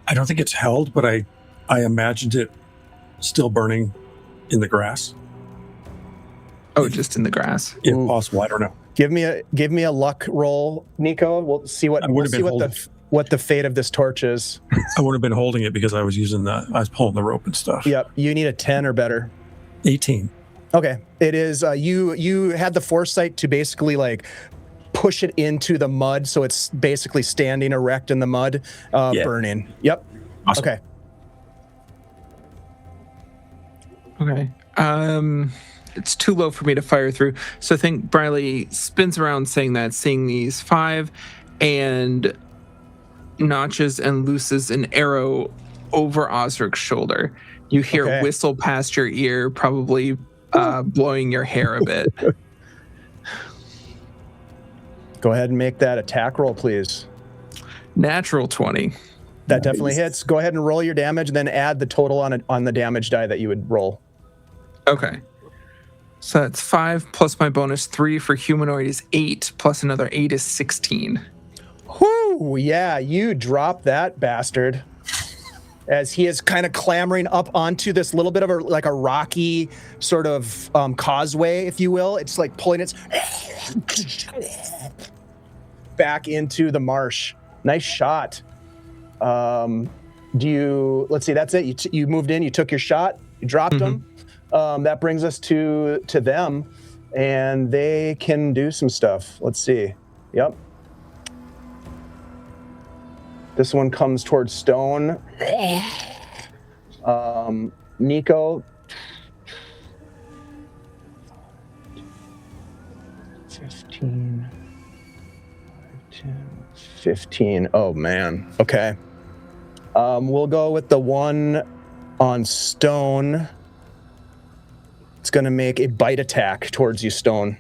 I don't think it's held, but I imagined it still burning in the grass. Oh, just in the grass. If possible, I don't know. Give me a luck roll, Nico. We'll see what the fate of this torch is. I would have been holding it because I was pulling the rope and stuff. Yep, you need a 10 or better. 18. Okay, it is. You had the foresight to basically like push it into the mud, so it's basically standing erect in the mud, burning. Yep. Awesome. Okay. Okay. It's too low for me to fire through. So I think Briley spins around saying that, seeing these 5, and notches and looses an arrow over Ozric's shoulder. You hear whistle past your ear, probably blowing your hair a bit. Go ahead and make that attack roll, please. Natural 20. That definitely hits. Go ahead and roll your damage, and then add the total on the damage die that you would roll. Okay. So that's 5 plus my bonus 3 for humanoid is 8 plus another 8 is 16. Whoo! Yeah, you drop that bastard. As he is kind of clambering up onto this little bit of a rocky sort of causeway, if you will. It's like pulling its back into the marsh. Nice shot. Do you? Let's see. That's it. You moved in. You took your shot. You dropped them. That brings us to them, and they can do some stuff. Let's see. Yep. This one comes towards Stone. Nico. 15. 10, 15. Oh man. Okay. We'll go with the one on Stone. It's going to make a bite attack towards you, Stone.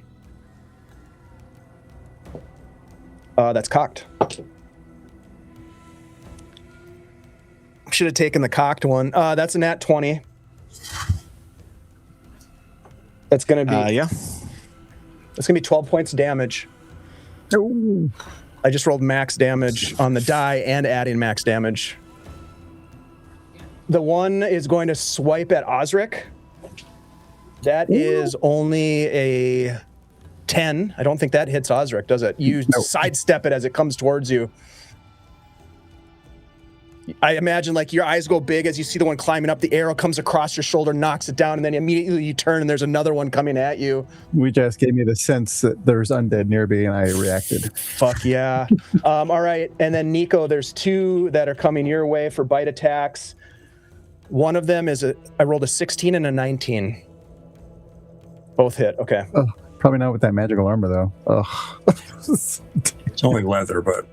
That's cocked. Should have taken the cocked one. That's a nat 20. That's going to be... yeah. That's going to be 12 points of damage. Ooh. I just rolled max damage on the die and adding max damage. The one is going to swipe at Ozeric. That is only a 10. I don't think that hits Ozeric, does it? You sidestep it as it comes towards you. I imagine like your eyes go big as you see the one climbing up. The arrow comes across your shoulder, knocks it down, and then immediately you turn and there's another one coming at you. We just gave me the sense that there's undead nearby, and I reacted. Fuck yeah. All right. And then Nico, there's two that are coming your way for bite attacks. One of them is I rolled a 16 and a 19. Both hit. Okay. Oh, probably not with that magical armor though. Ugh. It's only leather, but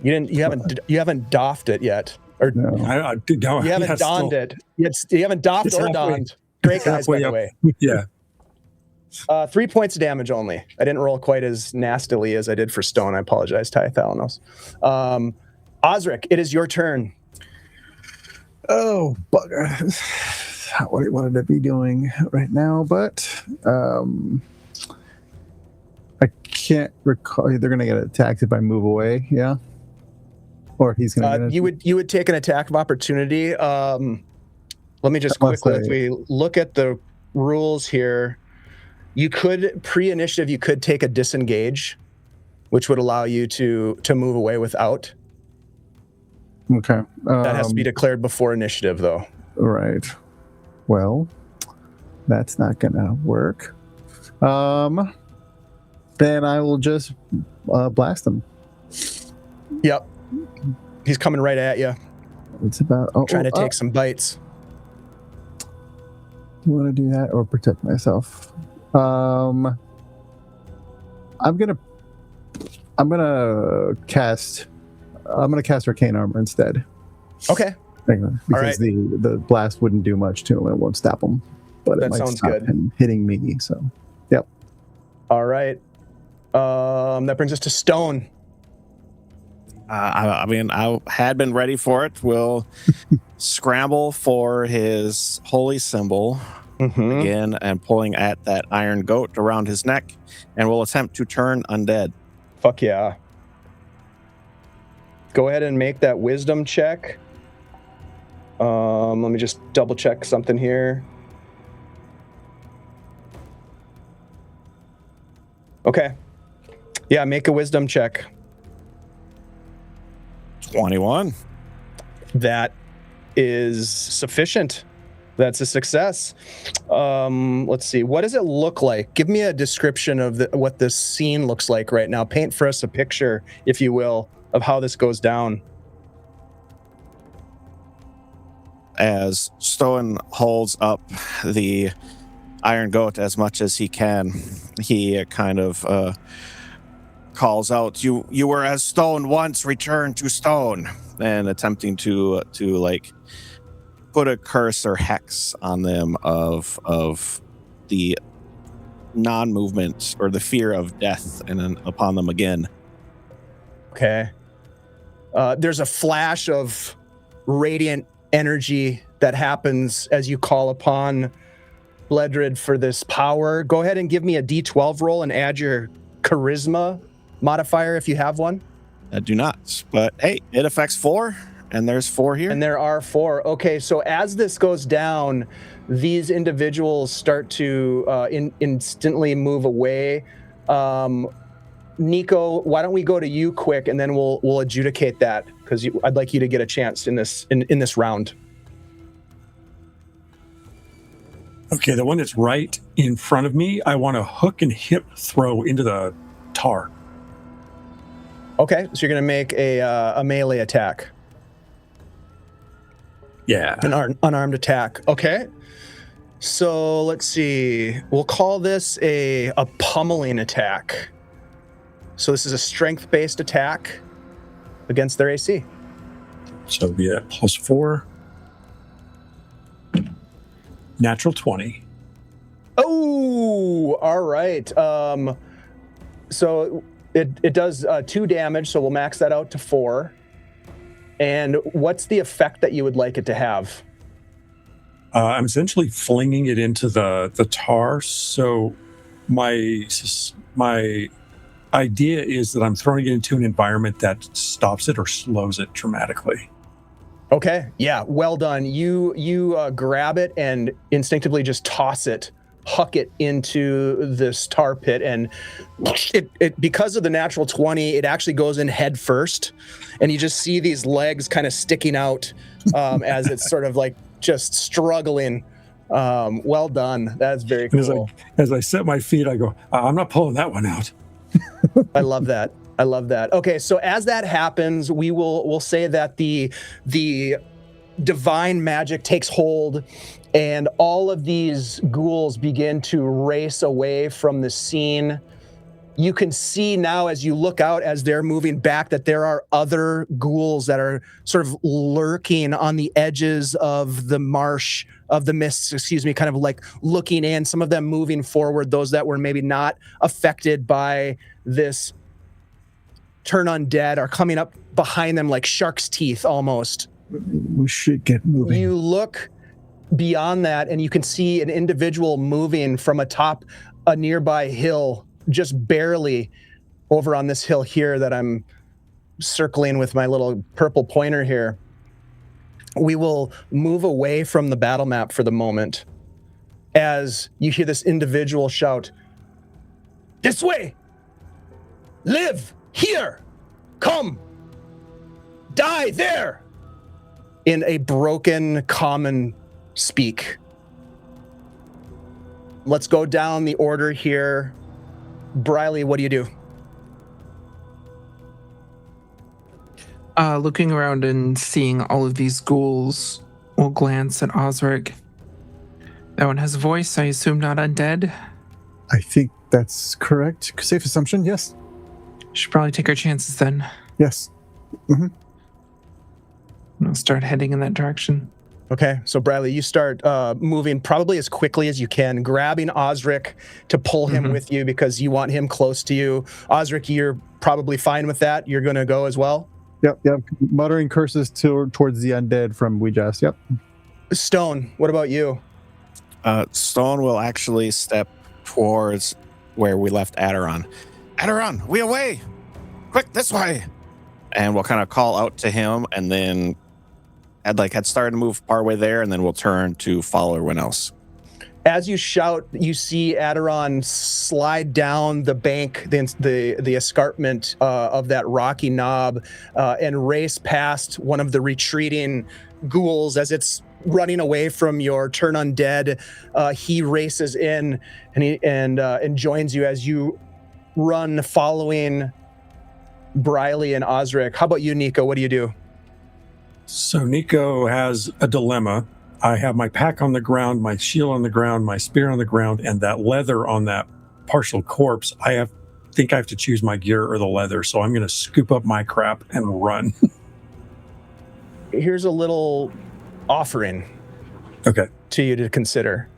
You haven't doffed it yet, or No. I you haven't donned it. You haven't doffed It's or halfway. donned. Great guys, by halfway the up. way. Yeah. 3 points of damage only. I didn't roll quite as nastily as I did for Stone. I apologize, Ty Thalanos. Ozeric, it is your turn. Oh, bugger. Not what I wanted to be doing right now, but I can't recall. They're going to get attacked if I move away, yeah? Or he's going to You would take an attack of opportunity. Let me just quickly, if we look at the rules here, you could, pre-initiative, you could take a disengage, which would allow you to move away without. Okay. That has to be declared before initiative, though. Right. Well, that's not going to work. Then I will just blast him. Yep. He's coming right at you. It's about Trying to take some bites. Do you want to do that or protect myself? I'm gonna cast Arcane Armor instead. Okay. Because the blast wouldn't do much to him. It won't stop him, but That it might sounds stop good. him hitting me. So, yep. All right. That brings us to Stone. I mean, I had been ready for it. We'll scramble for his holy symbol again and pulling at that iron goat around his neck, and we'll attempt to turn undead. Fuck yeah. Go ahead and make that wisdom check. Let me just double check something here. Okay. Yeah, make a wisdom check. 21. That is sufficient. That's a success. Let's see. What does it look like? Give me a description of what this scene looks like right now. Paint for us a picture, if you will, of how this goes down. As Stone holds up the iron goat as much as he can, he kind of calls out, "You were as stone once, return to stone," and attempting to like put a curse or hex on them of the non-movement or the fear of death and then upon them again. Okay. There's a flash of radiant energy that happens as you call upon Bledred for this power. Go ahead and give me a D12 roll and add your charisma modifier if you have one. I do not, but hey, it affects 4, and there's 4 here. And there are 4. Okay, so as this goes down, these individuals start to instantly move away. Nico, why don't we go to you quick, and then we'll adjudicate that, because I'd like you to get a chance in this round. Okay, the one that's right in front of me, I want to hook and hip throw into the tar. Okay, so you're going to make a melee attack. Yeah. An unarmed attack. Okay. So let's see. We'll call this a pummeling attack. So this is a strength-based attack against their AC. So it'll be at +4. Natural 20. Oh, all right. So it does 2 damage, so we'll max that out to 4. And what's the effect that you would like it to have? I'm essentially flinging it into the tar. So my idea is that I'm throwing it into an environment that stops it or slows it dramatically. Okay, yeah, well done. You grab it and instinctively just toss it, huck it into this tar pit, and it because of the natural 20, it actually goes in head first, and you just see these legs kind of sticking out as it's sort of like just struggling. Well done. That's very cool. As I set my feet, I go, I'm not pulling that one out. I love that. Okay, so as that happens, we'll say that the divine magic takes hold, and all of these ghouls begin to race away from the scene. You can see now, as you look out, as they're moving back, that there are other ghouls that are sort of lurking on the edges of the marsh, of the mists, kind of like looking in, some of them moving forward, those that were maybe not affected by this turn undead are coming up behind them like shark's teeth almost. We should get moving. You look beyond that and you can see an individual moving from atop a nearby hill, just barely over on this hill here that I'm circling with my little purple pointer here. We will move away from the battle map for the moment as you hear this individual shout, "This way! Live here! Come! Die there!" in a broken common speak. Let's go down the order here. Briley, what do you do? Looking around and seeing all of these ghouls, we'll glance at Ozeric. That one has a voice, I assume not undead? I think that's correct. Safe assumption, yes. Should probably take our chances then. Yes. Mm-hmm. I'll start heading in that direction. Okay, so Bradley, you start moving probably as quickly as you can, grabbing Ozeric to pull him with you because you want him close to you. Ozeric, you're probably fine with that. You're going to go as well? Yep. Muttering curses towards the undead from Weejas. Yep. Stone, what about you? Stone will actually step towards where we left Aderon. Aderon, we away! Quick, this way! And we'll kind of call out to him, and then had started to move part way there, and then we'll turn to follow everyone else. As you shout, you see Aderon slide down the bank, the escarpment of that rocky knob, and race past one of the retreating ghouls as it's running away from your turn undead. He races in and joins you as you run following Briley and Ozeric. How about you, Nico? What do you do? So Nico has a dilemma. I have my pack on the ground, my shield on the ground, my spear on the ground, and that leather on that partial corpse. I think I have to choose my gear or the leather, so I'm going to scoop up my crap and run. Here's a little offering to you to consider.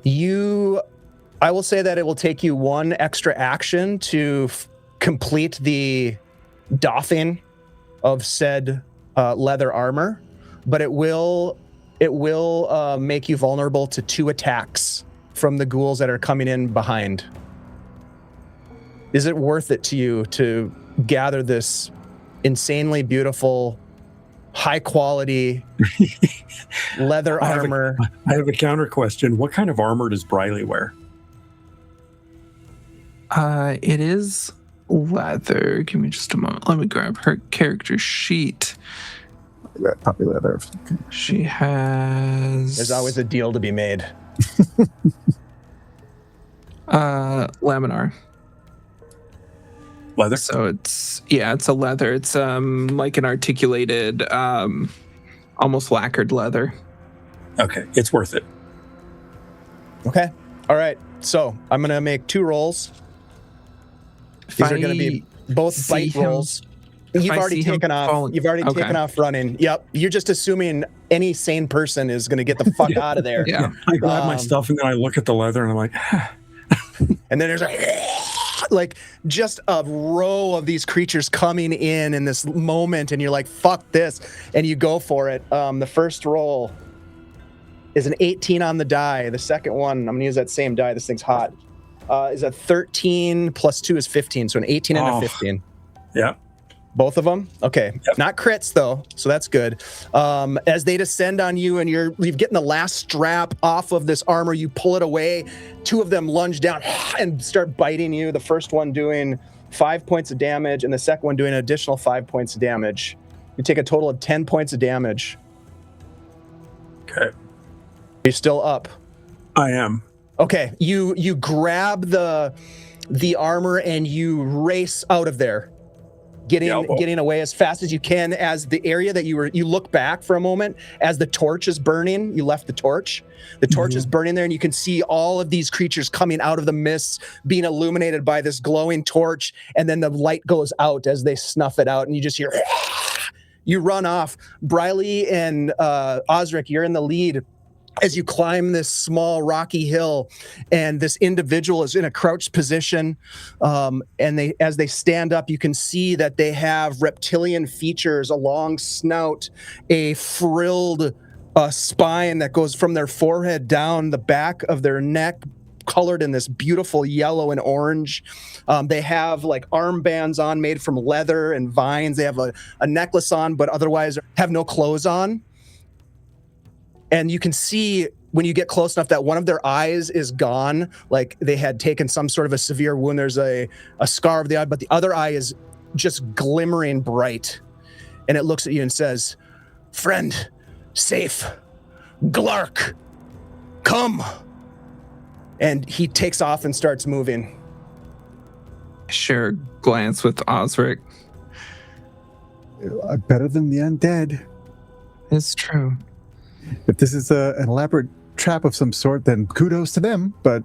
I will say that it will take you one extra action to complete the doffing of said leather armor, but it will make you vulnerable to 2 attacks from the ghouls that are coming in behind. Is it worth it to you to gather this insanely beautiful, high quality leather armor? I have a counter question. What kind of armor does Briley wear? It is leather. Give me just a moment. Let me grab her character sheet. That puppy leather. She has. There's always a deal to be made. Laminar. Leather? So it's a leather. It's like an articulated, almost lacquered leather. Okay, it's worth it. Okay. All right. So I'm going to make 2 rolls. These are going to be both bite rolls. You've already taken off. You've already taken off running. Yep. You're just assuming any sane person is going to get the fuck out of there. Yeah. I grab my stuff and then I look at the leather and I'm like, and then there's like just a row of these creatures coming in this moment, and you're like, fuck this, and you go for it. The first roll is an 18 on the die. The second one, I'm going to use that same die. This thing's hot. Is a 13 plus 2 is 15, so an 18 and a 15. Yeah. Both of them? Okay. Yep. Not crits, though, so that's good. As they descend on you and you're getting the last strap off of this armor, you pull it away. 2 of them lunge down and start biting you. The first one doing 5 points of damage, and the second one doing an additional 5 points of damage. You take a total of 10 points of damage. Okay. You're still up. I am. Okay. You grab the armor and you race out of there. Getting away as fast as you can. As the area that you look back for a moment as the torch is burning. You left the torch. The torch is burning there, and you can see all of these creatures coming out of the mists, being illuminated by this glowing torch, and then the light goes out as they snuff it out, and you just hear you run off. Briley and Ozeric, you're in the lead as you climb this small rocky hill, and this individual is in a crouched position, and as they stand up, you can see that they have reptilian features, a long snout, a frilled spine that goes from their forehead down the back of their neck, colored in this beautiful yellow and orange. They have like armbands on made from leather and vines. They have a necklace on, but otherwise have no clothes on. And you can see when you get close enough that one of their eyes is gone, like they had taken some sort of a severe wound. There's a scar of the eye, but the other eye is just glimmering bright. And it looks at you and says, "Friend, safe, Glark, come." And he takes off and starts moving. Share a glance with Ozeric. Better than the undead. It's true. If this is an elaborate trap of some sort, then kudos to them, but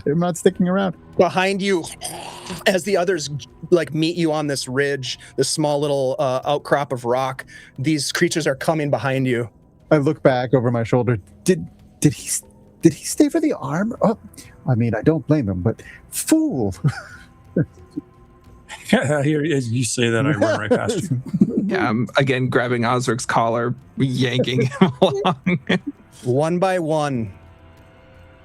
I'm not sticking around. Behind you, as the others like meet you on this ridge, this small little outcrop of rock, these creatures are coming behind you. I look back over my shoulder. Did he stay for the armor? Oh, I mean, I don't blame him, but fool. Here, as you say that, I run right past you. Yeah, I'm again grabbing Ozric's collar, yanking him along. One by one,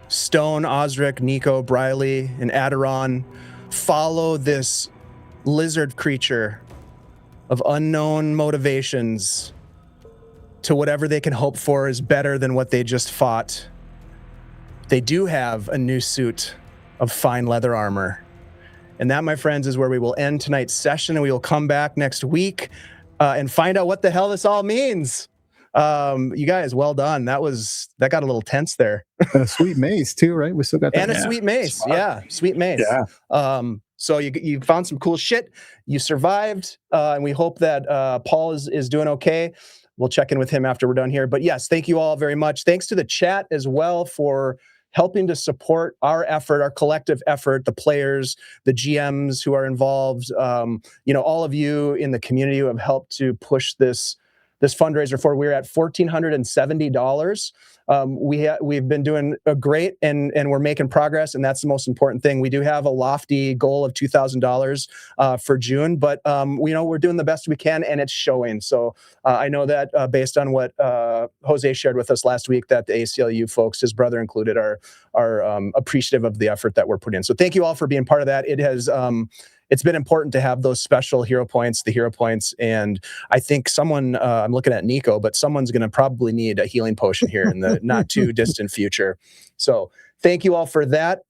Stone, Ozeric, Nico, Briley, and Aderon follow this lizard creature of unknown motivations to whatever they can hope for is better than what they just fought. They do have a new suit of fine leather armor. And that, my friends, is where we will end tonight's session, and we will come back next week and find out what the hell this all means. You guys, well done. That got a little tense there. And a sweet mace too, right? We still got that. And a sweet mace. Yeah, sweet mace. Yeah. So you found some cool shit. You survived, and we hope that Paul is doing okay. We'll check in with him after we're done here. But yes, thank you all very much. Thanks to the chat as well for helping to support our effort, our collective effort, the players, the GMs who are involved, all of you in the community who have helped to push this fundraiser forward. We're at $1,470. We've been doing great, and we're making progress, and that's the most important thing. We do have a lofty goal of $2,000 for June, but we're doing the best we can, and it's showing. So I know that based on what Jose shared with us last week, that the ACLU folks, his brother included, are appreciative of the effort that we're putting in. So thank you all for being part of that. It has it's been important to have those special hero points, and I think someone, I'm looking at Nico, but someone's going to probably need a healing potion here in the not too distant future. So thank you all for that.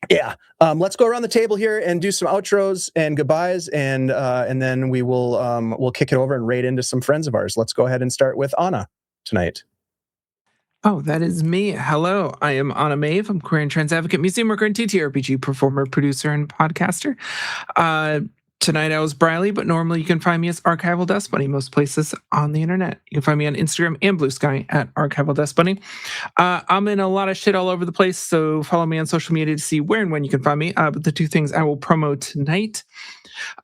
Yeah. Let's go around the table here and do some outros and goodbyes, and then we'll kick it over and raid into some friends of ours. Let's go ahead and start with Anna tonight. Oh, that is me. Hello, I am Anna Maeve. I'm queer and trans advocate, museum worker, and TTRPG performer, producer, and podcaster. Tonight I was Briley, but normally you can find me as Archival Dust Bunny most places on the internet. You can find me on Instagram and Blue Sky at Archival Dust Bunny. I'm in a lot of shit all over the place, so follow me on social media to see where and when you can find me. But the two things I will promote tonight.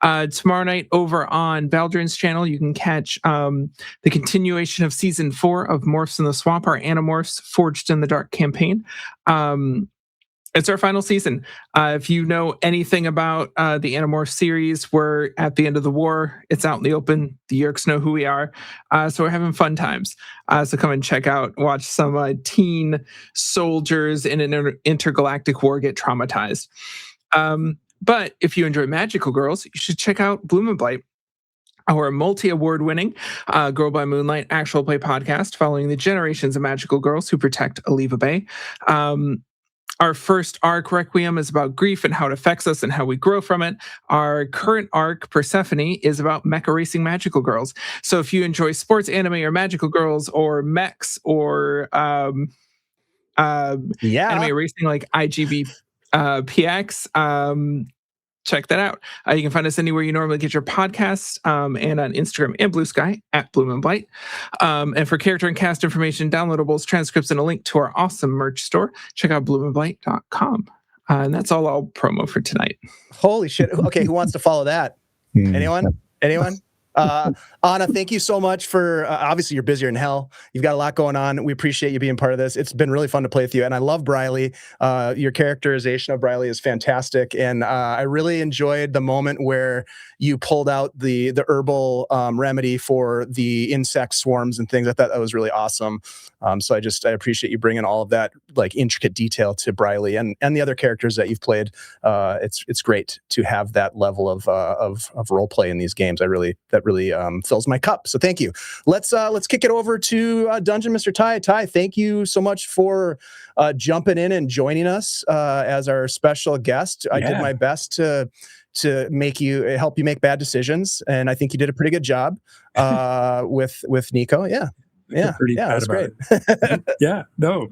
Tomorrow night over on Baldrin's channel, you can catch the continuation of season 4 of Morphs in the Swamp, our Animorphs Forged in the Dark campaign. It's our final season. If you know anything about the Animorph series, we're at the end of the war. It's out in the open. The Yerks know who we are. So we're having fun times. So come and check out, watch some teen soldiers in an intergalactic war get traumatized. But if you enjoy magical girls, you should check out Bloom and Blight, our multi-award winning Girl by Moonlight actual play podcast following the generations of magical girls who protect Aliva Bay. Our first arc, Requiem, is about grief and how it affects us and how we grow from it. Our current arc, Persephone, is about mecha racing magical girls. So if you enjoy sports anime or magical girls or mechs or anime racing like IGB PX, check that out. You can find us anywhere you normally get your podcasts, and on Instagram and Blue Sky at Bloom and Blight. And for character and cast information, downloadables, transcripts, and a link to our awesome merch store, check out bloomandblight.com. And that's all I'll promo for tonight. Holy shit. Okay, who wants to follow that? Anyone? Anna, thank you so much for, obviously you're busier than hell. You've got a lot going on. We appreciate you being part of this. It's been really fun to play with you. And I love Briley. Your characterization of Briley is fantastic. And I really enjoyed the moment where you pulled out the herbal remedy for the insect swarms and things. I thought that was really awesome. So I appreciate you bringing all of that like intricate detail to Briley and the other characters that you've played. It's great to have that level of role play in these games. That really fills my cup. So thank you. Let's kick it over to Dungeon Mr. Ty. Ty, thank you so much for jumping in and joining us as our special guest. I did my best to help you make bad decisions, and I think you did a pretty good job with Nico. Yeah, that's great. Yeah, no.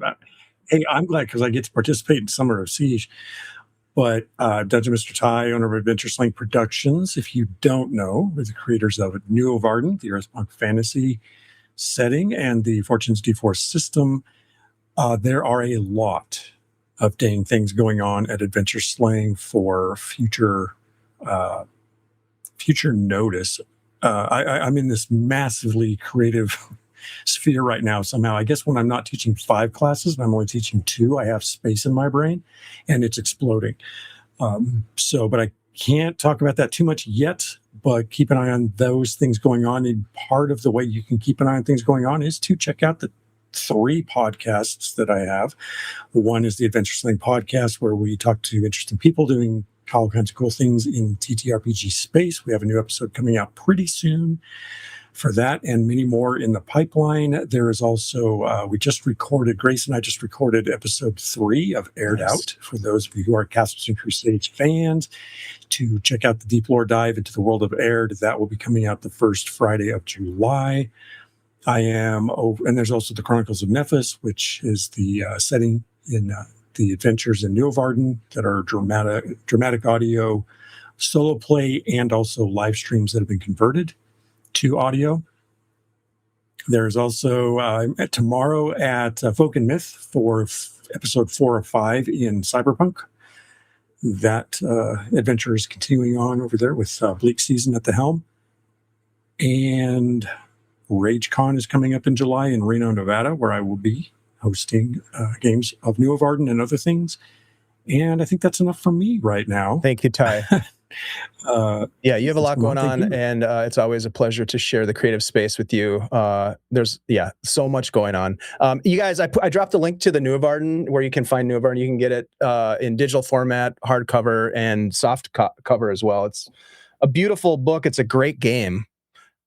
Hey, I'm glad because I get to participate in Summer of Siege. But Dungeon Mr. Ty, owner of Adventure Sling Productions, if you don't know, we're the creators of New Varden, the Earthpunk fantasy setting, and the Fortunes D4 system. There are a lot of dang things going on at Adventure Sling for future notice. I'm in this massively creative sphere right now somehow. I guess when I'm not teaching 5 classes and I'm only teaching 2, I have space in my brain and it's exploding. But I can't talk about that too much yet, but keep an eye on those things going on. And part of the way you can keep an eye on things going on is to check out the 3 podcasts that I have. One is the Adventure Sling podcast, where we talk to interesting people doing all kinds of cool things in TTRPG space. We have a new episode coming out pretty soon for that and many more in the pipeline. There is also, Grace and I just recorded episode 3 of Aired Out, for those of you who are Castles and Crusades fans, to check out the deep lore dive into the world of Aired. That will be coming out the first Friday of July. And there's also the Chronicles of Nephis, which is the setting in the adventures in New Varden that are dramatic audio, solo play, and also live streams that have been converted to audio. There's also tomorrow at Folk and Myth for episode 4 of 5 in Cyberpunk. That adventure is continuing on over there with Bleak Season at the helm. And RageCon is coming up in July in Reno, Nevada, where I will be hosting games of New Varden and other things. And I think that's enough for me right now. Thank you, Ty. You have a lot going on, and it's always a pleasure to share the creative space with you. There's so much going on. You guys, I dropped a link to the New Varden, where you can find New Varden. You can get it in digital format, hardcover, and soft cover as well. It's a beautiful book. It's a great game.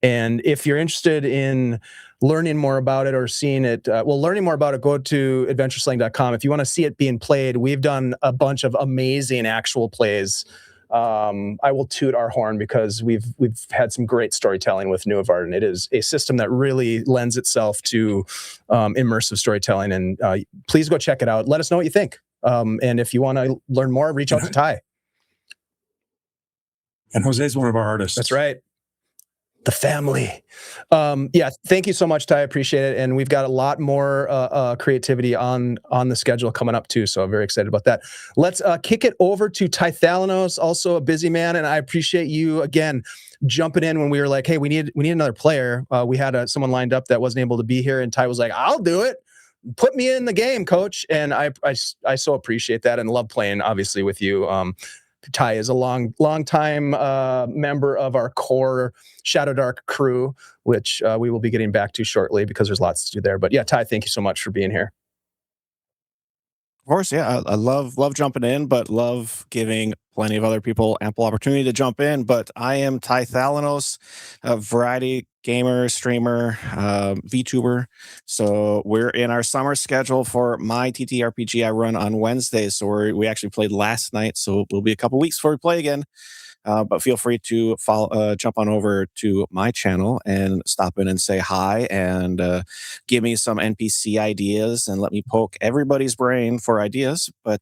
And if you're interested in learning more about it or seeing it, learning more about it, go to adventuresling.com. If you want to see it being played, we've done a bunch of amazing actual plays. I will toot our horn because we've had some great storytelling with Newavard, and it is a system that really lends itself to immersive storytelling. And please go check it out. Let us know what you think. And if you want to learn more, reach out to Ty. And Jose's one of our artists. That's right. The family. Thank you so much, Ty. I appreciate it. And we've got a lot more creativity on the schedule coming up too. So I'm very excited about that. Let's kick it over to Ty Thalanos, also a busy man. And I appreciate you again jumping in when we were like, hey, we need another player. We had someone lined up that wasn't able to be here, and Ty was like, I'll do it. Put me in the game, coach. And I so appreciate that and love playing obviously with you. Ty is a long time member of our core Shadow Dark crew, which we will be getting back to shortly because there's lots to do there. But yeah, Ty, thank you so much for being here. Of course, yeah, I love jumping in, but love giving plenty of other people ample opportunity to jump in. But I am Ty Thalanos, a variety gamer, streamer, VTuber. So we're in our summer schedule for my TTRPG I run on Wednesdays. So we actually played last night, so it'll be a couple weeks before we play again. But feel free to jump on over to my channel and stop in and say hi and give me some NPC ideas and let me poke everybody's brain for ideas. But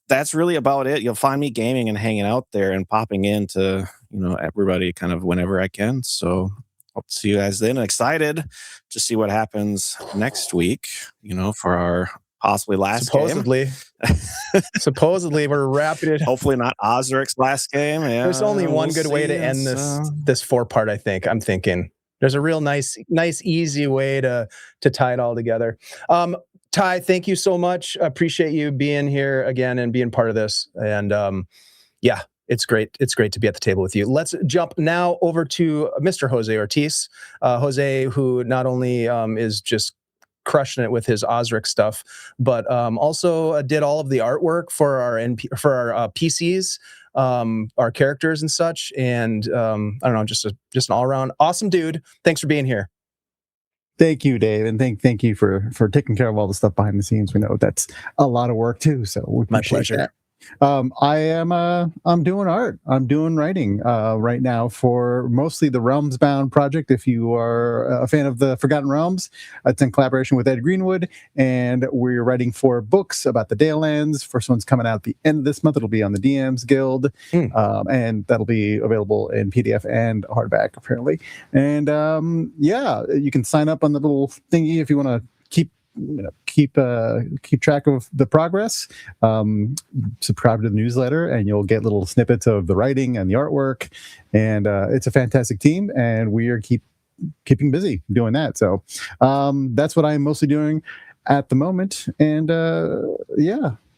that's really about it. You'll find me gaming and hanging out there and popping into everybody kind of whenever I can. So hope to see you guys then. Excited to see what happens next week. For our possibly last game. Supposedly we're wrapping it. Hopefully not Ozeric's last game. Yeah, there's only one good way to end this 4-part. I'm thinking there's a real nice easy way to tie it all together. Ty, thank you so much. I appreciate you being here again and being part of this. And it's great. It's great to be at the table with you. Let's jump now over to Mr. Jose Ortiz. Jose, who not only is just crushing it with his Ozeric stuff, but also did all of the artwork for our PCs, our characters and such. And I don't know, just an all around awesome dude. Thanks for being here. Thank you, Dave, and thank you for taking care of all the stuff behind the scenes. We know that's a lot of work too, so my pleasure. That. I'm doing art. I'm doing writing right now for mostly the Realms Bound project. If you are a fan of the Forgotten Realms, it's in collaboration with Ed Greenwood, and we're writing 4 books about the Dalelands. First one's coming out at the end of this month. It'll be on the DM's Guild, and that'll be available in PDF and hardback apparently. And you can sign up on the little thingy if you want to keep track of the progress. Subscribe to the newsletter and you'll get little snippets of the writing and the artwork, and it's a fantastic team, and we are keeping busy doing that. So that's what I'm mostly doing at the moment, and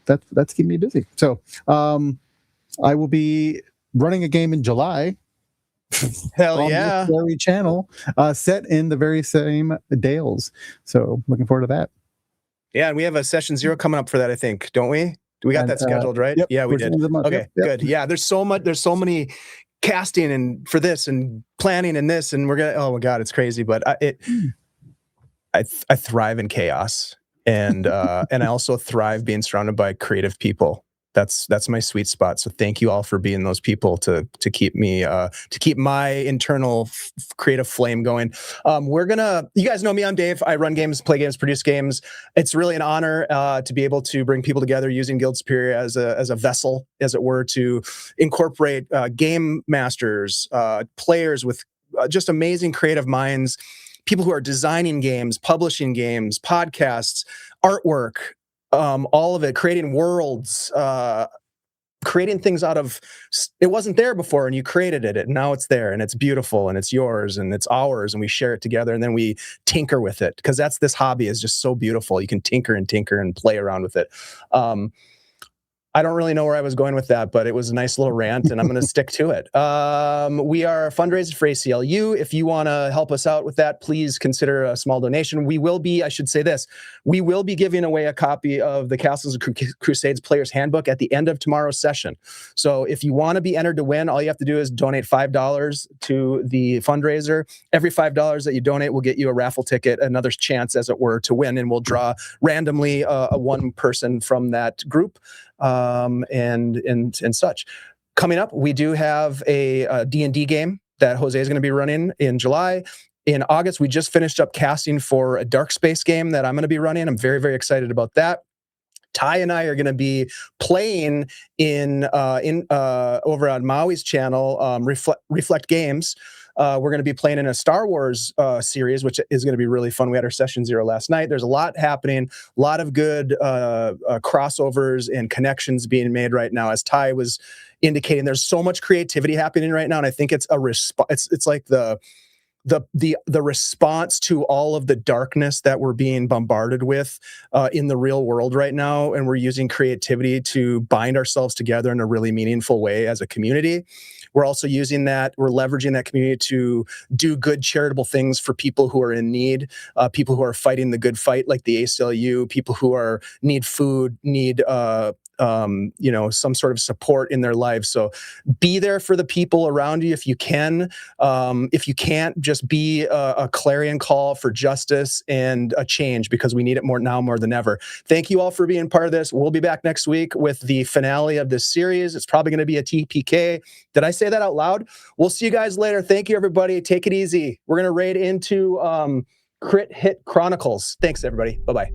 that's keeping me busy. So I will be running a game in July. Hell on yeah! this very channel, set in the very same Dales. So looking forward to that. Yeah, and we have a session 0 coming up for that, I think, don't we? We got that scheduled, right? Yep, yeah, we did. Okay, yep. Good. Yeah, there's so many casting and for this and planning and this, and we're gonna. Oh my God, it's crazy, but I thrive in chaos, and and I also thrive being surrounded by creative people. That's my sweet spot. So thank you all for being those people to keep me to keep my internal creative flame going. You guys know me. I'm Dave. I run games, play games, produce games. It's really an honor to be able to bring people together using Guild Superior as a vessel, as it were, to incorporate game masters, players with just amazing creative minds, people who are designing games, publishing games, podcasts, artwork. All of it, creating worlds, creating things out of, it wasn't there before and you created it and now it's there and it's beautiful and it's yours and it's ours and we share it together and then we tinker with it, because this hobby is just so beautiful. You can tinker and play around with it. I don't really know where I was going with that, but it was a nice little rant, and I'm going to stick to it. We are fundraising for ACLU. If you want to help us out with that, please consider a small donation. We will be, I should say this, we will be giving away a copy of the Castles and Crusades Player's Handbook at the end of tomorrow's session. So if you want to be entered to win, all you have to do is donate $5 to the fundraiser. Every $5 that you donate will get you a raffle ticket, another chance, as it were, to win, and we'll draw randomly a one person from that group. And such. Coming up, we do have a D&D game that Jose is going to be running in July. In August, we just finished up casting for a Dark Space game that I'm going to be running. I'm very, very excited about that. Ty and I are going to be playing in over on Maui's channel, Reflect Games. We're going to be playing in a Star Wars series, which is going to be really fun. We had our session 0 last night. There's a lot happening, a lot of good crossovers and connections being made right now. As Ty was indicating, there's so much creativity happening right now, and I think it's a it's like the response to all of the darkness that we're being bombarded with in the real world right now, and we're using creativity to bind ourselves together in a really meaningful way as a community. We're also using that, we're leveraging that community to do good charitable things for people who are in need, people who are fighting the good fight, like the ACLU, people who need food, need some sort of support in their lives. So be there for the people around you if you can. If you can't, just be a clarion call for justice and a change, because we need it more than ever. Thank you all for being part of this. We'll be back next week with the finale of this series. It's probably going to be a TPK. Did I say that out loud? We'll see you guys later. Thank you, everybody. Take it easy. We're going to raid into Crit Hit Chronicles. Thanks, everybody. Bye-bye.